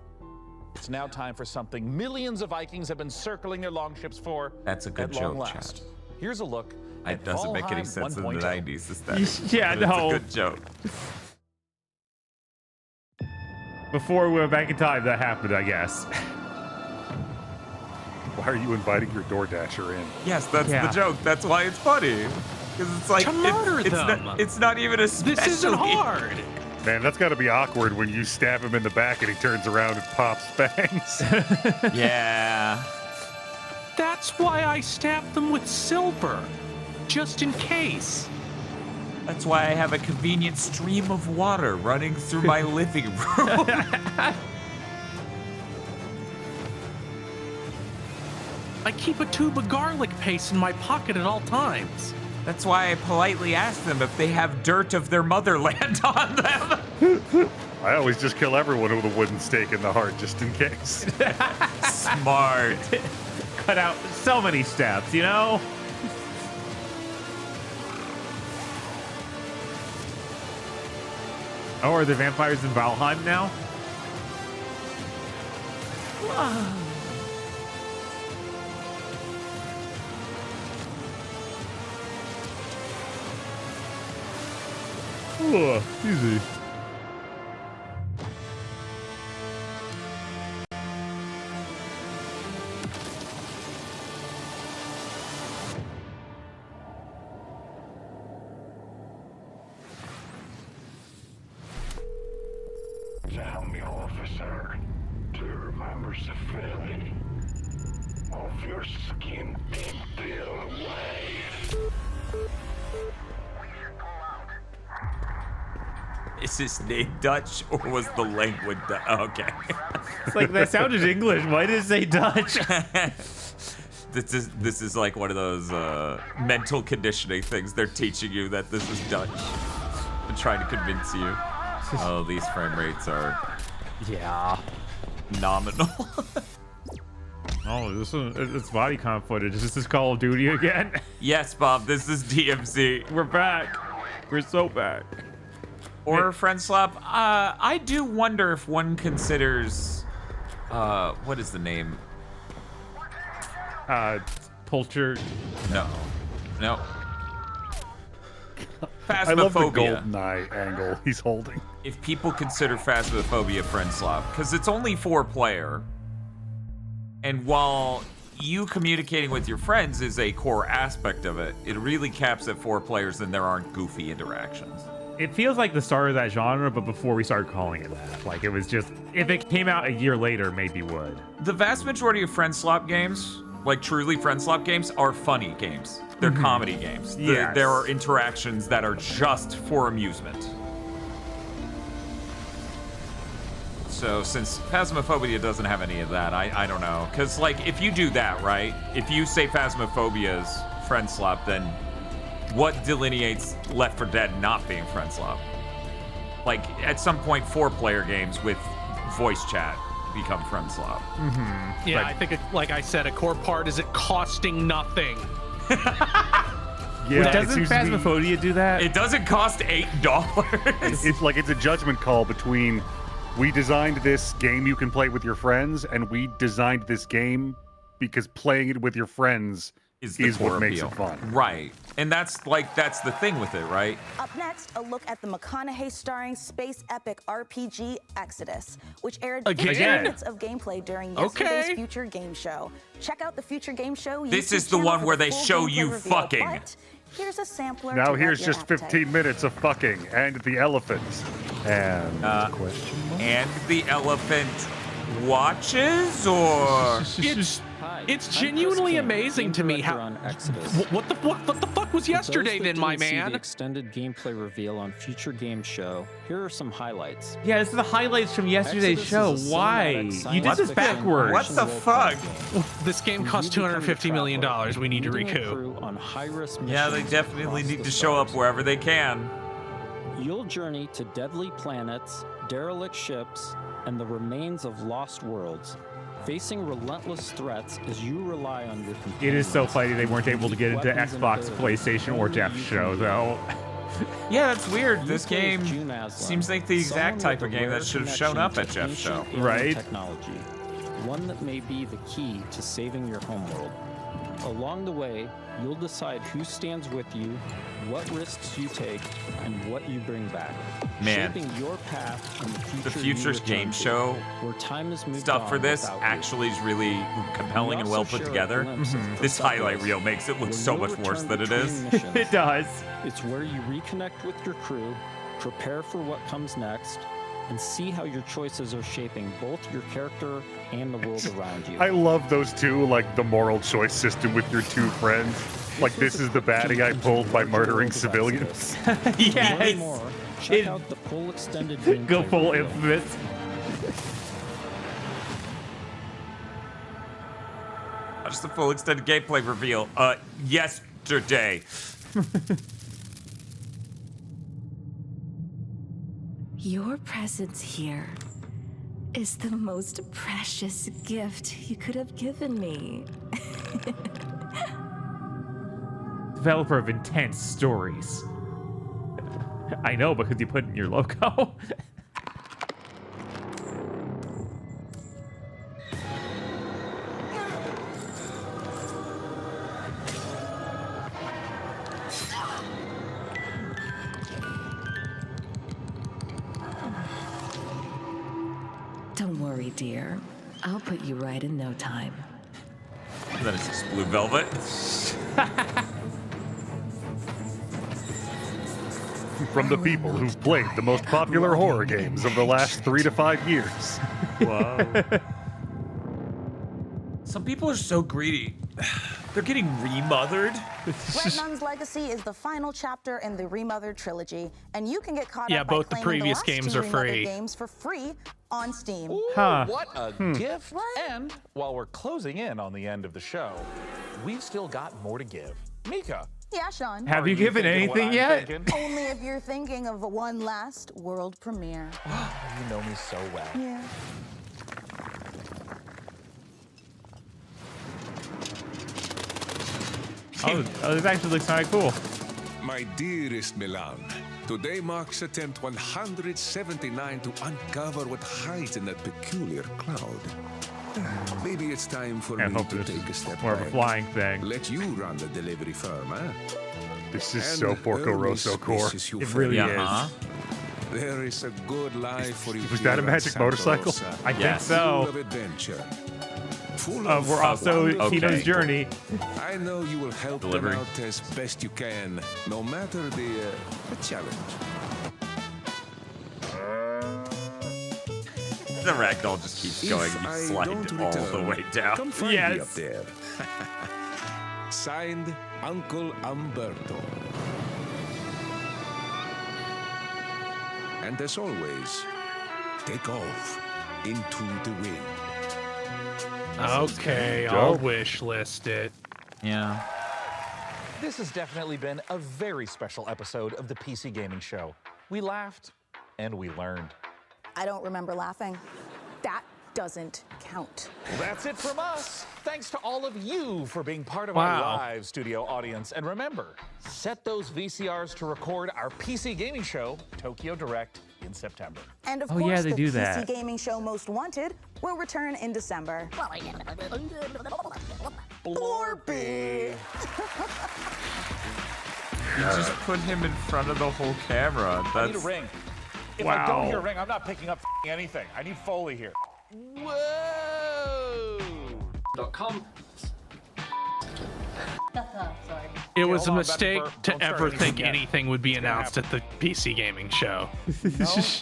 it's now time for something millions of Vikings have been circling their longships for. That's a good at long joke, last. Chad. Here's a look. It doesn't make any sense in the 90s aesthetic. Yeah, but no. It's a good joke. Before we went back in time, that happened, I guess. Why are you inviting your DoorDasher in? Yes, that's the joke. That's why it's funny. Because it's like, To murder it's them. It's not even a special. This isn't hard. Man, that's got to be awkward when you stab him in the back and he turns around and pops bangs. Yeah. That's why I stabbed them with silver, just in case. That's why I have a convenient stream of water running through my living room. I keep a tube of garlic paste in my pocket at all times. That's why I politely ask them if they have dirt of their motherland on them. I always just kill everyone with a wooden stake in the heart just in case. Smart. Cut out so many steps, you know? Oh, are the vampires in Valheim now? Oh, easy. Tell me, officer, do you remember the feeling of your skin being peeled away? Is his name Dutch or was the language Dutch? Okay. It's like, that sounded English. Why did it say Dutch? This is like one of those mental conditioning things they're teaching you that this is Dutch. They're trying to convince you. Oh, these frame rates are nominal. Oh, it's body count footage. Is this Call of Duty again? Yes, Bob, this is DMC. We're back. We're so back. Or friend slap. I do wonder if one considers what is the name? Pulcher. No. I love the Phasmophobia. golden eye angle he's holding. If people consider Phasmophobia friend slap, because it's only 4-player, and while you communicating with your friends is a core aspect of it, it really caps at 4 players and there aren't goofy interactions. It feels like the start of that genre, but before we started calling it that. Like, it was just, if it came out a year later, maybe would. The vast majority of friend slap games, like truly friend slap games, are funny games. They're comedy games. Yes. There are interactions that are just for amusement. So since Phasmophobia doesn't have any of that, I don't know. Because, like, if you do that, right? If you say Phasmophobia's friend slap, then what delineates Left 4 Dead not being friend slap? Like, at some point, 4-player games with voice chat become friend slap. Yeah, I think, like I said, a core part is it costing nothing. Yeah, Doesn't Phasmophobia do that? It doesn't cost $8. It's like it's a judgment call between we designed this game you can play with your friends, and we designed this game because playing it with your friends is what makes it fun. Right. And that's the thing with it, right? Up next, a look at the McConaughey starring space epic RPG Exodus, which aired 15 minutes of gameplay during yesterday's Future Game Show. Check out the Future Game Show. This YouTube is the channel one for where the they full show gameplay you reveal, fucking. but here's a sampler. Now to whet here's your just appetite. 15 minutes of fucking and the elephant. And question mark? And the elephant watches, or It's genuinely amazing to me how. What the fuck was yesterday then, my man? The extended gameplay reveal on Future Game Show. Here are some highlights. Yeah, this is the highlights from yesterday's show. Why? You did this backwards. What the fuck? This game cost $250 million. We need to recoup. On high-risk Yeah, they definitely need to show up wherever they can. You'll journey to deadly planets, derelict ships, and the remains of lost worlds, facing relentless threats as you rely on your companions. It is so funny they weren't able to get into Xbox, PlayStation, or Jeff's show, though. Yeah, that's weird. This game seems like the exact type of game that should have shown up at Jeff's show. Right? Technology, one that may be the key to saving your homeworld. Along the way, you'll decide who stands with you, what risks you take, and what you bring back. Man, shaping your path and the future the Future's game show where time is moved stuff for on this without actually is really compelling and well put together. This highlight reel makes it look so much worse than it is. It does. It's where you reconnect with your crew, prepare for what comes next, and see how your choices are shaping both your character and the world around you. I love those two, like the moral choice system with your two friends. Like, this is the baddie I pulled by murdering civilians. Yes. More, check out the full extended gameplay Go full video. infamous. Watch the full extended gameplay reveal yesterday. Your presence here is the most precious gift you could have given me. Developer of intense stories. I know because you put it in your logo. Don't worry, dear. I'll put you right in no time. That is just Blue Velvet. From the people who've played the most popular horror games of the last 3 to 5 years. Wow. Some people are so greedy. They're getting remothered. Red Nun's Legacy is the final chapter in the Remothered trilogy, and you can get caught Yeah, up by both the claiming previous last games two are free. Remothered games for free on Steam. Ooh, Huh. what a gift. And while we're closing in on the end of the show, we've still got more to give. Mika. Yeah, Sean. Have you given thinking what anything I'm yet? thinking? Only if you're thinking of one last world premiere. You know me so well. Yeah. Oh, this actually looks kind of cool. My dearest Milan, today marks attempt 179 to uncover what hides in that peculiar cloud. Maybe it's time for I me hope to this take a is step more of a back. flying thing. Let you run the delivery firm, huh? This is And so Porco early Rosso core. spaces you It really find. is. There is a good life for you. Was that a here at magic Santa motorcycle? Rosa. I think Yes. Full so. of adventure. Full We're also wonderful Tino's people. journey. I know you will help Delivery. them out as best you can, no matter the challenge. The ragdoll just keeps going. If You I slide don't all the return, way down. come find me up Yes. there. Signed, Uncle Umberto. And as always, take off into the wind. Okay, I'll wish list it. Yeah. This has definitely been a very special episode of the PC Gaming Show. We laughed and we learned. I don't remember laughing. That doesn't count. That's it from us. Thanks to all of you for being part of Wow. our live studio audience. And remember, set those VCRs to record our PC Gaming Show, Tokyo Direct, in September. And of Oh, course, yeah, they the do PC that. Gaming Show Most Wanted will return in December. Blorby! You just put him in front of the whole camera. I need a That's ring. If I don't hear a ring, I'm not picking up anything. I need Foley here. Whoa! .com. It was a hold on, mistake Becky, to don't start ever anything think yet. anything would be gonna announced at the PC Gaming Show.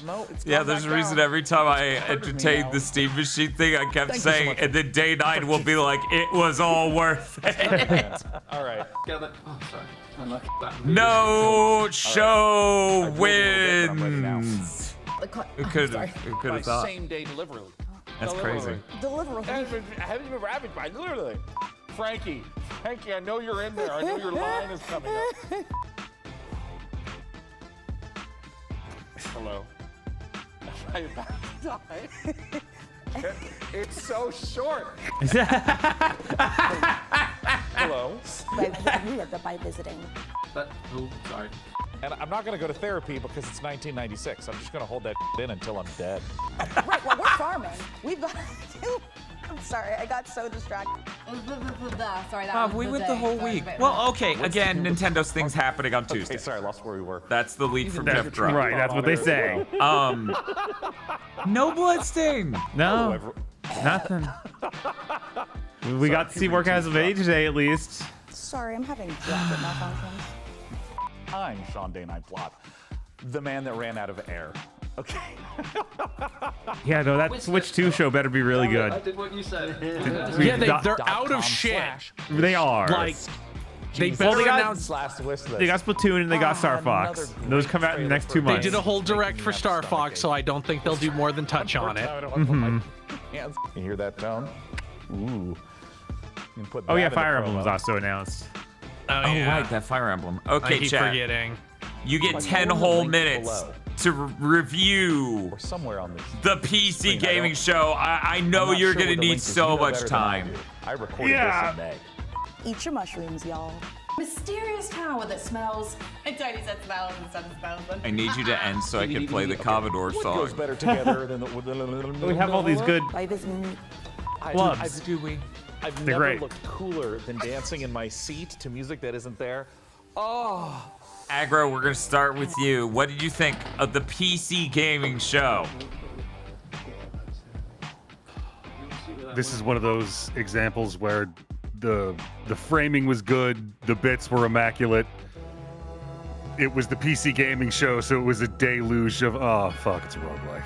No, it's yeah. gone There's a back reason down. every time I entertained the Steam Machine thing, I kept Thank you so saying, much. and then day 9 will be like, it was all worth it. All right. Gather. Oh, sorry. Unlucky. That No show I've waited a little bit, but I'm ready now. wins. Who Oh, could sorry. have thought? Same-day delivery. That's crazy. Deliverable. Haven't been rapid by literally. Frankie, I know you're in there. I know your line is coming up. Hello. Am I about to die? It's so short. Hello. By visiting. Sorry. And I'm not going to go to therapy because it's 1996. I'm just going to hold that in until I'm dead. Right, well, we're farming. We've got I'm sorry, I got so distracted. Sorry, that we went the whole week. Well, okay, again, Nintendo's thing's happening on Tuesday. Okay, sorry, I lost where we were. That's the lead from Jeff Druck. Right, that's what they say. No bloodstain. No, nothing. We got to see more Castlevania today, at least. Sorry, I'm having jacket malfunctions. I'm Sean Day Nightblot, the man that ran out of air. Okay. Yeah, no, that Switch 2 show better be really good. I did what you said. Yeah, they're out of shit. They are. Like, they Well, better announce. They got Splatoon and they got Star Fox. Those come out in the next 2 They months. did a whole direct for Star Fox, so I don't think they'll do more than touch on it. Mhm. You hear that tone? Ooh. You can put Oh that yeah, in the Fire promo. Emblem's also announced. Oh, right, that Fire Emblem. Okay, I keep chat. forgetting. You get Like, 10 go in the whole link minutes below. to review Or somewhere on this. the PC screen. gaming show. I know I'm not you're sure going where to the need link is. so You know much better than I time. do. I recorded Yeah. this in May. Eat your mushrooms, y'all. Mysterious tower that smells. And Tony said smells instead of smells. I need you to end so I can play the Commodore What song. goes better together than the... We have all these good By visiting clubs. I've They're never great. looked cooler than dancing in my seat to music that isn't there. Oh. Aggro, we're going to start with you. What did you think of the PC gaming show? This is one of those examples where the framing was good, the bits were immaculate. It was the PC gaming show, so it was a deluge of oh fuck, it's a roguelike.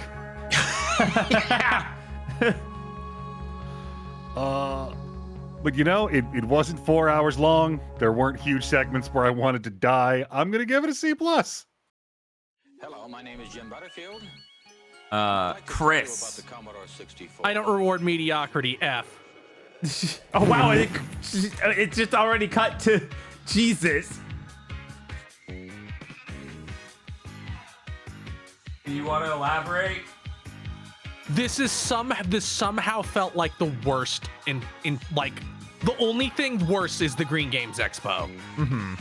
But you know, it wasn't 4 hours long. There weren't huge segments where I wanted to die. I'm gonna give it a C+. Hello, my name is Jim Butterfield. Chris. I don't reward mediocrity. F. Oh wow, it just already cut to Jesus. Do you want to elaborate? This somehow felt like the worst in like the only thing worse is the Green Games Expo. Mm-hmm.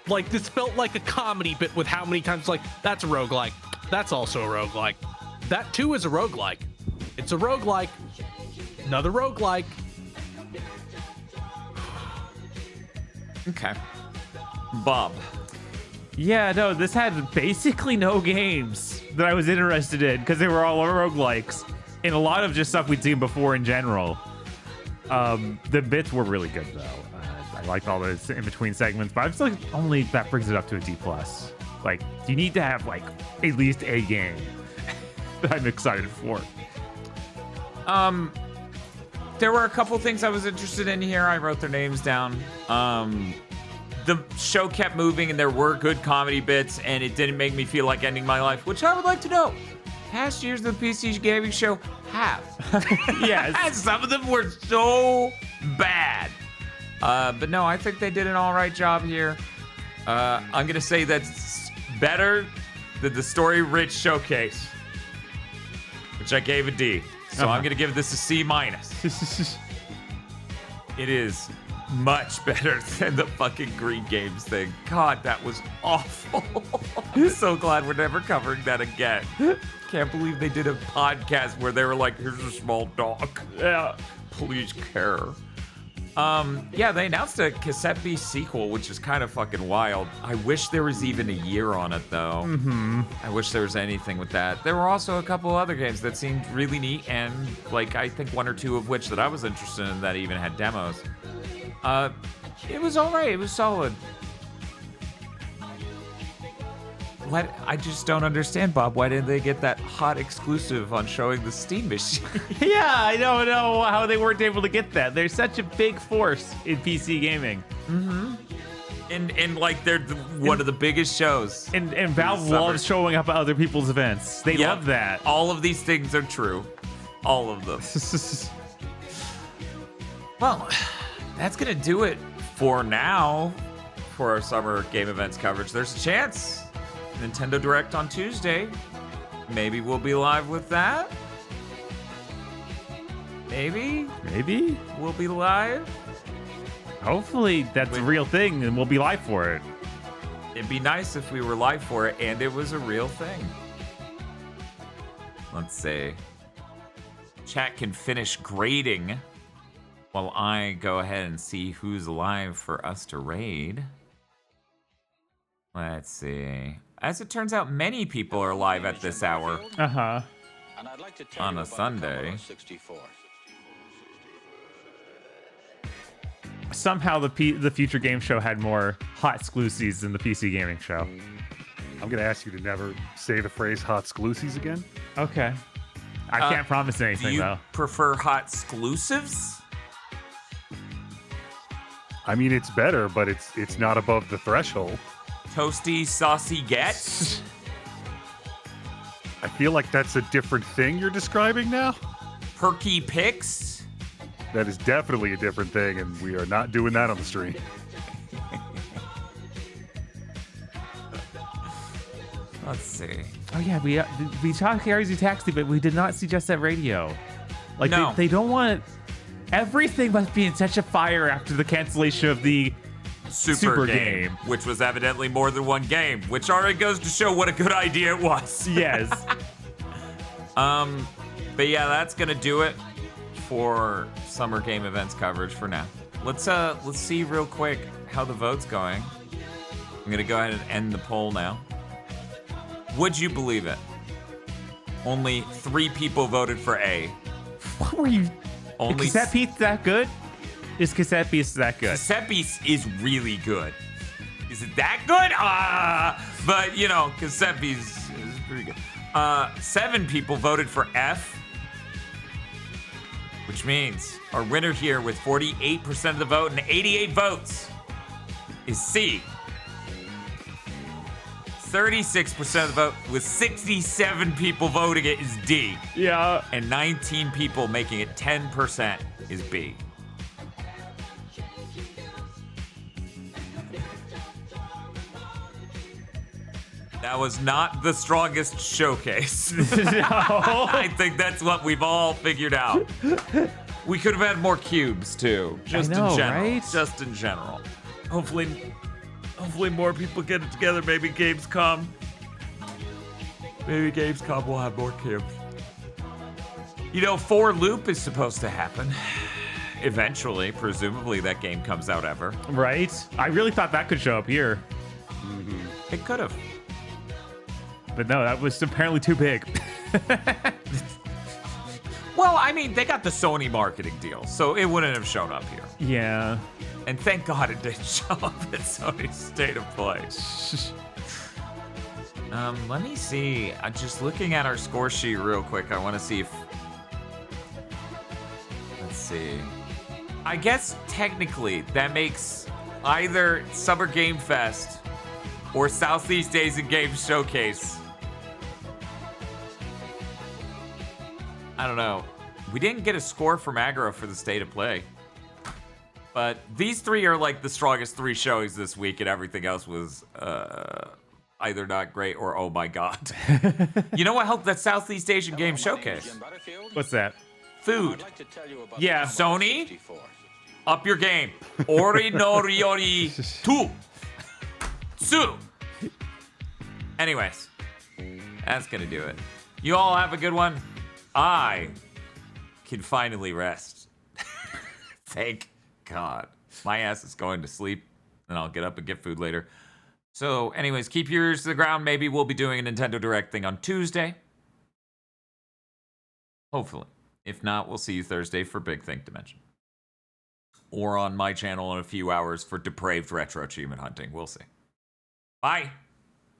Like this felt like a comedy bit with how many times like that's a roguelike. That's also a roguelike. That too is a roguelike. It's a roguelike. Another roguelike. Okay. Bob. Yeah, no, this had basically no games that I was interested in because they were all roguelikes and a lot of just stuff we'd seen before in general. The bits were really good though. I liked all those in between segments, but I feel like only that brings it up to a D+. Like, you need to have like at least a game that I'm excited for. There were a couple things I was interested in here. I wrote their names down. The show kept moving and there were good comedy bits and it didn't make me feel like ending my life, which I would like to know. Past years of the PC gaming show have. Yes. Some of them were so bad. But no, I think they did an all right job here. I'm going to say that's better than the Story Rich Showcase, which I gave a D. So I'm going to give this a C-. It is much better than the fucking Green Games thing. God, that was awful. I'm so glad we're never covering that again. Can't believe they did a podcast where they were like, here's a small dog. Yeah, please care. Yeah, they announced a Cassette Beast sequel, which is kind of fucking wild. I wish there was even a year on it, though. Mm-hmm. I wish there was anything with that. There were also a couple other games that seemed really neat, and like I think one or two of which that I was interested in that even had demos. It was all right. It was solid. What? I just don't understand, Bob. Why didn't they get that hot exclusive on showing the Steam machine? Yeah, I don't know how they weren't able to get that. They're such a big force in PC gaming. Mm-hmm. And like they're one of the biggest shows. And Valve loves showing up at other people's events. They love that. All of these things are true. All of them. Well, that's gonna do it for now for our summer game events coverage. There's a chance Nintendo Direct on Tuesday. Maybe we'll be live with that. Maybe we'll be live. Hopefully that's a real thing and we'll be live for it. It'd be nice if we were live for it and it was a real thing. Let's see. Chat can finish grading while I go ahead and see who's live for us to raid. Let's see. As it turns out, many people are live at this hour. Uh-huh. On a Sunday. Somehow the Future Game Show had more hot exclusives than the PC Gaming Show. I'm going to ask you to never say the phrase hot exclusives again. Okay. I can't promise anything, do you though. Prefer hot exclusives? I mean, it's better, but it's not above the threshold. Toasty, saucy get? I feel like that's a different thing you're describing now. Perky picks? That is definitely a different thing, and we are not doing that on the stream. Let's see. Oh yeah, we talked Crazy Taxi, but we did not see Just Set Radio. Like No. they don't want everything must be in such a fire after the cancellation of the Super game, which was evidently more than one game, which already goes to show what a good idea it was. Yes. But yeah, that's gonna do it for summer game events coverage for now. Let's see real quick how the vote's going. I'm gonna go ahead and end the poll now. Would you believe it? Only 3 people voted for A. What were you? Only Cassette Piece that good? Is Cassette Piece that good? Cassette Piece is really good. Is it that good? But you know, Cassette Piece is pretty good. 7 people voted for F, which means our winner here with 48% of the vote and 88 votes is C. 36% of the vote with 67 people voting it is D. Yeah. And 19 people making it 10% is B. That was not the strongest showcase. No. I think that's what we've all figured out. We could have had more cubes too. Just I know, in general. right? Just in general. Hopefully more people get it together. Maybe Gamescom. Maybe Gamescom will have more cubes. You know, 4 Loop is supposed to happen. Eventually, presumably that game comes out ever. Right? I really thought that could show up here. It could have. But no, that was apparently too big. Well, I mean, they got the Sony marketing deal, so it wouldn't have shown up here. Yeah. And thank God it didn't show up at Sony's State of Play. Let me see. I'm just looking at our score sheet real quick. I want to see if... Let's see. I guess technically that makes either Summer Game Fest or Southeast Asian Games Showcase. I don't know. We didn't get a score from Aggro for the State of Play. But these 3 are like the strongest 3 showings this week, and everything else was either not great or oh my god. You know what helped that Southeast Asian Game Showcase? What's that? Food. Yeah. Sony, up your game. Ori no Ryori 2. Anyways, that's gonna do it. You all have a good one. I can finally rest. Thank God. My ass is going to sleep, and I'll get up and get food later. So, anyways, keep your ears to the ground. Maybe we'll be doing a Nintendo Direct thing on Tuesday. Hopefully. If not, we'll see you Thursday for Big Think Dimension. Or on my channel in a few hours for Depraved Retro Achievement Hunting. We'll see. Bye.